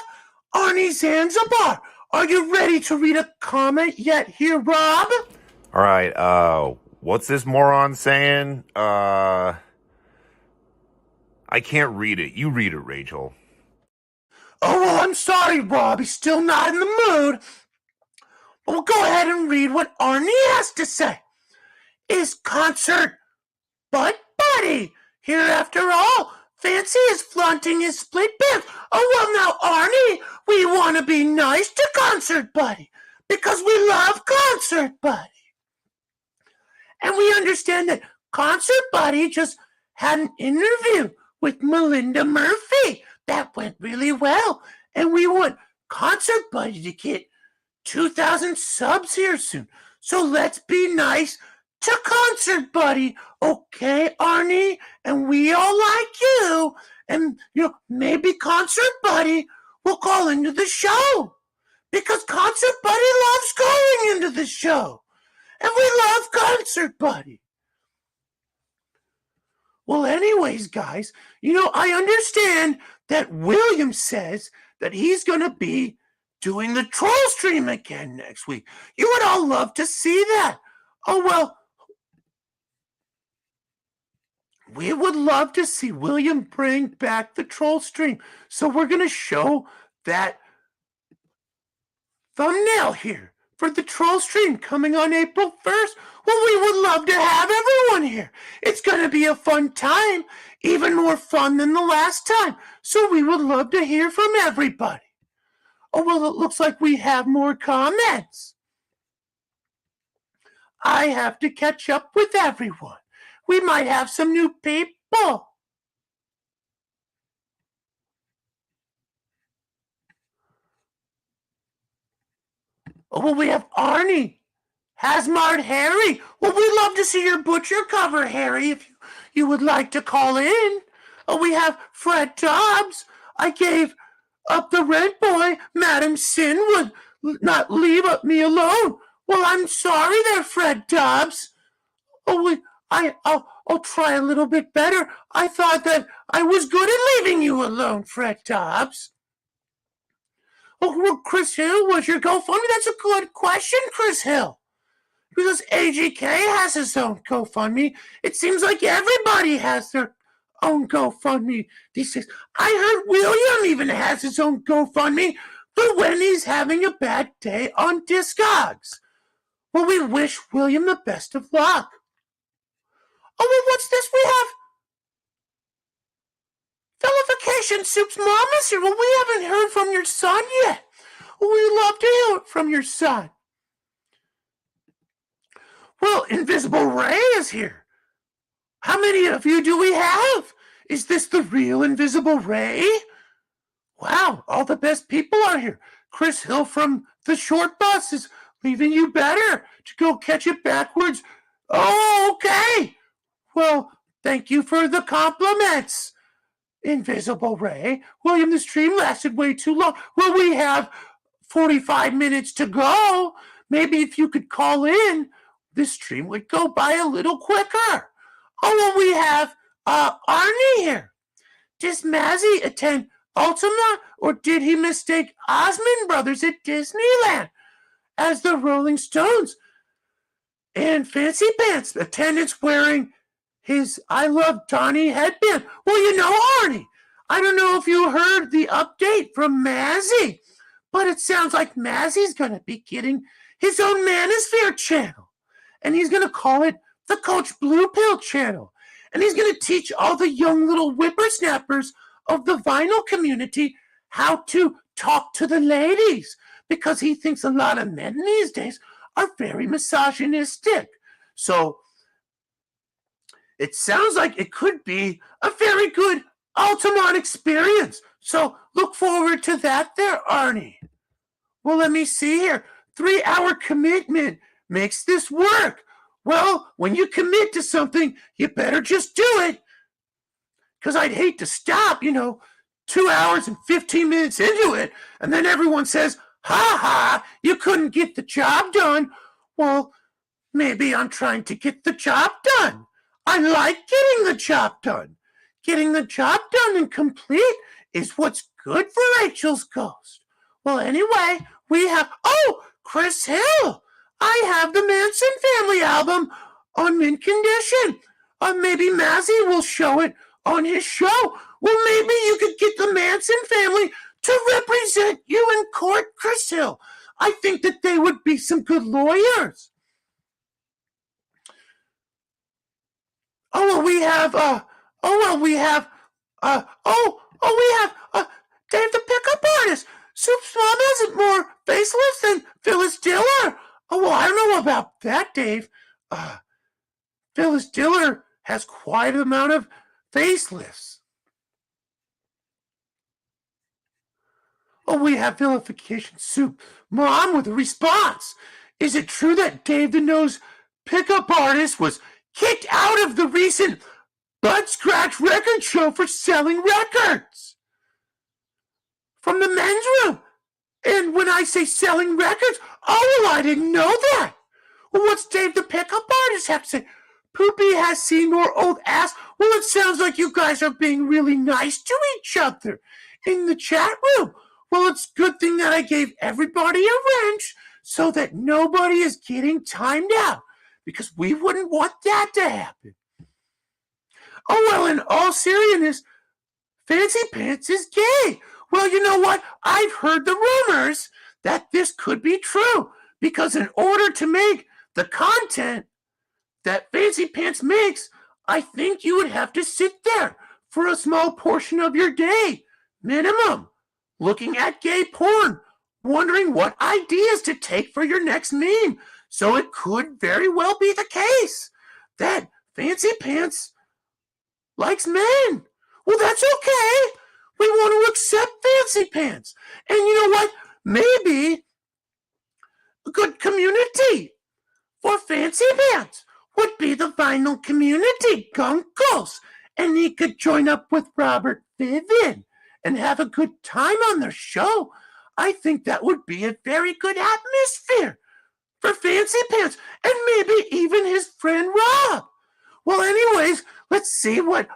Arnie Zanzibar. Are you ready to read a comment yet here, Rob? All right, what's this moron saying? I can't read it. You read it, Rachel. Oh, well, I'm sorry, Rob. He's still not in the mood. But we'll go ahead and read what Arnie has to say. Is concert Bud Buddy here after all? Fancy is flaunting his split pants. Oh, well, now, Arnie, we want to be nice to Concert Buddy because we love Concert Buddy. And we understand that Concert Buddy just had an interview with Melinda Murphy. That went really well. And we want Concert Buddy to get 2,000 subs here soon. So let's be nice to Concert Buddy, okay, Arnie? And we all like you. And, maybe Concert Buddy will call into the show. Because Concert Buddy loves going into the show. And we love Concert Buddy. Well, anyways, guys, I understand that William says that he's going to be doing the troll stream again next week. You would all love to see that. Oh, well, we would love to see William bring back the troll stream. So we're going to show that thumbnail here for the troll stream coming on April 1st. Well, we would love to have everyone here. It's going to be a fun time, even more fun than the last time. So we would love to hear from everybody. Oh, well, it looks like we have more comments. I have to catch up with everyone. We might have some new people. Oh, well, we have Arnie. Hazmart Harry. Well, we'd love to see your butcher cover, Harry, if you would like to call in. Oh, we have Fred Dobbs. I gave up the red boy. Madam Sin would not leave me alone. Well, I'm sorry there, Fred Dobbs. Oh, I'll try a little bit better. I thought that I was good at leaving you alone, Fred Dobbs. Oh, well, Chris Hill, was your GoFundMe? That's a good question, Chris Hill. Because AGK has his own GoFundMe. It seems like everybody has their own GoFundMe these days. I heard William even has his own GoFundMe for when he's having a bad day on Discogs. Well, we wish William the best of luck. Oh, well, what's this we have? Vilification Soup's mom is here. Well, we haven't heard from your son yet. Well, we'd love to hear from your son. Well, Invisible Ray is here. How many of you do we have? Is this the real Invisible Ray? Wow, all the best people are here. Chris Hill from the short bus is leaving you better to go catch it backwards. Oh, okay. Well, thank you for the compliments. Invisible Ray. William, the stream lasted way too long. Well, we have 45 minutes to go. Maybe if you could call in, this stream would go by a little quicker. Oh, well, we have Arnie here. Does Mazzy attend Ultima, or did he mistake Osmond Brothers at Disneyland as the Rolling Stones? And Fancy Pants attendance wearing his I Love Donnie headband. Well, you know, Arnie, I don't know if you heard the update from Mazzy, but it sounds like Mazzy's going to be getting his own Manosphere channel. And he's going to call it the Coach Blue Pill channel. And he's going to teach all the young little whippersnappers of the vinyl community how to talk to the ladies, because he thinks a lot of men these days are very misogynistic. So it sounds like it could be a very good Altamont experience. So look forward to that there, Arnie. Well, let me see here. 3-hour commitment makes this work. Well, when you commit to something, you better just do it. Because I'd hate to stop, 2 hours and 15 minutes into it, and then everyone says, ha ha, you couldn't get the job done. Well, maybe I'm trying to get the job done. I like getting the job done. Getting the job done and complete is what's good for Rachel's Ghost. Well, anyway, we have, Chris Hill. I have the Manson Family album on mint condition. Maybe Mazzy will show it on his show. Well, maybe you could get the Manson family to represent you in court, Chris Hill. I think that they would be some good lawyers. We have Dave the Pickup Artist. Soup's mom isn't more faceless than Phyllis Diller. Oh, well, I don't know about that, Dave. Phyllis Diller has quite an amount of facelifts. We have Vilification Soup Mom with a response. Is it true that Dave the Nose Pickup Artist was kicked out of the recent Bud Scratch record show for selling records from the men's room? And when I say selling records, I didn't know that. Well, what's Dave the Pickup Artist have to say? Poopy has seen more old ass. Well, it sounds like you guys are being really nice to each other in the chat room. Well, it's a good thing that I gave everybody a wrench so that nobody is getting timed out, because we wouldn't want that to happen. In all seriousness, Fancy Pants is gay. Well, you know what? I've heard the rumors that this could be true, because in order to make the content that Fancy Pants makes, I think you would have to sit there for a small portion of your day, minimum, looking at gay porn, wondering what ideas to take for your next meme. So it could very well be the case that Fancy Pants likes men. Well, that's okay. We want to accept Fancy Pants. And you know what? Maybe a good community for Fancy Pants would be the vinyl community, Gunkles. And he could join up with Robert Vivian and have a good time on their show. I think that would be a very good atmosphere for Fancy Pants, and maybe even his friend Rob. Well, anyways, let's see what...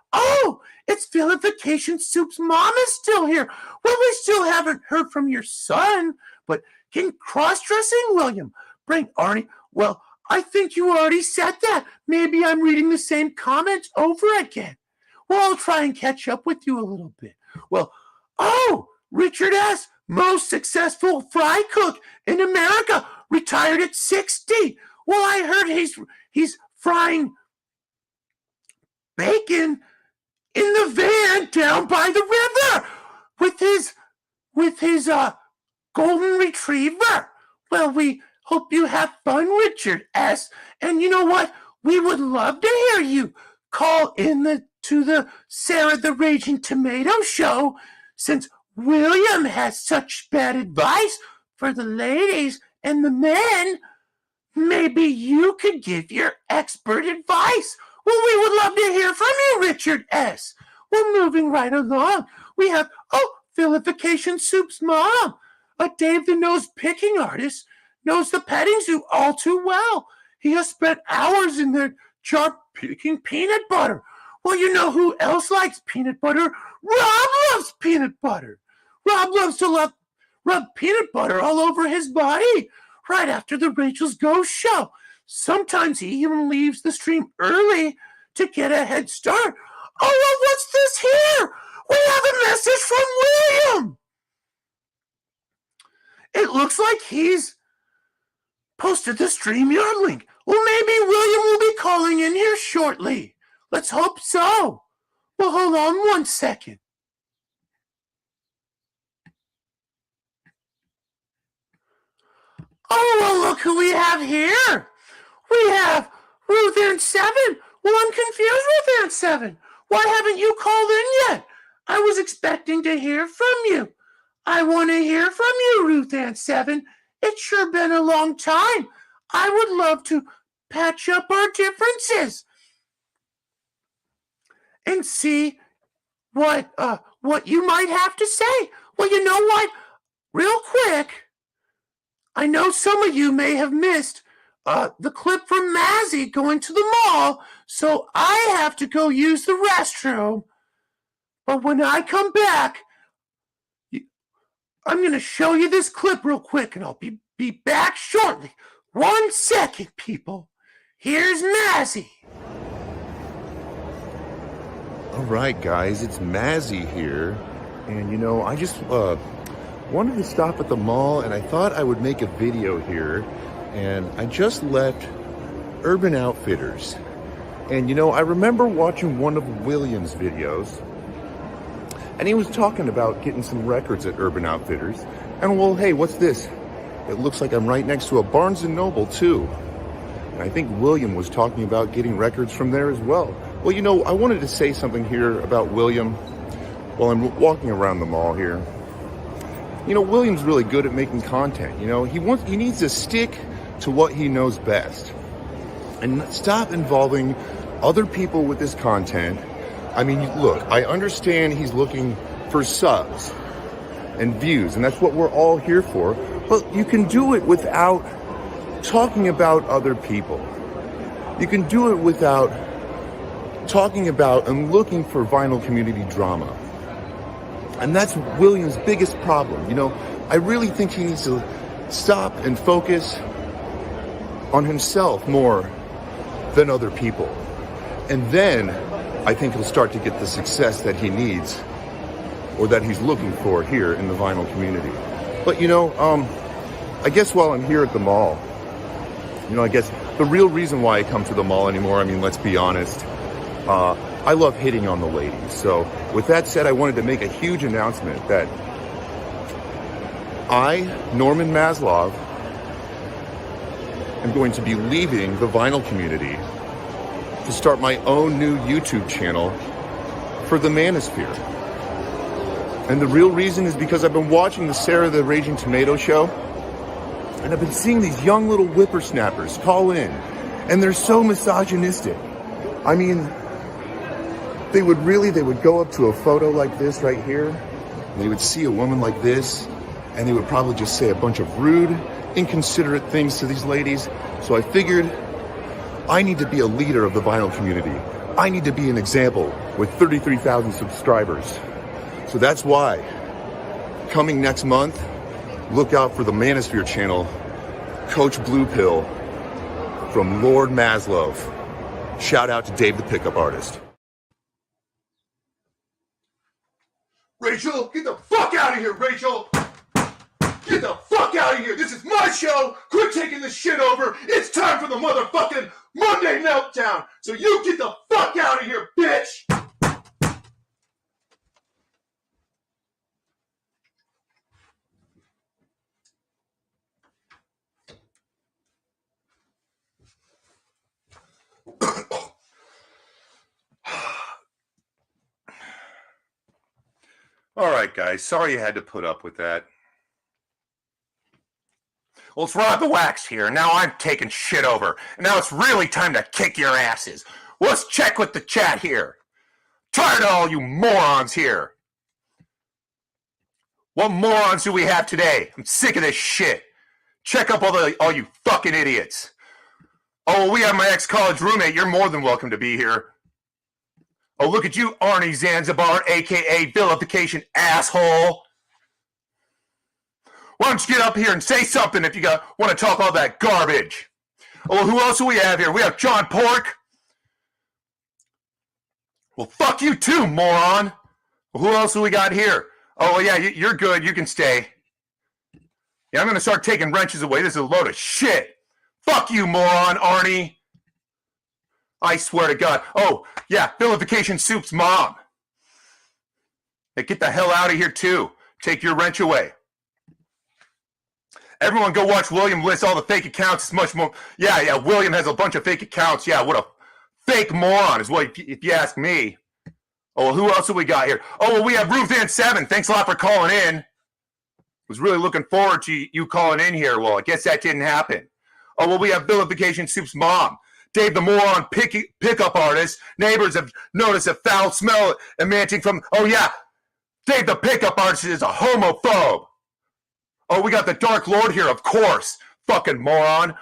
it's Vilification Soup's mom is still here. Well, we still haven't heard from your son, but can cross-dressing William bring Arnie? Well, I think you already said that. Maybe I'm reading the same comments over again. Well, I'll try and catch up with you a little bit. Well, Richard S., most successful fry cook in America, retired at 60. Well, I heard he's frying bacon in the van down by the river with his golden retriever. Well, we hope you have fun, Richard S. And you know what? We would love to hear you call in to the Sarah the Raging Tomato show, since William has such bad advice for the ladies and the men. Maybe you could give your expert advice. Well, we would love to hear from you, Richard S. we're moving right along. We have, Vilification Soup's mom. Dave the Nose Picking Artist knows the petting zoo all too well. He has spent hours in their jar picking peanut butter. Well, you know who else likes peanut butter? Rob loves peanut butter. Rob loves to rub peanut butter all over his body right after the Rachel's Ghost show. Sometimes he even leaves the stream early to get a head start. Oh, well, what's this here? We have a message from William. It looks like he's posted the StreamYard link. Well, maybe William will be calling in here shortly. Let's hope so. Well, hold on 1 second. Oh, well, look who we have here. We have Ruth Ann 7. Well, I'm confused, Ruth Ann 7. Why haven't you called in yet? I was expecting to hear from you. I want to hear from you, Ruth Ann 7. It's sure been a long time. I would love to patch up our differences and see what you might have to say. Well, you know what? Real quick, I know some of you may have missed the clip from Mazzy going to the mall, so I have to go use the restroom. But when I come back, I'm going to show you this clip real quick, and I'll be back shortly. 1 second, people. Here's Mazzy. All right, guys, it's Mazzy here. And, you know, I just wanted to stop at the mall, and I thought I would make a video here. And I just left Urban Outfitters. And, you know, I remember watching one of William's videos, and he was talking about getting some records at Urban Outfitters. And, well, hey, what's this? It looks like I'm right next to a Barnes & Noble, too. And I think William was talking about getting records from there as well. Well, you know, I wanted to say something here about William while I'm walking around the mall here. You know, William's really good at making content. You know, he needs to stick to what he knows best and stop involving other people with his content. I mean, look, I understand he's looking for subs and views, and that's what we're all here for. But you can do it without talking about other people. You can do it without talking about and looking for vinyl community drama. And that's William's biggest problem. You know, I really think he needs to stop and focus on himself more than other people. And then I think he'll start to get the success that he needs or that he's looking for here in the vinyl community. But, you know, I guess while I'm here at the mall, you know, I guess the real reason why I come to the mall anymore, I mean, let's be honest, I love hitting on the ladies. So with that said, I wanted to make a huge announcement that I, Norman Maslov, am going to be leaving the vinyl community to start my own new YouTube channel for the Manosphere. And the real reason is because I've been watching the Sarah the Raging Tomato show, and I've been seeing these young little whippersnappers call in, and they're so misogynistic. I mean, they would go up to a photo like this right here, and they would see a woman like this, and they would probably just say a bunch of rude, inconsiderate things to these ladies. So I figured I need to be a leader of the vinyl community. I need to be an example with 33,000 subscribers. So that's why, coming next month, look out for the Manosphere channel, Coach Blue Pill from Lord Maslov. Shout out to Dave the Pickup Artist. Rachel, get the fuck out of here, Rachel! Get the fuck out of here! This is my show! Quit taking this shit over! It's time for the motherfucking Monday Meltdown! So you get the fuck out of here, bitch! All right, guys. Sorry you had to put up with that. Well, it's Rod the Wax here. Now I'm taking shit over. And now it's really time to kick your asses. Let's check with the chat here. Tired of all you morons here. What morons do we have today? I'm sick of this shit. Check up all you fucking idiots. Oh, we have my ex-college roommate. You're more than welcome to be here. Oh, look at you, Arnie Zanzibar, a.k.a. vilification asshole. Why don't you get up here and say something if you want to talk all that garbage? Oh, who else do we have here? We have John Pork. Well, fuck you too, moron. Well, who else do we got here? Oh, yeah, you're good. You can stay. Yeah, I'm going to start taking wrenches away. This is a load of shit. Fuck you, moron, Arnie. I swear to God. Oh, yeah, vilification soup's mom. Hey, get the hell out of here, too. Take your wrench away. Everyone go watch William list all the fake accounts. It's much more. Yeah, William has a bunch of fake accounts. Yeah, what a fake moron is what, if you ask me. Oh, well, who else do we got here? Oh, well, we have Ruth Ann 7. Thanks a lot for calling in. Was really looking forward to you calling in here. Well, I guess that didn't happen. Oh, well, we have vilification soup's mom. Dave the moron pickup artist. Neighbors have noticed a foul smell emanating from. Oh, yeah. Dave the pickup artist is a homophobe. Oh, we got the Dark Lord here, of course. Fucking moron.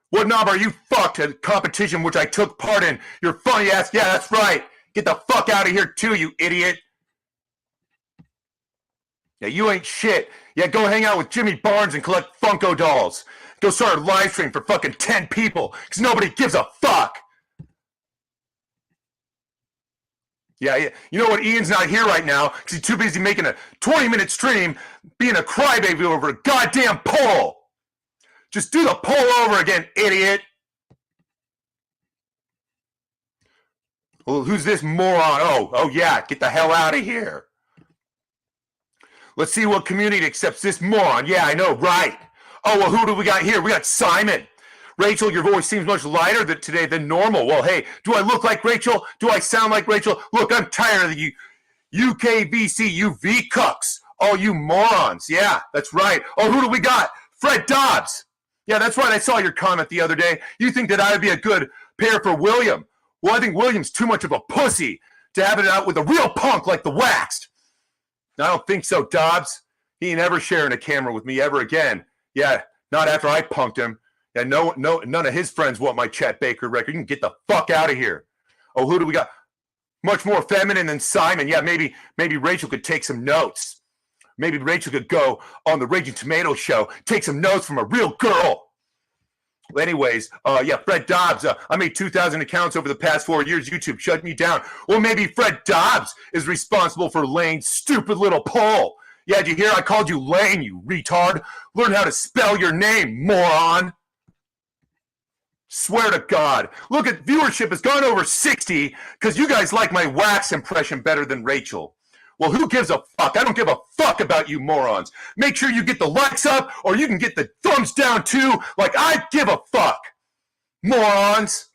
What knob are you fucked at a competition which I took part in? You're funny ass. Yeah, that's right. Get the fuck out of here too, you idiot. Yeah, you ain't shit. Yeah, go hang out with Jimmy Barnes and collect Funko dolls. Go start a live stream for fucking 10 people, because nobody gives a fuck. Yeah. You know what? Ian's not here right now, because he's too busy making a 20-minute stream, being a crybaby over a goddamn poll. Just do the poll over again, idiot. Well, who's this moron? Oh yeah, get the hell out of here. Let's see what community accepts this moron. Yeah, I know, right. Oh, well, who do we got here? We got Simon. Rachel, your voice seems much lighter today than normal. Well, hey, do I look like Rachel? Do I sound like Rachel? Look, I'm tired of the UKVC UV cucks. All you morons. Yeah, that's right. Oh, who do we got? Fred Dobbs. Yeah, that's right. I saw your comment the other day. You think that I would be a good pair for William. Well, I think William's too much of a pussy to have it out with a real punk like the Waxed. I don't think so, Dobbs. He ain't ever sharing a camera with me ever again. Yeah, not after I punked him. Yeah, no, none of his friends want my Chet Baker record. You can get the fuck out of here. Oh, who do we got? Much more feminine than Simon. Yeah, maybe Rachel could take some notes. Maybe Rachel could go on the Raging Tomato show, take some notes from a real girl. Well, anyways, yeah, Fred Dobbs. I made 2,000 accounts over the past 4 years. YouTube shut me down. Well, maybe Fred Dobbs is responsible for Lane's stupid little poll. Yeah, did you hear I called you Lane, you retard? Learn how to spell your name, moron. Swear to God. Look, at viewership has gone over 60 because you guys like my Wax impression better than Rachel. Well, who gives a fuck? I don't give a fuck about you morons. Make sure you get the likes up or you can get the thumbs down too, like I give a fuck. Morons.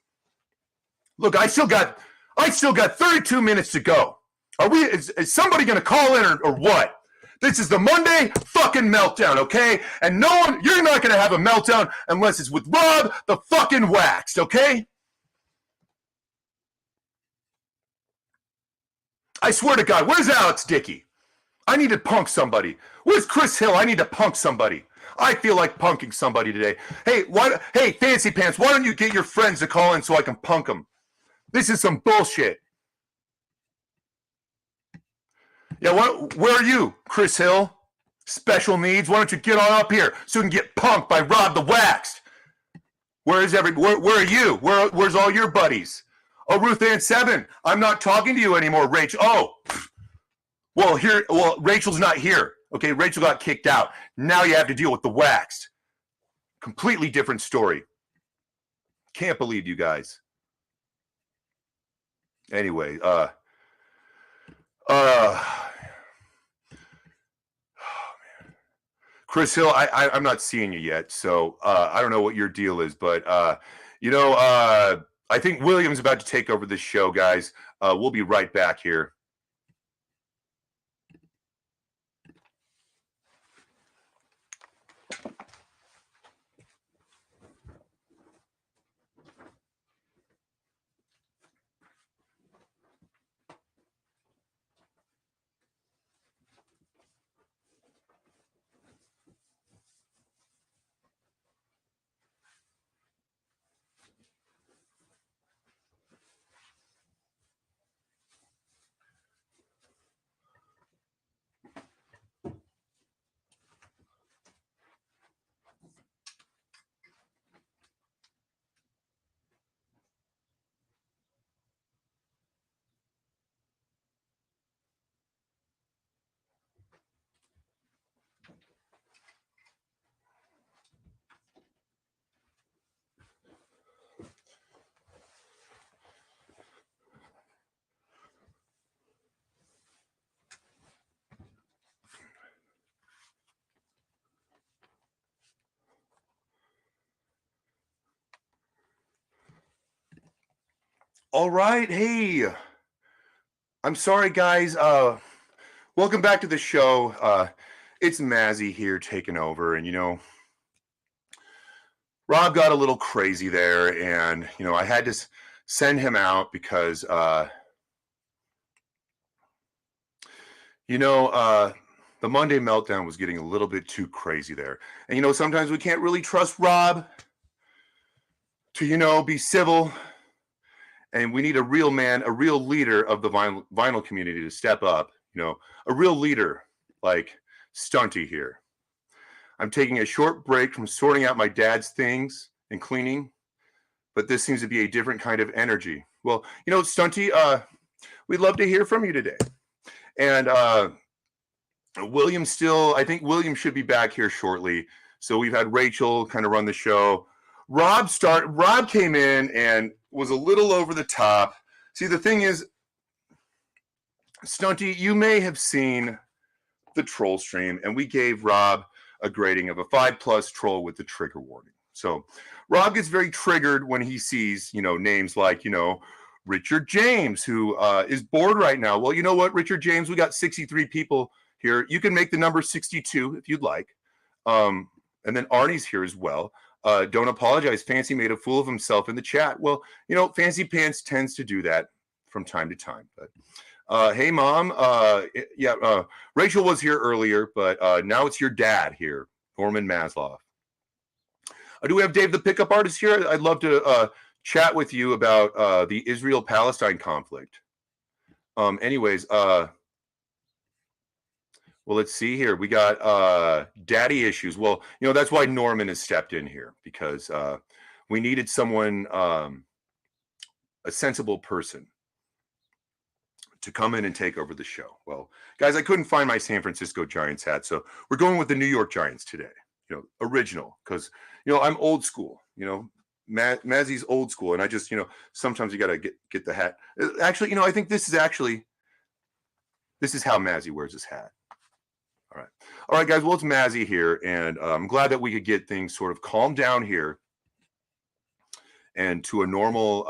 Look, I still got 32 minutes to go. Is somebody going to call in or what? This is the Monday fucking meltdown, okay? And you're not going to have a meltdown unless it's with Rob the fucking Waxed, okay? I swear to God, where's Alex Dickey? I need to punk somebody. Where's Chris Hill? I need to punk somebody. I feel like punking somebody today. Hey, Fancy Pants, why don't you get your friends to call in so I can punk them? This is some bullshit. Yeah, where are you, Chris Hill? Special needs? Why don't you get on up here so you can get punked by Rob the Waxed? Where are you? Where's all your buddies? Oh, Ruth Ann 7, I'm not talking to you anymore, Rach. Oh, well, Rachel's not here. Okay, Rachel got kicked out. Now you have to deal with the Waxed. Completely different story. Can't believe you guys. Anyway, Chris Hill, I'm not seeing you yet, so I don't know what your deal is, but I think William's about to take over this show, guys. We'll be right back here. All right, hey, I'm sorry, guys. Welcome back to the show. It's Mazzy here taking over, and Rob got a little crazy there, and I had to send him out because the Monday meltdown was getting a little bit too crazy there, and sometimes we can't really trust Rob to be civil. And we need a real man, a real leader of the vinyl community to step up, a real leader like Stunty here. I'm taking a short break from sorting out my dad's things and cleaning, but this seems to be a different kind of energy. Well, Stunty, we'd love to hear from you today. And I think William should be back here shortly. So we've had Rachel kind of run the show. Rob came in and was a little over the top. See, the thing is, Stunty, you may have seen the troll stream, and we gave Rob a grading of a 5+ troll with the trigger warning. So Rob gets very triggered when he sees, names like, Richard James, who is bored right now. Well, you know what, Richard James, we got 63 people here. You can make the number 62 if you'd like. And then Arnie's here as well. Don't apologize. Fancy made a fool of himself in the chat. Well, Fancy Pants tends to do that from time to time. But hey, Mom. Rachel was here earlier, but now it's your dad here, Norman Maslow. Do we have Dave the Pickup Artist here? I'd love to chat with you about the Israel-Palestine conflict. Well, let's see here. We got daddy issues. Well, that's why Norman has stepped in here, because we needed someone, a sensible person, to come in and take over the show. Well, guys, I couldn't find my San Francisco Giants hat, so we're going with the New York Giants today. Original, because I'm old school. Mazzy's old school, and I just sometimes you got to get the hat. Actually, I think this is how Mazzy wears his hat. All right, guys. Well, it's Mazzy here, and I'm glad that we could get things sort of calmed down here and to a normal,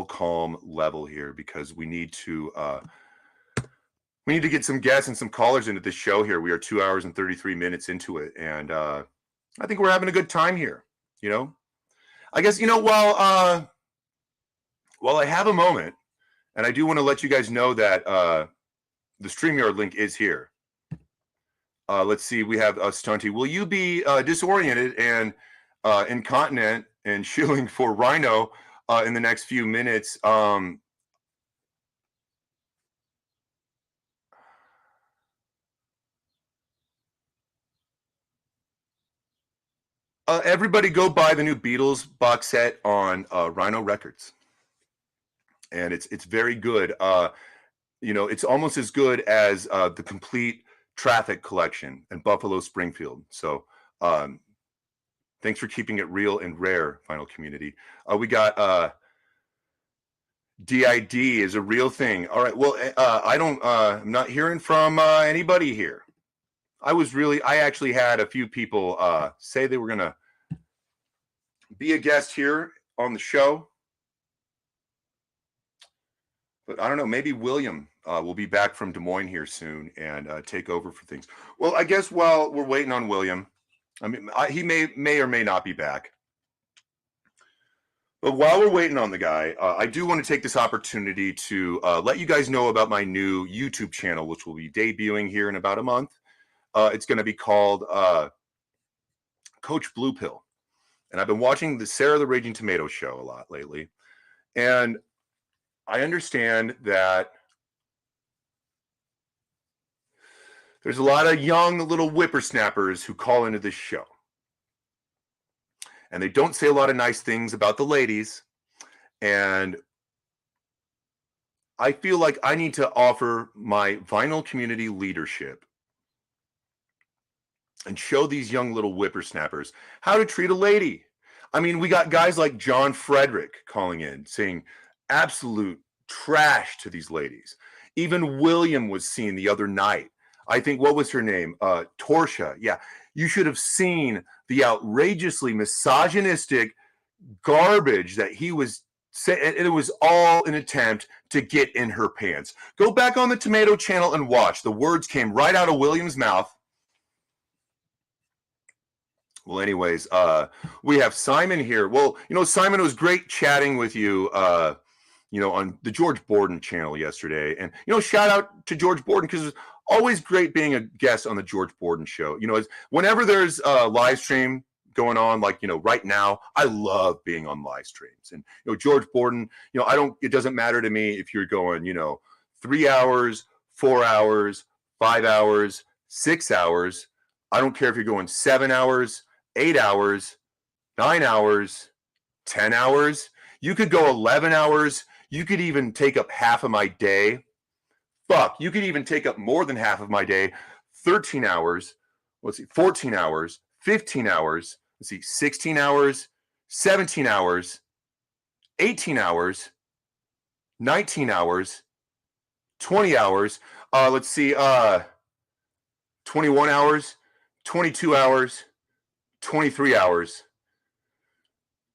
calm level here, because we need to get some guests and some callers into this show here. We are 2 hours and 33 minutes into it, and I think we're having a good time here. I guess while I have a moment, and I do want to let you guys know that. The StreamYard link is here. Let's see. We have Stunty. Will you be disoriented and incontinent and shilling for Rhino in the next few minutes? Everybody go buy the new Beatles box set on Rhino Records. And it's very good. It's almost as good as the complete Traffic collection and Buffalo Springfield. So thanks for keeping it real and rare, vinyl community. We got DID is a real thing. All right. Well, I'm not hearing from anybody here. I actually had a few people say they were going to be a guest here on the show. But I don't know, maybe William will be back from Des Moines here soon and take over for things. Well, I guess while we're waiting on William, he may or may not be back. But while we're waiting on the guy, I do want to take this opportunity to let you guys know about my new YouTube channel, which will be debuting here in about a month. It's going to be called Coach Blue Pill. And I've been watching the Sarah the Raging Tomato show a lot lately. And I understand that there's a lot of young little whippersnappers who call into this show. And they don't say a lot of nice things about the ladies. And I feel like I need to offer my vinyl community leadership and show these young little whippersnappers how to treat a lady. I mean, we got guys like John Frederick calling in saying absolute trash to these ladies. Even William was seen the other night. I think, what was her name? Torsia. Yeah. You should have seen the outrageously misogynistic garbage that he was saying. It was all an attempt to get in her pants. Go back on the Tomato channel and watch. The words came right out of William's mouth. Well, anyways, we have Simon here. Well, Simon, it was great chatting with you, on the George Borden channel yesterday. And, shout out to George Borden, because it's always great being a guest on the George Borden show. Whenever there's a live stream going on, like, right now, I love being on live streams. And, George Borden, it doesn't matter to me if you're going, 3 hours, 4 hours, 5 hours, 6 hours. I don't care if you're going 7 hours, 8 hours, 9 hours, 10 hours. You could go 11 hours. You could even take up half of my day. Fuck, you could even take up more than half of my day. 13 hours, 14 hours, 15 hours, 16 hours, 17 hours, 18 hours, 19 hours, 20 hours, 21 hours, 22 hours, 23 hours,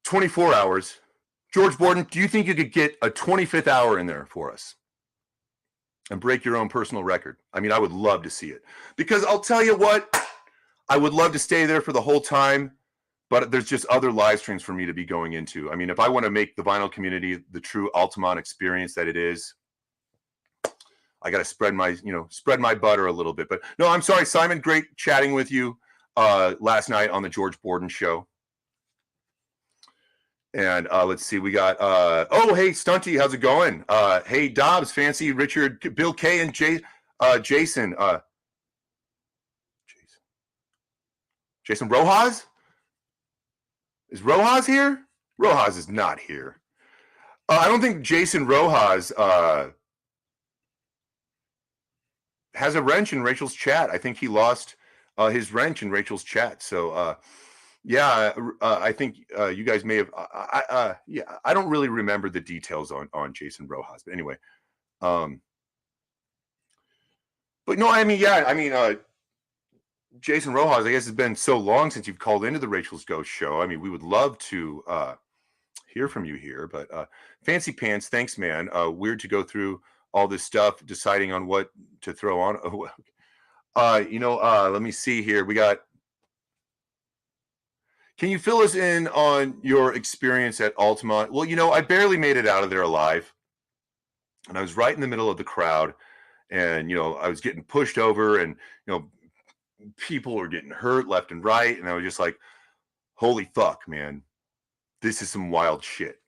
24 hours. George Borden, do you think you could get a 25th hour in there for us and break your own personal record? I mean, I would love to see it, because I'll tell you what, I would love to stay there for the whole time, but there's just other live streams for me to be going into. I mean, if I want to make the vinyl community the true Altamont experience that it is, I got to spread my butter a little bit. But no, I'm sorry, Simon, great chatting with you last night on the George Borden show. And let's see, we got, hey, Stunty, how's it going? Hey, Dobbs, Fancy, Richard, Bill K, and Jason. Jason Rojas? Is Rojas here? Rojas is not here. I don't think Jason Rojas has a wrench in Rachel's chat. I think he lost his wrench in Rachel's chat. So, I think you guys may have. I don't really remember the details on Jason Rojas, but anyway. But no, Jason Rojas, I guess it's been so long since you've called into the Rachel's Ghost show. I mean, we would love to hear from you here. But Fancy Pants, thanks, man. Weird to go through all this stuff, deciding on what to throw on. Let me see here. We got. Can you fill us in on your experience at Altamont? Well, I barely made it out of there alive. And I was right in the middle of the crowd. And, I was getting pushed over, and, people were getting hurt left and right. And I was just like, holy fuck, man. This is some wild shit.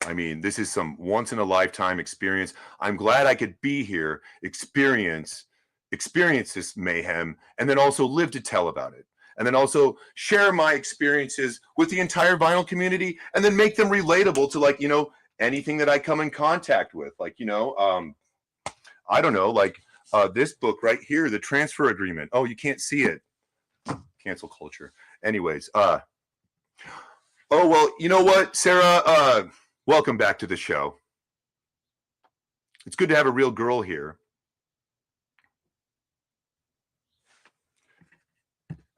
I mean, this is some once in a lifetime experience. I'm glad I could be here, experience this mayhem, and then also live to tell about it. And then also share my experiences with the entire vinyl community, and then make them relatable to, anything that I come in contact with. I don't know, this book right here, The Transfer Agreement. Oh, you can't see it. Cancel culture. Anyways, well, you know what, Sarah, welcome back to the show. It's good to have a real girl here.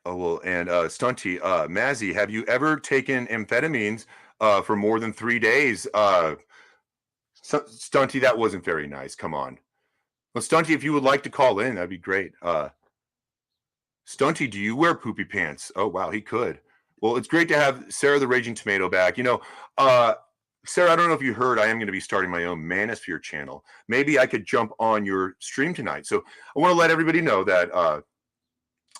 Oh, well, and Stunty, Mazzy, have you ever taken amphetamines for more than 3 days? Stunty, that wasn't very nice. Come on. Well, Stunty, if you would like to call in, that'd be great. Stunty, do you wear poopy pants? Oh, wow, he could. Well, it's great to have Sarah the Raging Tomato back. Sarah, I don't know if you heard, I am going to be starting my own Manosphere channel. Maybe I could jump on your stream tonight. So I want to let everybody know that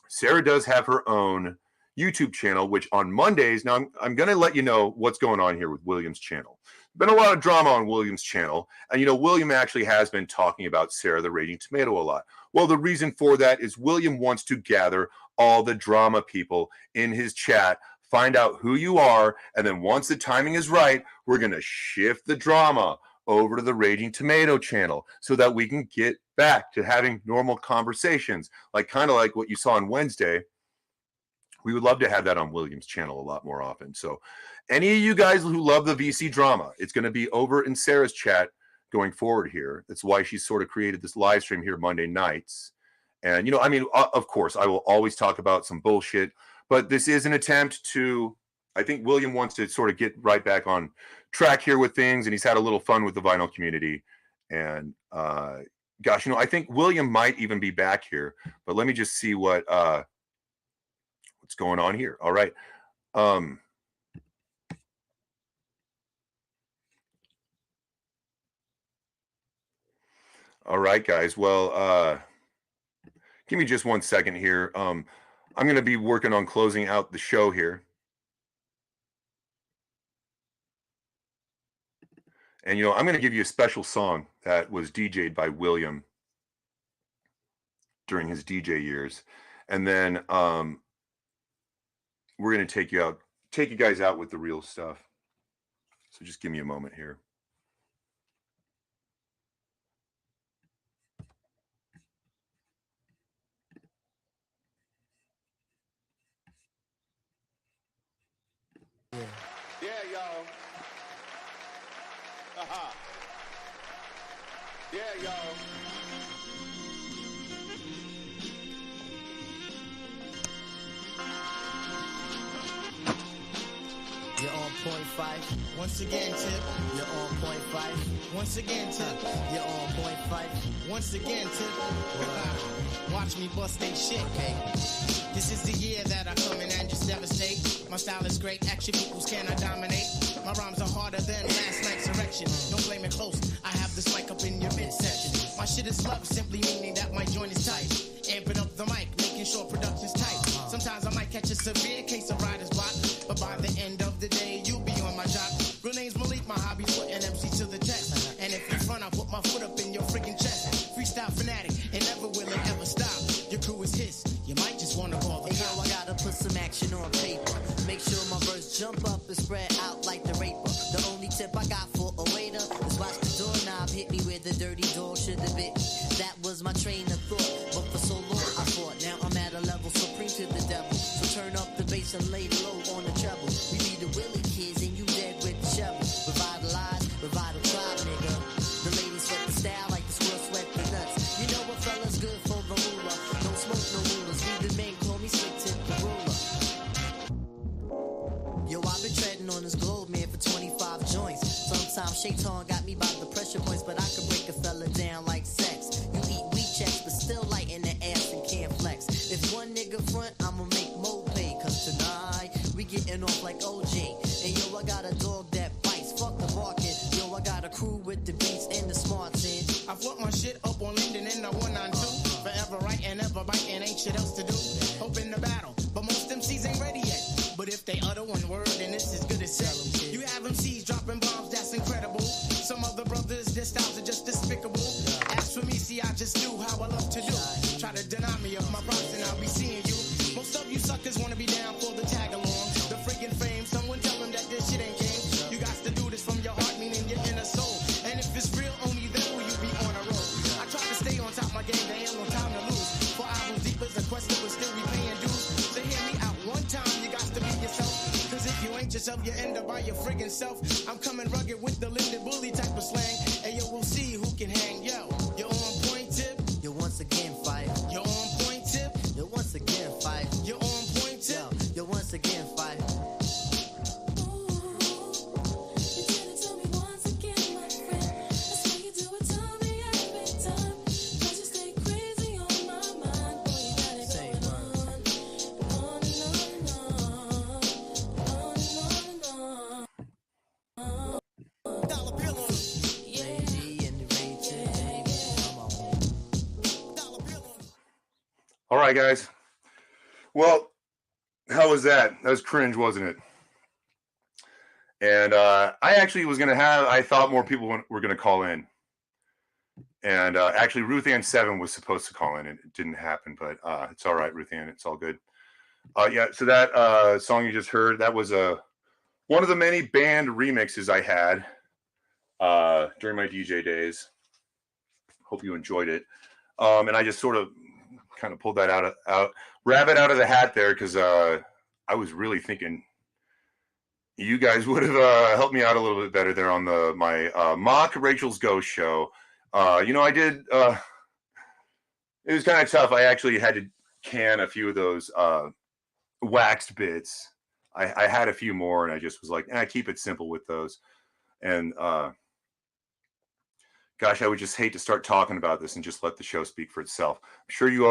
Sarah does have her own YouTube channel, which on Mondays, now I'm going to let you know what's going on here with William's channel. Been a lot of drama on William's channel. And, William actually has been talking about Sarah the Raging Tomato a lot. Well, the reason for that is William wants to gather all the drama people in his chat, find out who you are, and then once the timing is right, we're going to shift the drama over to the Raging Tomato channel so that we can get back to having normal conversations, kind of like what you saw on Wednesday. We would love to have that on William's channel a lot more often. So any of you guys who love the VC drama, it's going to be over in Sarah's chat going forward here. That's why she's sort of created this live stream here Monday nights. And, of course, I will always talk about some bullshit, but this is an attempt to I think William wants to sort of get right back on track here with things, and he's had a little fun with the vinyl community. And gosh, I think William might even be back here, but let me just see what's going on here. All right. All right, guys. Well, give me just 1 second here. I'm going to be working on closing out the show here. And, I'm going to give you a special song that was DJ'd by William during his DJ years. And then we're going to take you guys out with the real stuff. So just give me a moment here. Yeah, y'all. Yeah, y'all. You're on point five. Once again, Tip. You're on point five. Once again, Tip. You're on point five. Once again, Tip. Watch me bust they shit, okay? This is the year that I come in and just devastate. My style is great, action equals can I dominate? My rhymes are harder than last night's erection. Don't blame it close, I have this mic up in your midsection. My shit is love, simply meaning that my joint is tight. Amping up the mic, making sure production's tight. Sometimes I might catch a severe case of writer's block, but by the end of the day, you'll be on my job. Real name's Malik, my hobby's putting MC to the test. And if you front, I put my foot up in your freaking chest. Freestyle fanatic, and never will it ever stop. Your crew is his, you might just wanna call the cops. I gotta put some action on paper. Make sure my verse jump up and spread out like the raper. The only tip I got for a waiter is watch the doorknob hit me where the dirty dog should have bit. That was my train of thought, but for so long I fought. Now I'm at a level supreme to the devil. So turn up the bass and lay low on the treble. We be the Willie kids and you dead with the shovel. Revitalize, revital tribe, nigga. The ladies sweat the style like the squirrel sweat the nuts. You know what fella's good for the moolah. Don't smoke no rulers. We the men call me slick tip the ruler. Yo, I've been treading on this globe, man, for 25 joints. Sometimes Shaitan got me by the pressure points, but I could break a fella down like sex. You eat wheat checks, but still light in the ass and can't flex. If one nigga front, I'ma make more pay. Cause tonight, we getting off like OJ. And yo, I got a dog that bites, fuck the market. Yo, I got a crew with the beats and the smarts in. I flip my shit up on Linden in the 192. Forever right and ever biting, ain't shit else to do. Hope in the battle, but most MCs ain't ready yet. But if they utter one word, then it's as good as said. You have MCs dropping bombs, that's incredible. Some other brothers, their styles are just despicable. As for me, see, I just do how I love to do. Try to deny me of my props and I'll be seeing you. Most of you suckers wanna be down for the tag along. The freaking fame, someone tell them that this shit ain't game. You got to do this from your heart, meaning your inner soul. And if it's real, only then will you be on a roll. I try to stay on top of my game, there ain't no time to lose. 4 albums deep as a question, but still we paying dues. So hear me out one time, you got to be yourself. Cause if you ain't yourself, you end up by your friggin' self. I'm coming rugged with the Linden Bully type of slang. And yo, we'll see who can hang. Yo, you're on point, Tip. You're once again fired. You're on point, Tip. You're once again fired. You're on point, Tip. You're once again fired. All right, guys. Well, how was that? That was cringe, wasn't it? And I actually was going to I thought more people were going to call in. And actually, Ruth Ann 7 was supposed to call in. It didn't happen, but it's all right, Ruth Ann. It's all good. Yeah, so that song you just heard, that was one of the many band remixes I had during my DJ days. Hope you enjoyed it. And I just sort of kind of pulled that rabbit out of the hat there because I was really thinking you guys would have helped me out a little bit better there on my mock Rachel's Ghost show. I did. It was kind of tough. I actually had to can a few of those waxed bits I had a few more, and I just was like, keep it simple with those. And gosh, I would just hate to start talking about this and just let the show speak for itself. I'm sure you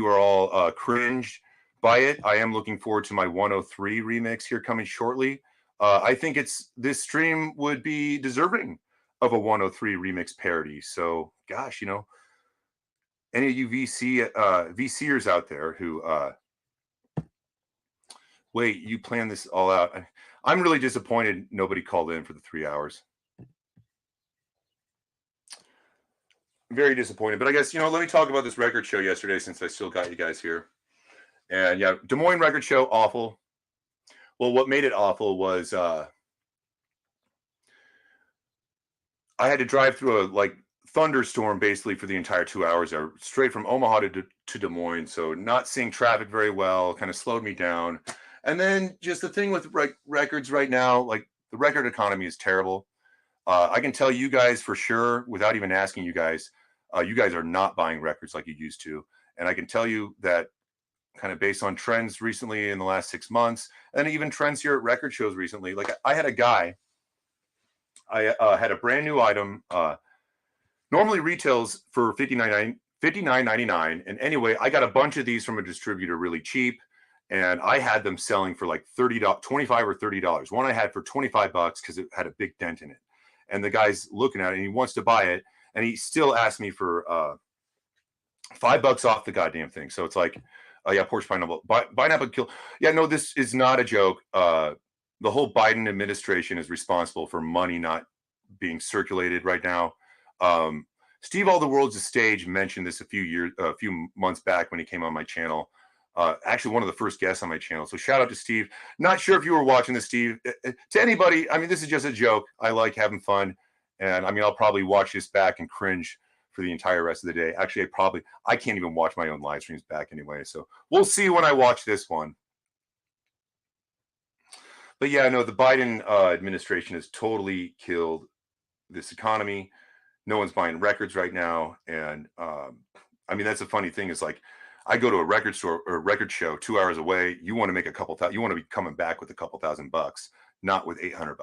are all cringed by it. I am looking forward to my 103 remix here coming shortly. I think this stream would be deserving of a 103 remix parody. So, gosh, any of you VCers out there who wait, you planned this all out. I'm really disappointed nobody called in for the 3 hours. Very disappointed, but I guess, let me talk about this record show yesterday since I still got you guys here. And yeah, Des Moines record show, awful. Well, what made it awful was I had to drive through a thunderstorm basically for the entire 2 hours, straight from Omaha to Des Moines. So not seeing traffic very well, kind of slowed me down. And then just the thing with records right now, like the record economy is terrible. I can tell you guys for sure, without even asking you guys are not buying records like you used to. And I can tell you that kind of based on trends recently in the last 6 months, and even trends here at record shows recently. Like I had a guy, I had a brand new item, normally retails for $59.99. And anyway, I got a bunch of these from a distributor really cheap. And I had them selling for like $25 or $30. One I had for $25 because it had a big dent in it. And the guy's looking at it and he wants to buy it. And he still asked me for $5 off the goddamn thing. So it's like, yeah, Porsche pineapple kill. Yeah, no, this is not a joke. The whole Biden administration is responsible for money not being circulated right now. Steve All the World's a Stage mentioned this a few months back when he came on my channel. Actually, one of the first guests on my channel. So shout out to Steve. Not sure if you were watching this, Steve. To anybody, I mean, this is just a joke. I like having fun. And I mean, I'll probably watch this back and cringe for the entire rest of the day. Actually, I can't even watch my own live streams back anyway. So we'll see when I watch this one. But yeah, no, the Biden administration has totally killed this economy. No one's buying records right now. And I mean, that's a funny thing is like, I go to a record store or a record show 2 hours away. You want to make you want to be coming back with a couple $1,000, not with $800,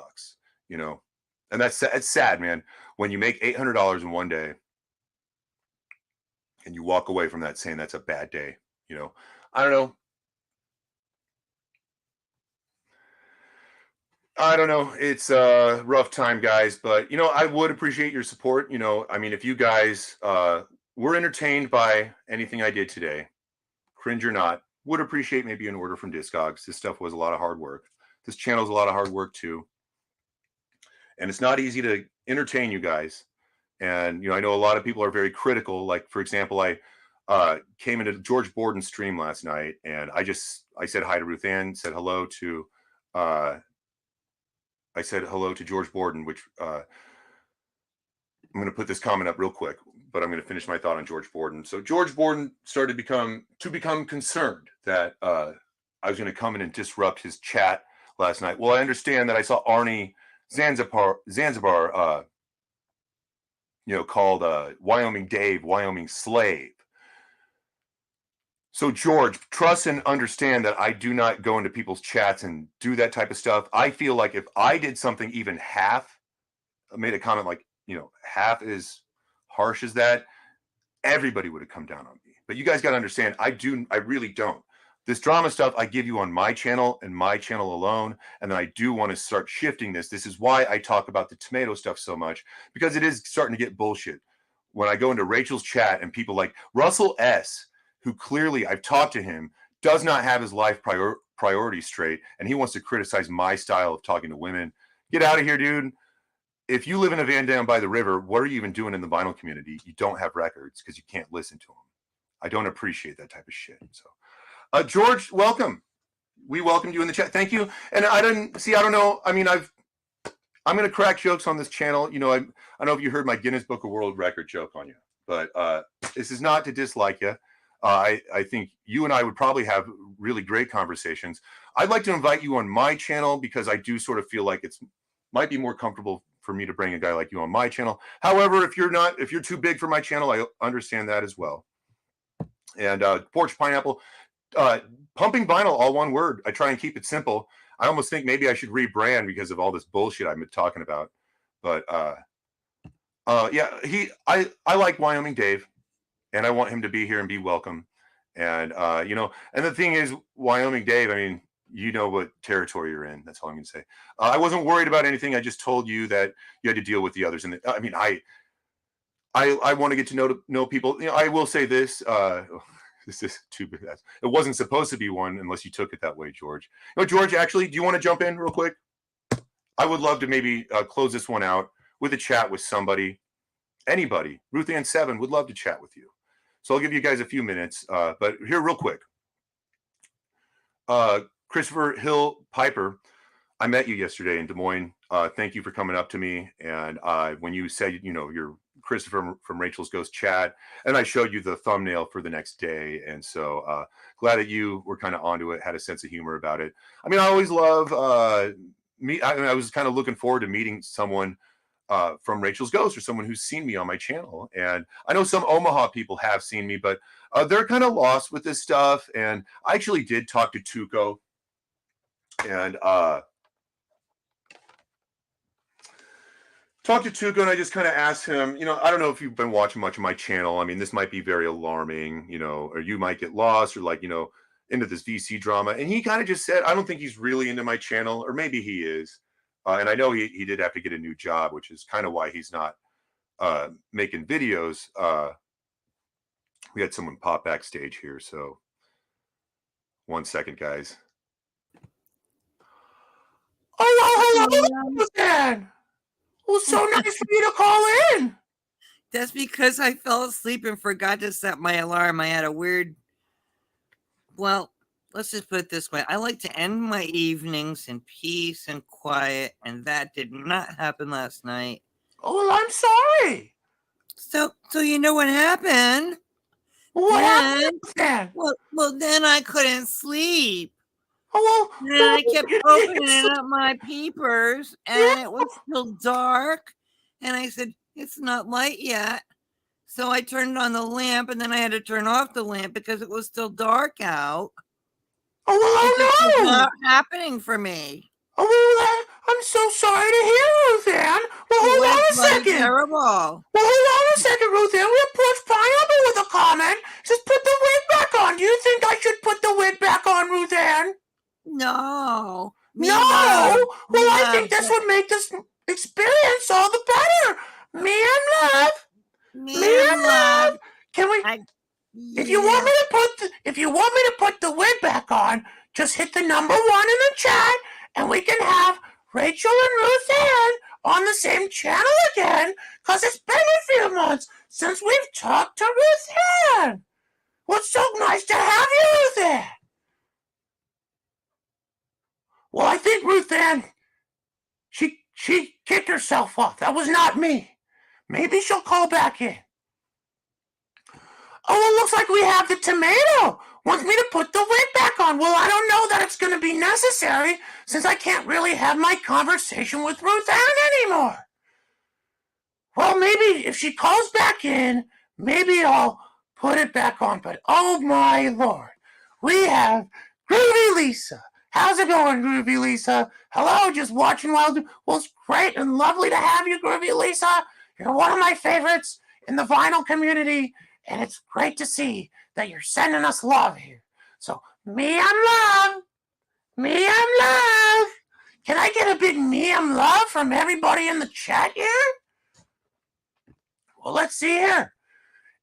and it's sad, man. When you make $800 in one day and you walk away from that saying that's a bad day, I don't know. It's a rough time, guys, but I would appreciate your support. I mean, if you guys were entertained by anything I did today, cringe or not, would appreciate maybe an order from Discogs. This stuff was a lot of hard work. This channel is a lot of hard work too. And it's not easy to entertain you guys. And, I know a lot of people are very critical. Like, for example, I came into George Borden's stream last night and I said hi to Ruth Ann, said hello to, George Borden, which I'm going to put this comment up real quick, but I'm going to finish my thought on George Borden. So George Borden started to become concerned that I was going to come in and disrupt his chat last night. Well, I understand that I saw Arnie Zanzibar called Wyoming Dave, Wyoming Slave. So George, trust and understand that I do not go into people's chats and do that type of stuff. I feel like if I did something even made a comment like, half as harsh as that, everybody would have come down on me. But you guys got to understand, I really don't. This drama stuff I give you on my channel and my channel alone. And then I do want to start shifting this. This is why I talk about the tomato stuff so much, because it is starting to get bullshit. When I go into Rachel's chat and people like Russell S., who clearly I've talked to him, does not have his life priorities straight. And he wants to criticize my style of talking to women. Get out of here, dude. If you live in a van down by the river, what are you even doing in the vinyl community? You don't have records because you can't listen to them. I don't appreciate that type of shit. So, George, welcome. We welcomed you in the chat. Thank you. And I don't know. I mean, I'm going to crack jokes on this channel. I don't know if you heard my Guinness Book of World Record joke on you, but this is not to dislike you. I think you and I would probably have really great conversations. I'd like to invite you on my channel because I do sort of feel like might be more comfortable for me to bring a guy like you on my channel. However, if you're too big for my channel, I understand that as well. And Porsche Pineapple, pumping vinyl, all one word. I try and keep it simple. I almost think maybe I should rebrand because of all this bullshit I've been talking about. But yeah, I like Wyoming Dave, and I want him to be here and be welcome. And you know, and the thing is, Wyoming Dave, I meknow what territory you're in. That's all I'm going to say. I wasn't worried about anything. I just told you that you had to deal with the others. And I want to get to know people. You know, I will say this. This is too bad. It wasn't supposed to be one unless you took it that way, George. You know, George, actually, do you want to jump in real quick? I would love to maybe close this one out with a chat with somebody, anybody. Ruth Ann 7 would love to chat with you. So I'll give you guys a few minutes. But here, real quick. Christopher Hill Piper, I met you yesterday in Des Moines. Thank you for coming up to me. And when you said, you're Christopher from Rachel's Ghost Chat, and I showed you the thumbnail for the next day. And so glad that you were kind of onto it, had a sense of humor about it. I mean, I always love I was kind of looking forward to meeting someone from Rachel's Ghost or someone who's seen me on my channel. And I know some Omaha people have seen me, but they're kind of lost with this stuff. And I actually did talk to Tuco, and talked to Tuco, and I just kind of asked him, I don't know if you've been watching much of my channel. I mean, this might be very alarming, or you might get lost, or into this VC drama. And he kind of just said, I don't think he's really into my channel, or maybe he is. And I know he did have to get a new job, which is kind of why he's not making videos. We had someone pop backstage here, so 1 second, guys. Oh, hello, Dan. Well, so nice for you to call in. That's because I fell asleep and forgot to set my alarm. I had a weird, well, let's just put it this way. I like to end my evenings in peace and quiet, and that did not happen last night. Oh, well, I'm sorry. So you know what happened? What happened then? Well, then I couldn't sleep. Oh, well, and I kept opening up my peepers, and it was still dark. And I said, it's not light yet. So I turned on the lamp, and then I had to turn off the lamp because it was still dark out. Oh, well, It's not happening for me. Oh, well, I'm so sorry to hear, Ruth Ann. Well, hold on a second. Terrible. Well, hold on a second, Ruth Ann. We have Push Pineapple with a comment. Just put the wig back on. Do you think I should put the wig back on, Ruth Ann? No. No? Well, I think this would make this experience all the better. Me and love. Me and love. Can we... If you want me to put the wig back on, just hit the number 1 in the chat, and we can have Rachel and Ruth Ann on the same channel again, because it's been a few months since we've talked to Ruth Ann. Well, it's so nice to have you, Ruth Ann. Well, I think Ruth Ann, she kicked herself off. That was not me. Maybe she'll call back in. Oh, it looks like we have the tomato. Wants me to put the wig back on. Well, I don't know that it's going to be necessary since I can't really have my conversation with Ruth Ann anymore. Well, maybe if she calls back in, maybe I'll put it back on. But oh my Lord, we have Groovy Lisa. How's it going, Groovy Lisa? Hello, just watching while... Well, it's great and lovely to have you, Groovy Lisa. You're one of my favorites in the vinyl community. And it's great to see that you're sending us love here. So, me and love. Me and love. Can I get a big me and love from everybody in the chat here? Well, let's see here.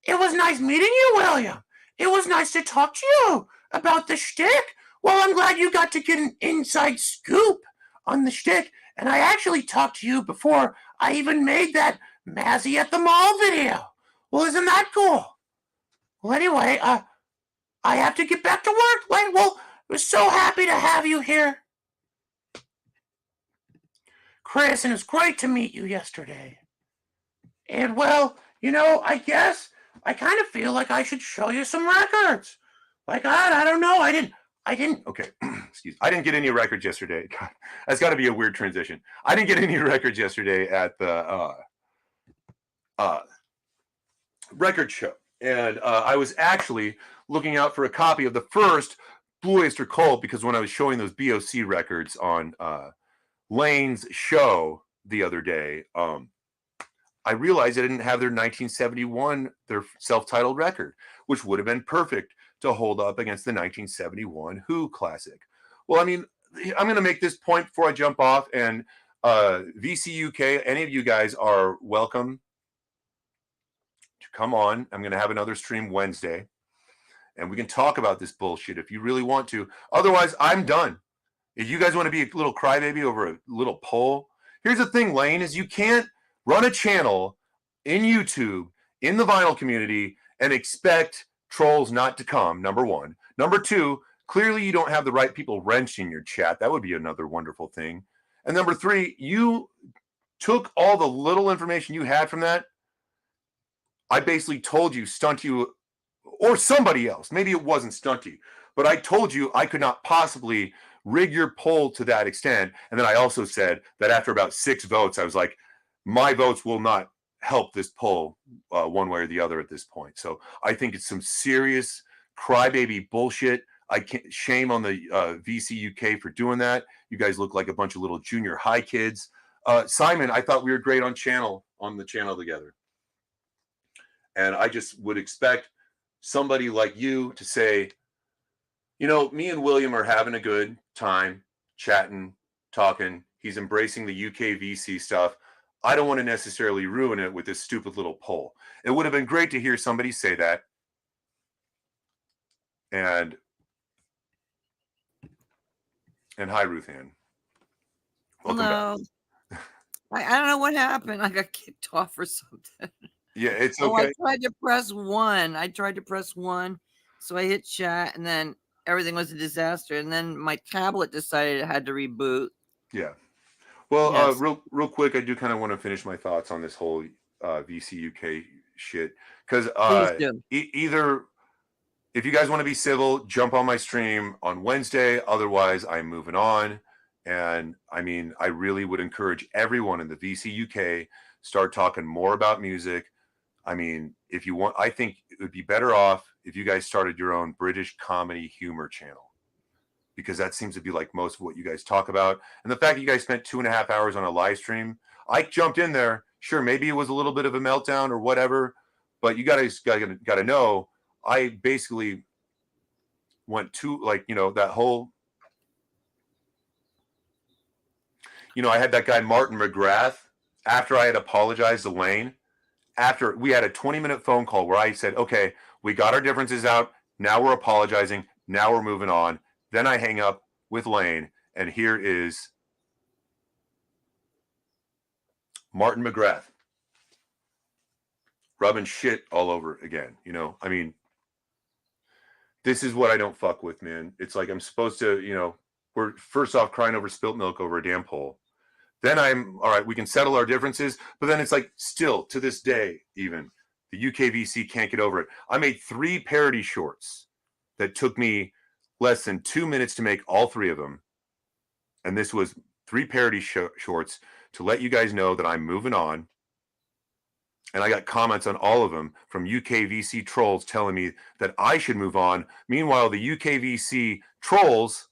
It was nice meeting you, William. It was nice to talk to you about the shtick. Well, I'm glad you got to get an inside scoop on the shtick. And I actually talked to you before I even made that Mazzy at the Mall video. Well, isn't that cool? Well, anyway, I have to get back to work. Well, we're so happy to have you here. Chris, and it's great to meet you yesterday. And, well, I guess I kind of feel like I should show you some records. Like, I don't know. I didn't. Okay, excuse me. I didn't get any records yesterday. God, that's got to be a weird transition. I didn't get any records yesterday at the record show. And I was actually looking out for a copy of the first Blue Oyster Cult because when I was showing those BOC records on Lane's show the other day, I realized I didn't have their 1971, their self-titled record, which would have been perfect to hold up against the 1971 Who classic. Well, I mean, I'm going to make this point before I jump off, and VCUK, any of you guys are welcome to come on. I'm going to have another stream Wednesday, and we can talk about this bullshit if you really want to. Otherwise, I'm done. If you guys want to be a little crybaby over a little poll, here's the thing, Lane, is you can't run a channel in YouTube in the vinyl community and expect trolls not to come, number one. Number two, clearly you don't have the right people wrenching your chat. That would be another wonderful thing. And number three, you took all the little information you had from that. I basically told you, Stunty, or somebody else, maybe it wasn't Stunty, but I told you I could not possibly rig your poll to that extent. And then I also said that after about 6 votes, I was like, my votes will not help this poll one way or the other at this point. So I think it's some serious crybaby bullshit. I can't shame on the VC UK for doing that. You guys look like a bunch of little junior high kids. Simon, I thought we were great on the channel together. And I just would expect somebody like you to say, you know, me and William are having a good time chatting, talking. He's embracing the UK VC stuff. I don't want to necessarily ruin it with this stupid little poll. It would have been great to hear somebody say that. And hi, Ruth Ann. Welcome back. I don't know what happened. I got kicked off or something. Yeah, it's okay. I tried to press 1. So I hit chat and then everything was a disaster. And then my tablet decided it had to reboot. Yeah. Well, Yes. real quick, I do kind of want to finish my thoughts on this whole VC UK shit. Because either if you guys want to be civil, jump on my stream on Wednesday. Otherwise, I'm moving on. And I mean, I really would encourage everyone in the VC UK start talking more about music. I mean, if you want, I think it would be better off if you guys started your own British comedy humor channel, because that seems to be like most of what you guys talk about. And the fact that you guys spent 2.5 hours on a live stream, I jumped in there. Sure, maybe it was a little bit of a meltdown or whatever, but you guys got to know, I basically went to, like, you know, that whole, you know, I had that guy Martin McGrath after I had apologized to Lane. After we had a 20-minute phone call where I said, okay, we got our differences out. Now we're apologizing. Now we're moving on. Then I hang up with Lane, and here is Martin McGrath rubbing shit all over again. You know, I mean, this is what I don't fuck with, man. It's like I'm supposed to, you know, we're first off crying over spilt milk over a damn poll. Then I'm, all right, we can settle our differences. But then it's like, still, to this day, even, the UKVC can't get over it. I made 3 parody shorts that took me less than 2 minutes to make all 3 of them. And this was 3 parody shorts to let you guys know that I'm moving on. And I got comments on all of them from UKVC trolls telling me that I should move on. Meanwhile, the UKVC trolls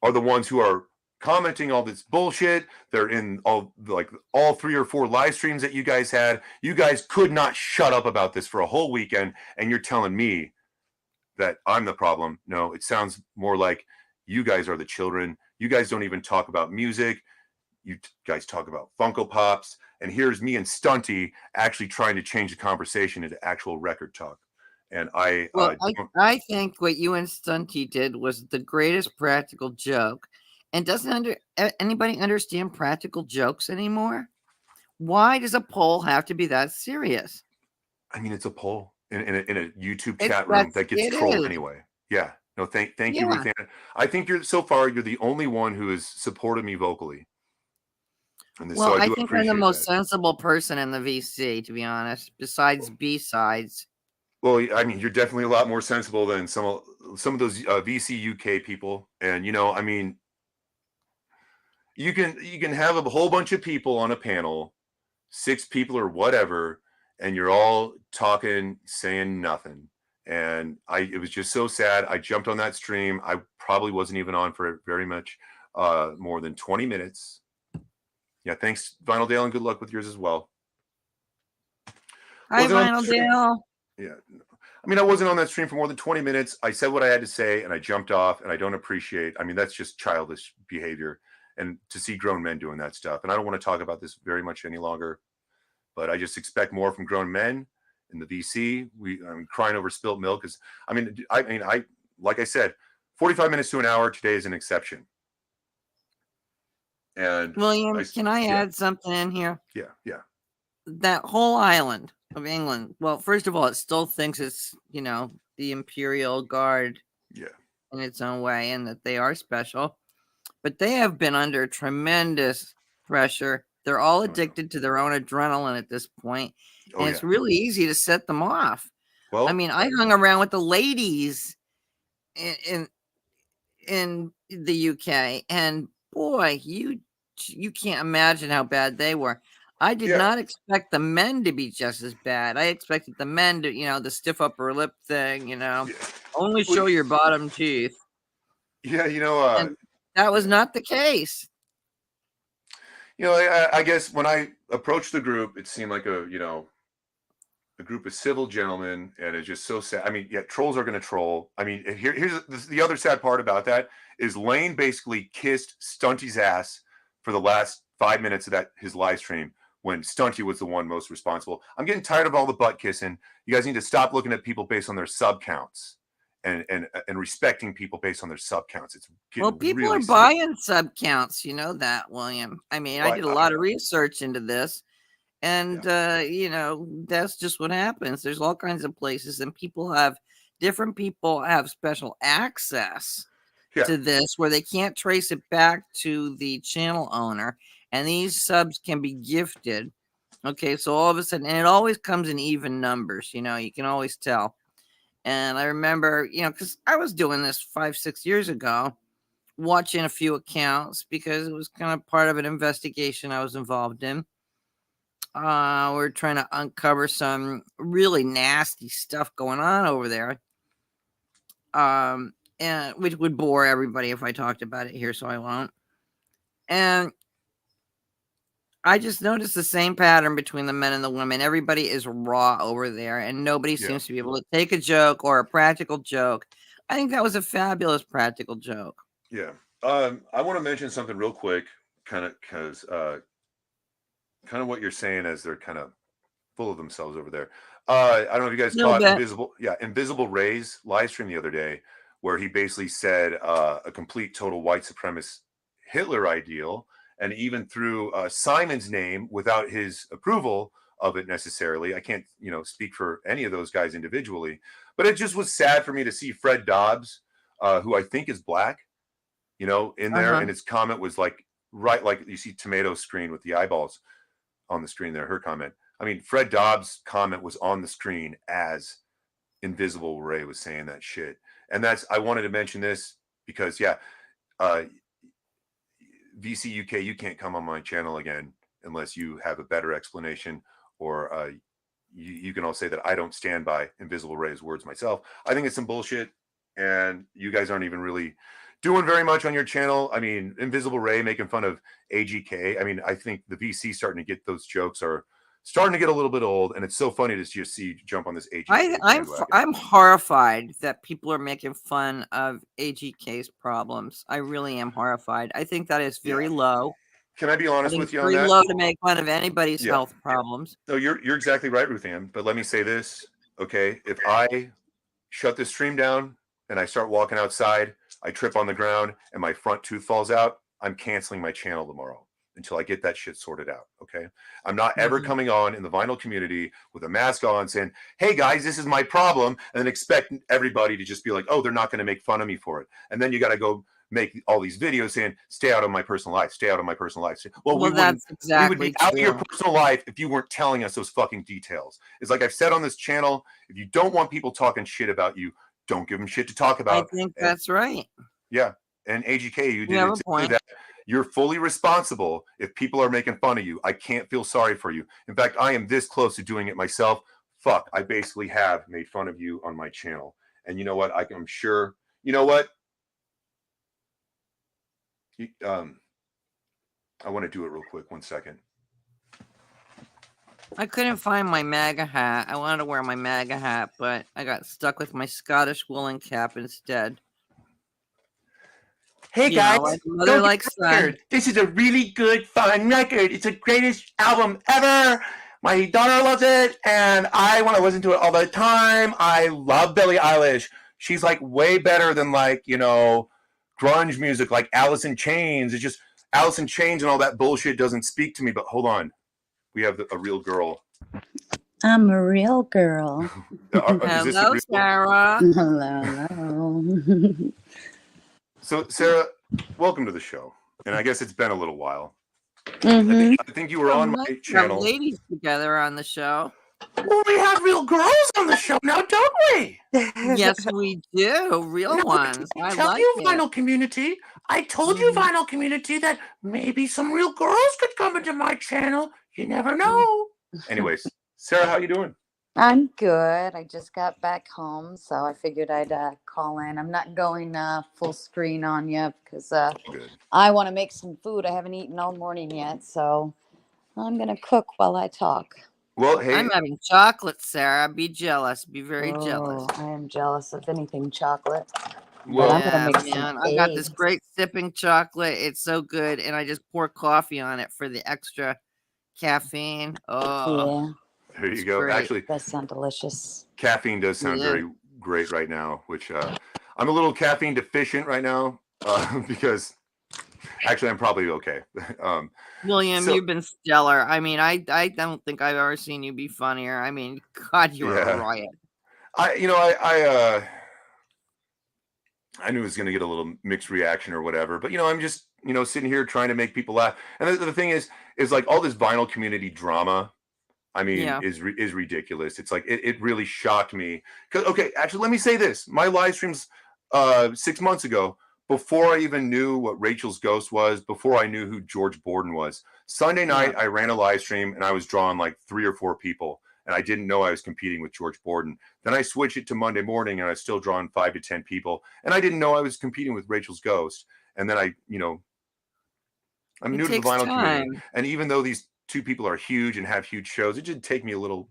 are the ones who are commenting all this bullshit. They're in all 3 or 4 live streams that you guys had. You guys could not shut up about this for a whole weekend, and you're telling me that I'm the problem. No, it sounds more like you guys are the children. You guys don't even talk about music. You guys talk about Funko Pops, and here's me and Stunty actually trying to change the conversation into actual record talk. And I think what you and Stunty did was the greatest practical joke. And doesn't anybody understand practical jokes anymore? Why does a poll have to be that serious? I mean, it's a poll in a YouTube chat room that gets trolled anyway. Yeah. No, thank you, Ruth Ann. I think you're the only one who has supported me vocally. Well, so I think I'm the most sensible person in the VC, to be honest, besides B-sides. Well, I mean, you're definitely a lot more sensible than some of those VC UK people. And, you know, I mean, you can have a whole bunch of people on a panel, 6 people or whatever, and you're all talking, saying nothing. And it was just so sad. I jumped on that stream. I probably wasn't even on for very much more than 20 minutes. Yeah, thanks, Vinyl Dale, and good luck with yours as well. Hi, Vinyl Dale. Yeah. I mean, I wasn't on that stream for more than 20 minutes. I said what I had to say and I jumped off, and I don't appreciate. I mean, that's just childish behavior. And to see grown men doing that stuff. And I don't want to talk about this very much any longer, but I just expect more from grown men in the VC. I'm crying over spilt milk. I like I said, 45 minutes to an hour today is an exception. And William, can I add something in here? Yeah. That whole island of England. Well, first of all, it still thinks it's, the Imperial Guard in its own way, and that they are special. But they have been under tremendous pressure. They're all addicted to their own adrenaline at this point. And it's really easy to set them off. Well, I mean, I hung around with the ladies in the UK, and boy, you can't imagine how bad they were. I did not expect the men to be just as bad. I expected the men to, the stiff upper lip thing, only show your bottom teeth. Yeah, and that was not the case. I guess when I approached the group, it seemed like a group of civil gentlemen, and it's just so sad. I mean, trolls are going to troll. I mean, here's the other sad part about that is Lane basically kissed Stunty's ass for the last 5 minutes of his live stream when Stunty was the one most responsible. I'm getting tired of all the butt kissing. You guys need to stop looking at people based on their sub counts and respecting people based on their sub counts. It's people really are buying sub counts. You know that, William. I mean, I did a lot of research into this. And, that's just what happens. There's all kinds of places, and different people have special access to this where they can't trace it back to the channel owner. And these subs can be gifted. Okay, so all of a sudden, and it always comes in even numbers, you can always tell. And I remember, because I was doing this 5-6 years ago, watching a few accounts because it was kind of part of an investigation I was involved in. We're trying to uncover some really nasty stuff going on over there. And which would bore everybody if I talked about it here, so I won't. And I just noticed the same pattern between the men and the women. Everybody is raw over there, and nobody seems to be able to take a joke or a practical joke. I think that was a fabulous practical joke. Yeah. I want to mention something real quick, kind of because kind of what you're saying as they're kind of full of themselves over there. I don't know if you guys caught Invisible Ray's live stream the other day, where he basically said a complete total white supremacist Hitler ideal, and even threw Simon's name without his approval of it necessarily. I can't, speak for any of those guys individually, but it just was sad for me to see Fred Dobbs, who I think is black, in there, and his comment was like you see Tomato screen with the eyeballs on the screen there, her comment. I mean, Fred Dobbs' comment was on the screen as Invisible Ray was saying that shit. And I wanted to mention this because, VC UK, you can't come on my channel again unless you have a better explanation, or you can all say that I don't stand by Invisible Ray's words myself. I think it's some bullshit, and you guys aren't even really doing very much on your channel. I mean, Invisible Ray making fun of AGK. I mean, I think the VC starting to get those jokes are starting to get a little bit old, and it's so funny to just see jump on this AGK. I'm horrified that people are making fun of AGK's problems. I really am horrified. I think that is very low. Can I be honest with you on that? Very low to make fun of anybody's health problems. No, you're exactly right, Ruth Ann. But let me say this, okay? If I shut this stream down and I start walking outside, I trip on the ground and my front tooth falls out, I'm canceling my channel tomorrow until I get that shit sorted out, okay? I'm not ever coming on in the vinyl community with a mask on saying, hey guys, this is my problem, and then expect everybody to just be like, oh, they're not going to make fun of me for it. And then you got to go make all these videos saying, stay out of my personal life, stay out of my personal life. Well, we would be out of your personal life if you weren't telling us those fucking details. It's like I've said on this channel, if you don't want people talking shit about you, don't give them shit to talk about. I think that's right. Yeah. And AGK, you did exactly that. You're fully responsible if people are making fun of you. I can't feel sorry for you. In fact, I am this close to doing it myself. fuck, I basically have made fun of you on my channel. And you know what? I'm sure, you know what? I want to do it real quick. 1 second. I couldn't find my MAGA hat. I wanted to wear my MAGA hat, but I got stuck with my Scottish woolen cap instead. Hey You guys, know, like mother go get like the son. record. This is a really good, fun record. It's the greatest album ever. My daughter loves it, and I want to listen to it all the time. I love Billie Eilish. She's like way better than like, you know, grunge music like Alice in Chains. It's just Alice in Chains and all that bullshit doesn't speak to me. But hold on, we have a real girl. I'm a real girl. Is this a Hello, real? Sarah. Hello. So, Sarah, welcome to the show. And I guess it's been a little while. Mhm. I think you were on my Have channel. ladies together on the show. Well, we have real girls on the show now, don't we? Yes, we do. Real ones. I Tell like you, it. Vinyl Community. I told you, Vinyl Community, that maybe some real girls could come into my channel. You never know. Anyways, Sarah, how you doing? I'm good. I just got back home, so I figured I'd call in. I'm not going full screen on you because Good. I want to make some food. I haven't eaten all morning yet, so I'm gonna cook while I talk. Well, hey, I'm having chocolate, Sarah. Be jealous. Be very jealous. I am jealous of anything chocolate. well, I'm gonna Yeah, make some man. I got this eggs. great sipping chocolate. It's so good. And I just pour coffee on it for the extra caffeine. Oh, Yeah, there you it's go. great. Actually, that sounds delicious. caffeine does sound Yeah. very great right now, which I'm a little caffeine deficient right now because actually I'm probably okay. William, so- you've been stellar. I mean, I don't think I've ever seen you be funnier. I mean, God, you are a Yeah. riot. I knew it was going to get a little mixed reaction or whatever, but I'm just sitting here trying to make people laugh. And the thing is like all this vinyl community drama. I mean, Yeah. is ridiculous. It's like it really shocked me. Okay, actually, let me say this: my live streams 6 months ago, before I even knew what Rachel's Ghost was, before I knew who George Borden was. Sunday night, I ran a live stream and I was drawing like 3 or 4 people, and I didn't know I was competing with George Borden. Then I switched it to Monday morning, and I was still drawing 5 to 10 people, and I didn't know I was competing with Rachel's Ghost. And then I'm new to the vinyl community, and even though these 2 people are huge and have huge shows, it did take me a little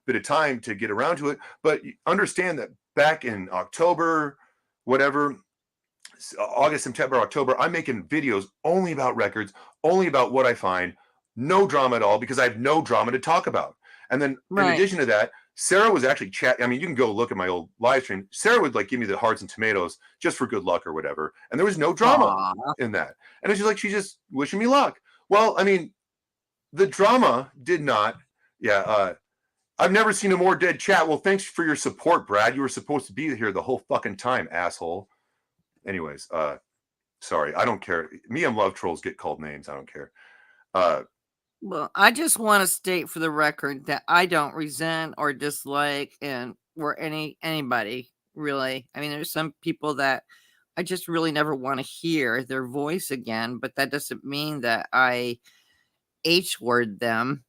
bit of time to get around to it. But understand that back in October, whatever, August, September, October, I'm making videos only about records, only about what I find, no drama at all, because I have no drama to talk about. And then in addition to that, Sarah was actually chatting. I mean, you can go look at my old live stream. Sarah would like give me the hearts and tomatoes just for good luck or whatever. And there was no drama in that. And it's just like, she's just wishing me luck. Well, I mean, the drama did not. I've never seen a more dead chat. Well, thanks for your support, Brad. You were supposed to be here the whole fucking time, asshole. Anyways, sorry. I don't care. Me and Love Trolls get called names. I don't care. Well, I just want to state for the record that I don't resent or dislike anybody really. I mean, there's some people that I just really never want to hear their voice again, but that doesn't mean that I H-word them.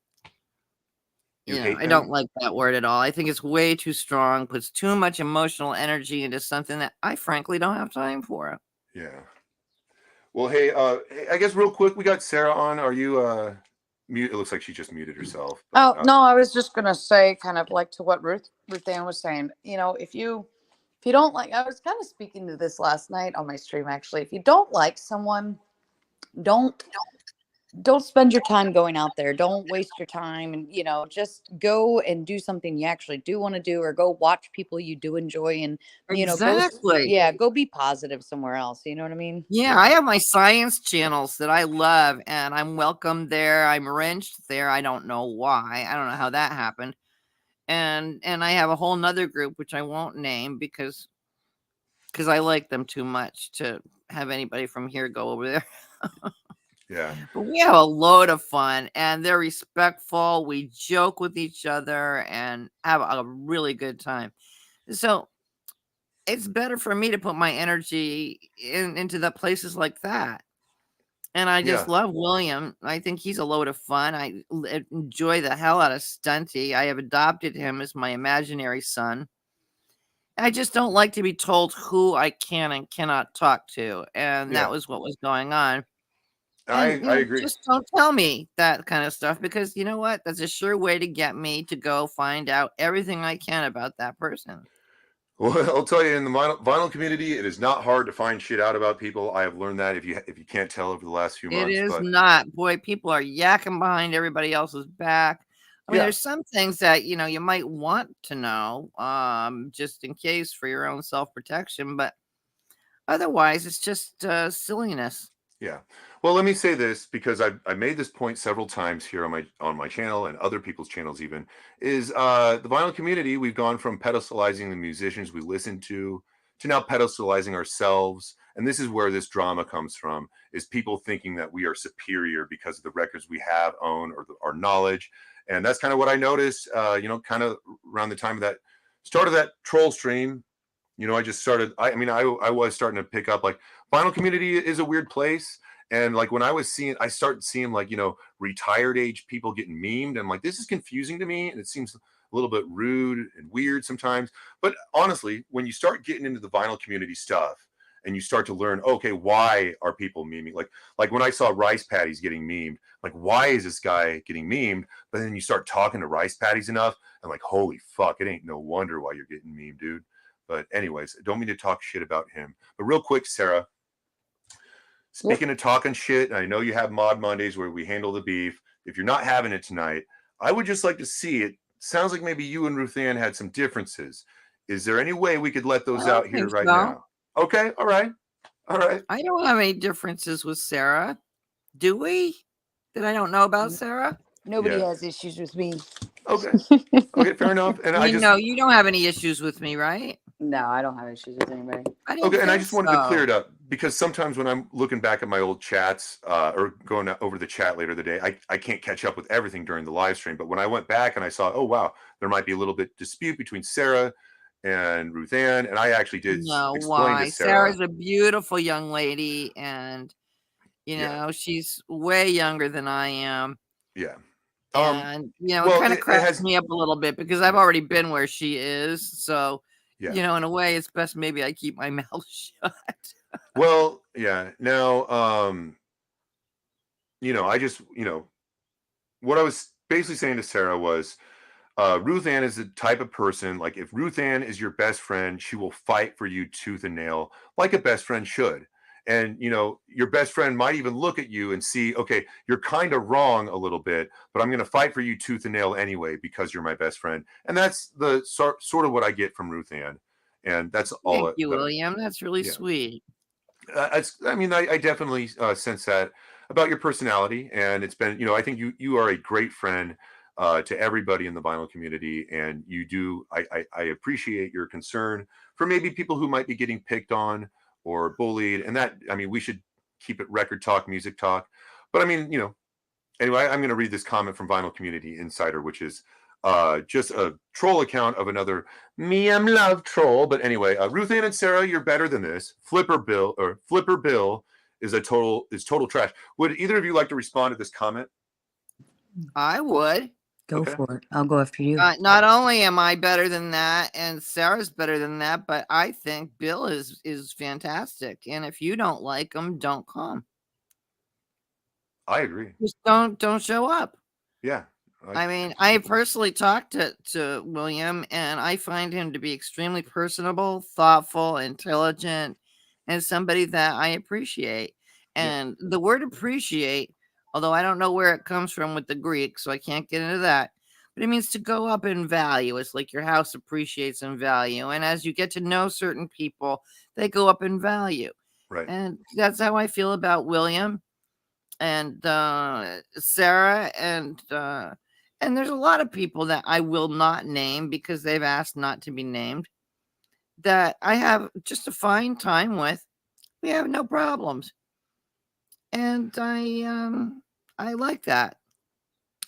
I don't like that word at all. I think it's way too strong, puts too much emotional energy into something that I frankly don't have time for. Yeah. Well, hey, I guess real quick, we got Sarah on. Are you mute? It looks like she just muted herself. But, no, I was just gonna say, kind of like to what Ruth Ann was saying. If you don't like, I was kind of speaking to this last night on my stream. Actually, if you don't like someone, don't spend your time going out there. Don't waste your time, and just go and do something you actually do want to do, or go watch people you do enjoy, and Exactly. go be positive somewhere else. You know what I mean? Yeah, I have my science channels that I love, and I'm welcome there. I'm wrenched there. I don't know why. I don't know how that happened. And I have a whole nother group which I won't name because I like them too much to have anybody from here go over there. Yeah. But we have a load of fun, and they're respectful. We joke with each other and have a really good time. So it's better for me to put my energy into the places like that. And I just Yeah. love William. I think he's a load of fun. I enjoy the hell out of Stunty. I have adopted him as my imaginary son. I just don't like to be told who I can and cannot talk to, and that Yeah. was what was going on. I And, I agree. just don't tell me that kind of stuff because you know what? That's a sure way to get me to go find out everything I can about that person. Well, I'll tell you, in the vinyl community, it is not hard to find shit out about people. I have learned that if you can't tell over the last few It months, is but not. Boy, people are yakking behind everybody else's back. I mean, yeah. there's some things that, you might want to know, just in case for your own self-protection, but otherwise it's just silliness. Yeah. Well, let me say this because I made this point several times here on my channel and other people's channels even is the vinyl community. We've gone from pedestalizing the musicians we listen to now pedestalizing ourselves, and this is where this drama comes from: is people thinking that we are superior because of the records we have own or our knowledge, and that's kind of what I noticed. Kind of around the time of that start of that troll stream. I just started. I was starting to pick up like vinyl community is a weird place. And like when I started seeing like, retired age people getting memed. And I'm like, this is confusing to me. And it seems a little bit rude and weird sometimes. But honestly, when you start getting into the vinyl community stuff and you start to learn, okay, why are people memeing? Like when I saw Rice Patties getting memed, like, why is this guy getting memed? But then you start talking to Rice Patties enough and like, holy fuck, it ain't no wonder why you're getting memed, dude. But anyways, I don't mean to talk shit about him. But real quick, Sarah, speaking of talking shit, I know you have Mod Mondays where we handle the beef. If you're not having it tonight, I would just like to see it. Sounds like maybe you and Ruth Ann had some differences. Is there any way we could let I those don't out here think right so. now? Okay, all right. All right. I don't have any differences with Sarah. Do we? That I don't know about Sarah? Nobody Yeah. has issues with me. Okay. Okay, fair enough. And I You just know, you don't have any issues with me, right? No, I don't have issues with anybody. I didn't okay, and I think just wanted to clear so. it up because sometimes when I'm looking back at my old chats or going over the chat later the day, I can't catch up with everything during the live stream. But when I went back and I saw, oh wow, there might be a little bit dispute between Sarah and Ruth Ann, and I actually did No, explain to why? Sarah. Sarah's a beautiful young lady, and Yeah, she's way younger than I am. yeah. And, it Well, kind of it cracks has. me up a little bit because I've already been where she is. So, Yeah. in a way, it's best maybe I keep my mouth shut. Well, yeah. Now, I just, what I was basically saying to Sarah was, Ruth Ann is the type of person, like if Ruth Ann is your best friend, she will fight for you tooth and nail, like a best friend should. And, your best friend might even look at you and see, okay, you're kind of wrong a little bit, but I'm going to fight for you tooth and nail anyway because you're my best friend. And that's the sort of what I get from Ruth Ann. And that's all Thank you, that, William. That's really yeah. sweet. I definitely sense that about your personality, and it's been, I think you are a great friend to everybody in the vinyl community, and you do. I appreciate your concern for maybe people who might be getting picked on or bullied, and that we should keep it record talk, music talk. But anyway, I'm going to read this comment from Vinyl Community Insider, which is just a troll account of another Miam love troll. But anyway, Ruth Ann and Sarah, you're better than this. Flipper Bill is total trash. Would either of you like to respond to this comment? I would. Go Okay. for it. I'll go after you. Not only am I better than that, and Sarah's better than that, but I think Bill is fantastic. And if you don't like him, don't come. I agree. Just don't show up. Yeah. I mean, I personally talked to William, and I find him to be extremely personable, thoughtful, intelligent, and somebody that I appreciate. And the word appreciate, although I don't know where it comes from with the Greek, so I can't get into that, but it means to go up in value. It's like your house appreciates in value. And as you get to know certain people, they go up in value. Right. And that's how I feel about William and Sarah and there's a lot of people that I will not name because they've asked not to be named that I have just a fine time with. We have no problems. And I like that.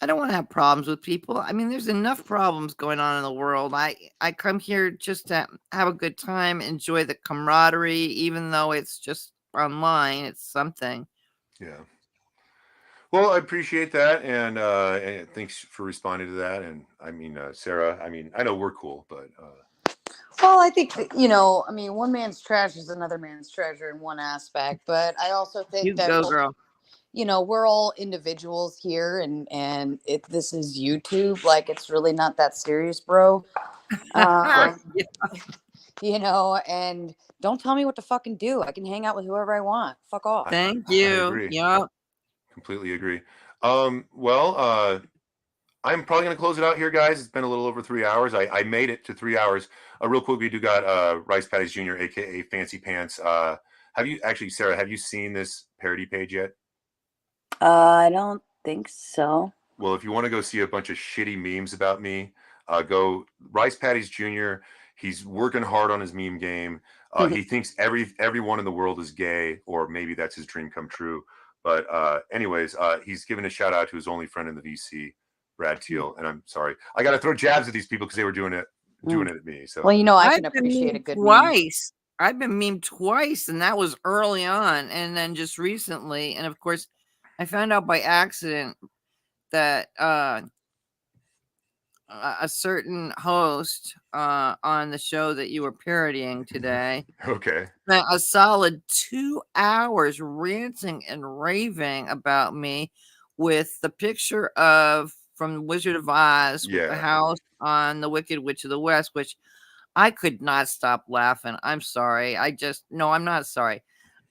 I don't want to have problems with people. I mean, there's enough problems going on in the world. I come here just to have a good time, enjoy the camaraderie, even though it's just online, it's something. Yeah. Well, I appreciate that, and thanks for responding to that. And I mean, Sarah, I mean, I know we're cool, but Well, I think that, you know, I mean, one man's trash is another man's treasure in one aspect, but I also think You that go, girl. you know, we're all individuals here, and this is YouTube. Like, it's really not that serious, bro. right. Um, you know, and don't tell me what to fucking do. I can hang out with whoever I want. Fuck off. Thank I you. agree. Yep. Completely agree. Well, I'm probably going to close it out here, guys. It's been a little over 3 hours. I made it to 3 hours. Real quick, we do got Rice Patties Jr., aka Fancy Pants. Have you actually, Sarah? Have you seen this parody page yet? I don't think so. Well, if you want to go see a bunch of shitty memes about me, go Rice Patties Jr. He's working hard on his meme game. He thinks everyone in the world is gay, or maybe that's his dream come true. But anyways, he's giving a shout out to his only friend in the VC, Brad Teal. And I'm sorry, I got to throw jabs at these people because they were doing it at me. So Well, you know, I I've can been appreciate a memed good meme. twice. I've been memed twice, and that was early on, and then just recently. And of course, I found out by accident that a certain host on the show that you were parodying today okay, spent a solid 2 hours ranting and raving about me with the picture of from Wizard of Oz with the yeah, house on the Wicked Witch of the West, which I could not stop laughing. I'm sorry. No, I'm not sorry.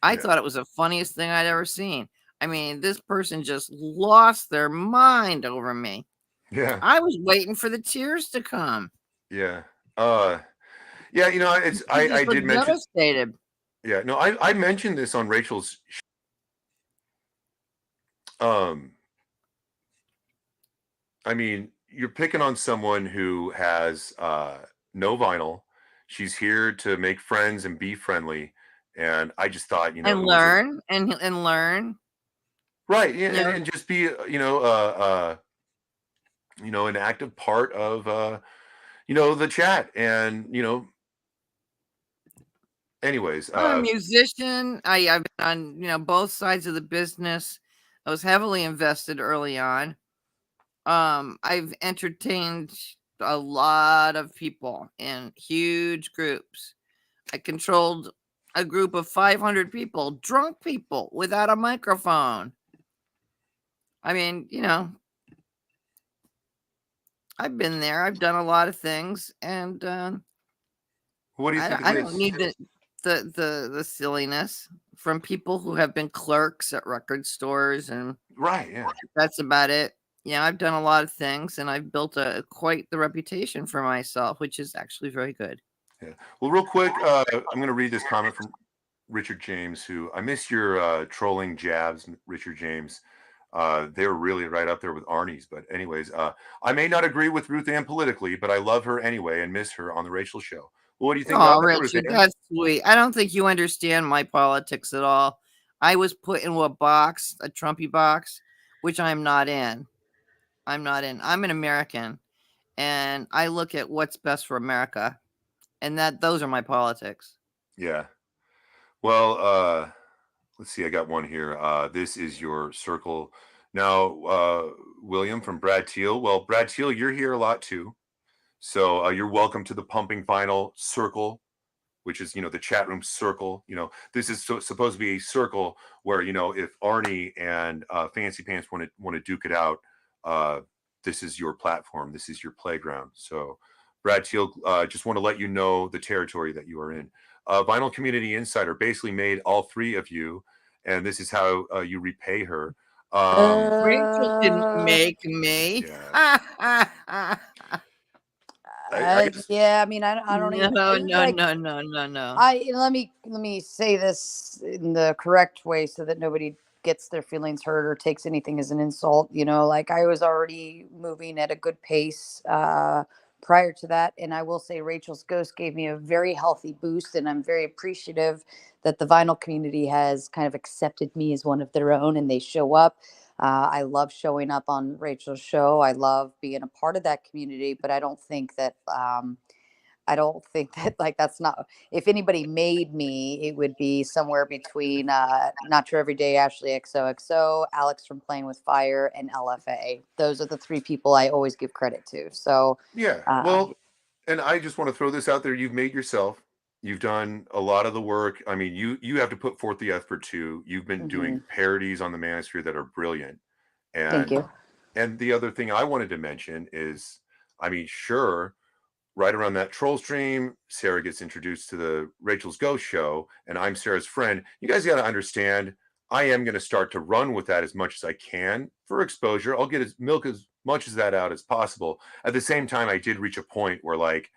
I yeah, thought it was the funniest thing I'd ever seen. I mean, this person just lost their mind over me. yeah, I was waiting for the tears to come. yeah. Yeah, you know, it's He I just did looked mention. devastated. Yeah, no, I mentioned this on Rachel's. Um, I mean, you're picking on someone who has no vinyl. She's here to make friends and be friendly. And I just thought, you know, And it was a learn and learn. right, yeah, You know, and just be, an active part of, the chat. And anyways, I'm a musician. I've been on, both sides of the business. I was heavily invested early on. I've entertained a lot of people in huge groups. I controlled a group of 500 people, drunk people without a microphone. I mean, I've been there. I've done a lot of things, and what do you think of I don't this? need the silliness from people who have been clerks at record stores, and Right, yeah. that's about it. Yeah, I've done a lot of things, and I've built quite the reputation for myself, which is actually very good. Yeah. Well, real quick, I'm going to read this comment from Richard James, who I miss your trolling jabs, Richard James. They're really right up there with Arnie's. But anyways, I may not agree with Ruth Ann politically, but I love her anyway and miss her on the Rachel show. Well, what do you think Oh, about that, Ruth Richard, Ann? that's sweet. I don't think you understand my politics at all. I was put into a box, a Trumpy box, which I'm not in. I'm not in. I'm an American, and I look at what's best for America, and those are my politics. Yeah. Well, let's see. I got one here. This is your circle. Now, William from Brad Teal. Well, Brad Teal, you're here a lot too. So you're welcome to the Pumping Final Circle, which is, the chat room circle. This is supposed to be a circle where, if Arnie and Fancy Pants want to duke it out, this is your platform. This is your playground. So, Brad Teal, just want to let you know the territory that you are in. Vinyl Community Insider basically made all three of you, and this is how you repay her. Rachel didn't make me. Yeah. I guess, Yeah, I mean, I don't even No, no, like. no, no, no, no. Let me say this in the correct way so that nobody gets their feelings hurt or takes anything as an insult. You know, like, I was already moving at a good pace prior to that, and I will say Rachel's Ghost gave me a very healthy boost, and I'm very appreciative that the vinyl community has kind of accepted me as one of their own, and they show up. I love showing up on Rachel's show. I love being a part of that community, but I don't think that I don't think that like that's not. If anybody made me, it would be somewhere between Not Your Everyday Ashley XOXO, Alex from Playing with Fire, and LFA. Those are the three people I always give credit to. So Yeah. uh, Well, and I just want to throw this out there. You've made yourself. You've done a lot of the work. I mean, you have to put forth the effort too. You've been doing mhm. parodies on the Manosphere that are brilliant. Thank And you. the other thing I wanted to mention is, I mean, sure, right around that troll stream, Sarah gets introduced to the Rachel's Ghost show, and I'm Sarah's friend. You guys got to understand, I am going to start to run with that as much as I can for exposure. I'll get as milk as much as that out as possible. At the same time, I did reach a point where like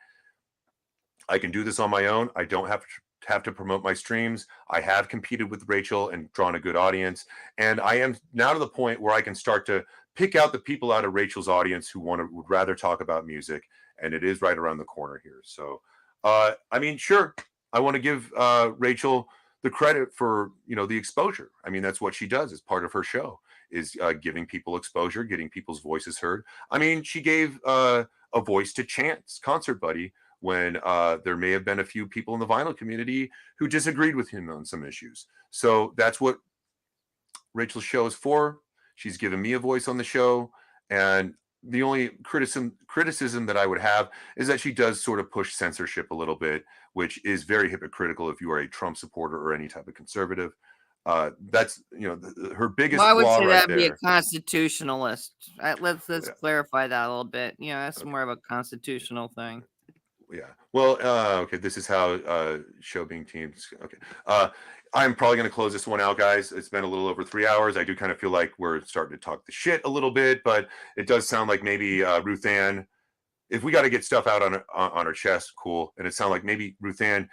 I can do this on my own. I don't have to promote my streams. I have competed with Rachel and drawn a good audience, and I am now to the point where I can start to pick out the people out of Rachel's audience who would rather talk about music, and it is right around the corner here. So, I mean, sure, I want to give Rachel the credit for the exposure. I mean, that's what she does as part of her show is giving people exposure, getting people's voices heard. I mean, she gave a voice to Chance, Concert Buddy, when there may have been a few people in the vinyl community who disagreed with him on some issues. So that's what Rachel's show is for. She's given me a voice on the show. And the only criticism that I would have is that she does sort of push censorship a little bit, which is very hypocritical if you are a Trump supporter or any type of conservative. That's her biggest Well, I would flaw say right that'd be a there. constitutionalist. Let's Yeah. clarify that a little bit. That's Okay. more of a constitutional thing. Yeah. Well, okay. This is how show being teams. Okay. I'm probably going to close this one out, guys. It's been a little over 3 hours. I do kind of feel like we're starting to talk the shit a little bit, but it does sound like maybe Ruth Ann, if we got to get stuff out on her chest, cool. And it sounds like maybe Ruth Ann,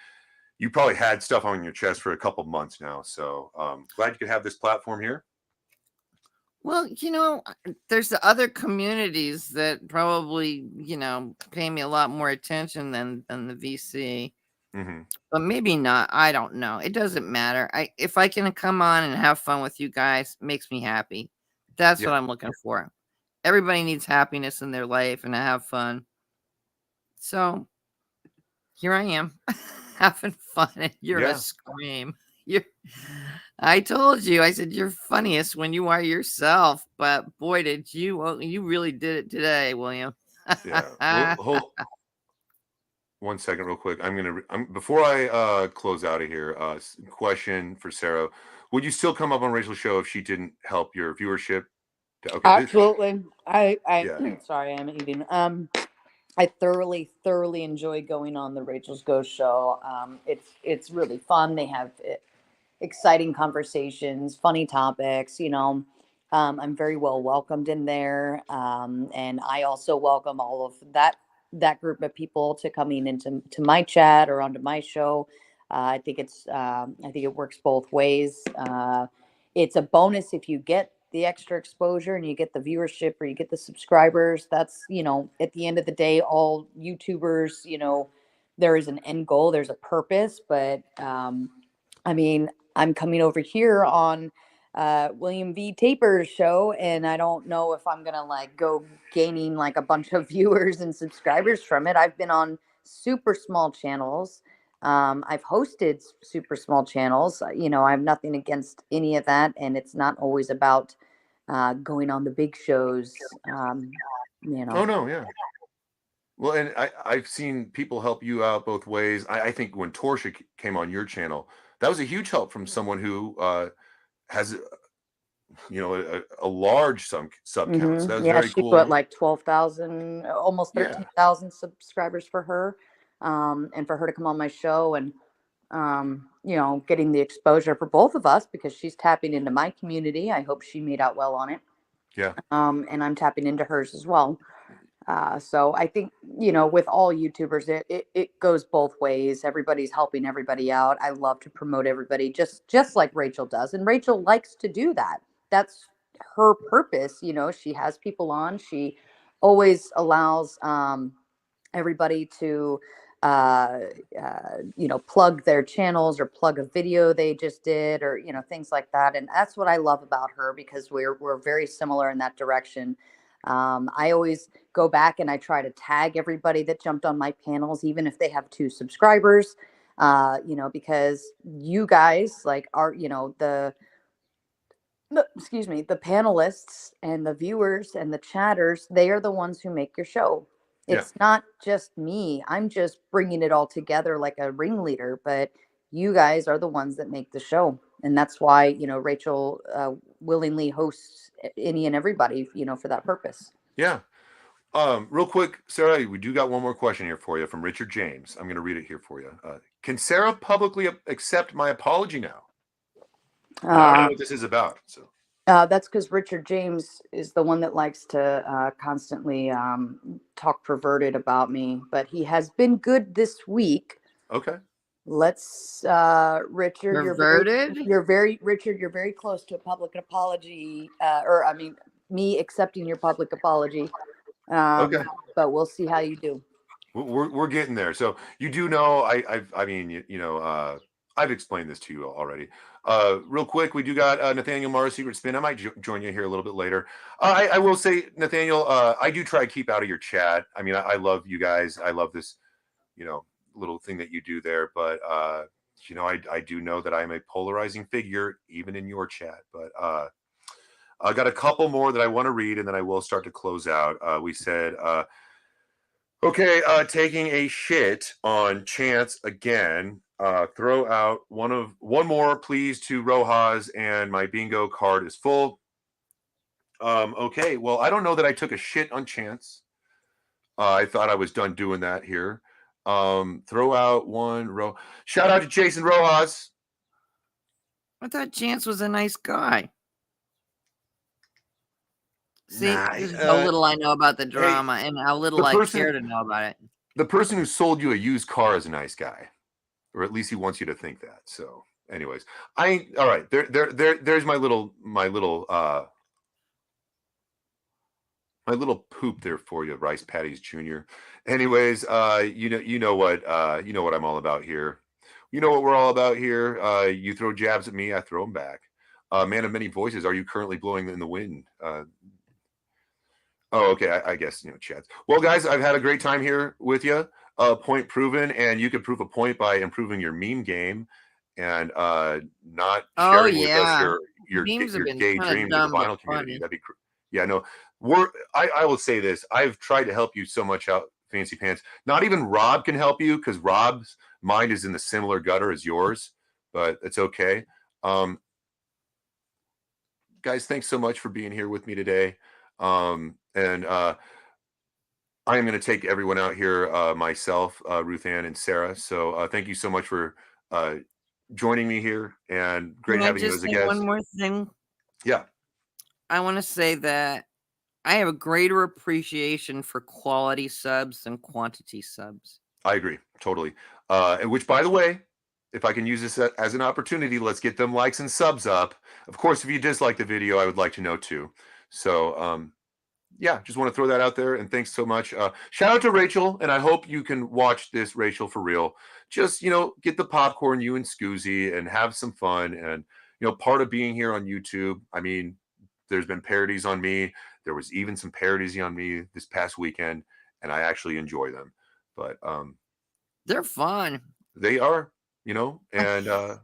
you probably had stuff on your chest for a couple months now. So glad you could have this platform here. Well, there's the other communities that probably, pay me a lot more attention than the VC. Mm-hmm. But maybe not. I don't know. It doesn't matter. If I can come on and have fun with you guys, it makes me happy. That's what I'm looking for. Everybody needs happiness in their life and to have fun. So here I am having fun, and you're a scream. I told you. I said you're funniest when you are yourself. But boy, did you really did it today, William. Yeah. Hold 1 second, real quick. Before I close out of here. Question for Sarah: would you still come up on Rachel's show if she didn't help your viewership? Okay. Absolutely. I Yeah. sorry, I'm eating. I thoroughly enjoy going on the Rachel's Ghost show. It's really fun. They have exciting conversations, funny topics. I'm very well welcomed in there, and I also welcome all of that group of people to coming into my chat or onto my show. I think it works both ways. It's a bonus if you get the extra exposure and you get the viewership or you get the subscribers. That's at the end of the day, all YouTubers, there is an end goal, there's a purpose. But I mean, I'm coming over here on William V. Taper's show, and I don't know if I'm gonna like go gaining like a bunch of viewers and subscribers from it. I've been on super small channels. I've hosted super small channels. I have nothing against any of that, and it's not always about going on the big shows. Oh no, yeah. Well, and I've seen people help you out both ways. I think when Torsha came on your channel, that was a huge help from someone who has a large sub count. So that was Yeah, very she cool. put like 12,000, almost 13,000 subscribers for her, and for her to come on my show and getting the exposure for both of us because she's tapping into my community. I hope she made out well on it. Yeah. And I'm tapping into hers as well. So I think, with all YouTubers, it goes both ways. Everybody's helping everybody out. I love to promote everybody just like Rachel does. And Rachel likes to do that. That's her purpose. She has people on. She always allows everybody to plug their channels or plug a video they just did or things like that. And that's what I love about her because we're very similar in that direction. I always go back and I try to tag everybody that jumped on my panels, even if they have 2 subscribers, because you guys like are, excuse me, the panelists and the viewers and the chatters, they are the ones who make your show. Yeah. It's not just me. I'm just bringing it all together like a ringleader, but you guys are the ones that make the show. And that's why, Rachel willingly hosts any and everybody, for that purpose. Yeah. Real quick, Sarah, we do got one more question here for you from Richard James. I'm going to read it here for you. Can Sarah publicly accept my apology now? I don't know what this is about. So that's because Richard James is the one that likes to constantly talk perverted about me, but he has been good this week. Okay. Let's Richard, Perverted? you're very close to a public apology, me accepting your public apology. Okay. But we'll see how you do. We're getting there. So you do know, I've explained this to you already. Real quick, we do got Nathaniel Mara's Secret Spin. I might join you here a little bit later. I will say, Nathaniel, I do try to keep out of your chat. I mean, I love you guys. I love this, little thing that you do there. But, I do know that I'm a polarizing figure, even in your chat. But I got a couple more that I want to read, and then I will start to close out. We said, okay, taking a shit on Chance again. Throw out one more, please, to Rojas, and my bingo card is full. Okay, well, I don't know that I took a shit on Chance. I thought I was done doing that here. Throw out one. Shout out to Jason Rojas. I thought Chance was a nice guy. See, this is how little I know about the drama and how little I care to know about it. The person who sold you a used car is a nice guy, or at least he wants you to think that. So, anyways, all right. There's my little poop there for you, Rice Patties Jr. Anyways, you know what I'm all about here. You know what we're all about here. You throw jabs at me, I throw them back. Man of many voices, are you currently blowing in the wind? Oh, okay. I guess, chats. Well, guys, I've had a great time here with you. Point proven, and you could prove a point by improving your meme game and not sharing with us your gay dreams of the vinyl community. That'd be no. I will say this. I've tried to help you so much out, Fancy Pants. Not even Rob can help you because Rob's mind is in the similar gutter as yours, but it's okay. Guys, thanks so much for being here with me today. And I am going to take everyone out here, myself, Ruth Ann and Sarah. So thank you so much for joining me here, and great having you as a guest. One more thing. Yeah. I want to say that I have a greater appreciation for quality subs than quantity subs. I agree. Totally. And which, by the way, if I can use this as an opportunity, let's get them likes and subs up. Of course, if you dislike the video, I would like to know too. So, yeah, just want to throw that out there. And thanks so much. Shout out to Rachel. And I hope you can watch this, Rachel, for real. Just, get the popcorn, you and Scoozy, and have some fun. And, part of being here on YouTube, I mean, there's been parodies on me. There was even some parodies on me this past weekend, and I actually enjoy them. But they're fun. They are, and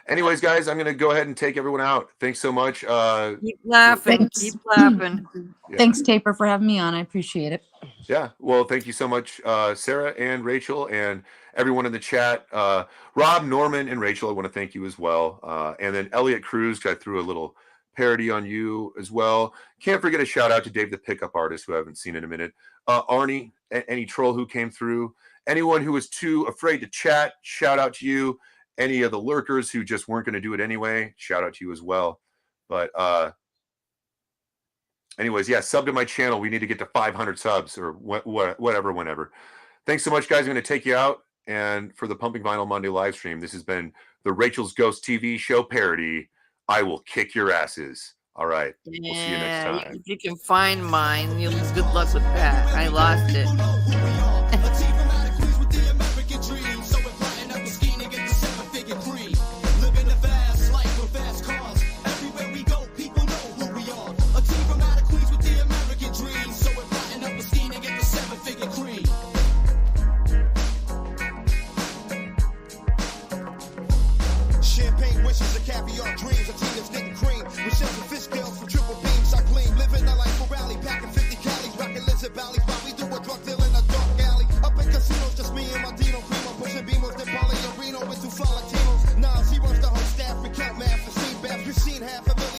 anyways, guys, I'm going to go ahead and take everyone out. Thanks so much. Keep laughing. Thanks. Keep laughing. Yeah. Thanks, Taper, for having me on. I appreciate it. Yeah. Well, thank you so much, Sarah and Rachel and everyone in the chat. Rob, Norman, and Rachel, I want to thank you as well. And then Elliot Cruz, I threw a little parody on you as well. Can't forget a shout out to Dave the Pickup Artist, who I haven't seen in a minute. Arnie, any troll who came through. Anyone who was too afraid to chat, shout out to you. Any of the lurkers who just weren't going to do it anyway, shout out to you as well. But anyways, yeah, sub to my channel. We need to get to 500 subs or whatever, whenever. Thanks so much, guys. I'm going to take you out. And for the Pumping Vinyl Monday live stream, this has been the Rachel's Ghost TV show parody. I will kick your asses. All right. We'll see you next time. If you can find mine, good luck with that. I lost it.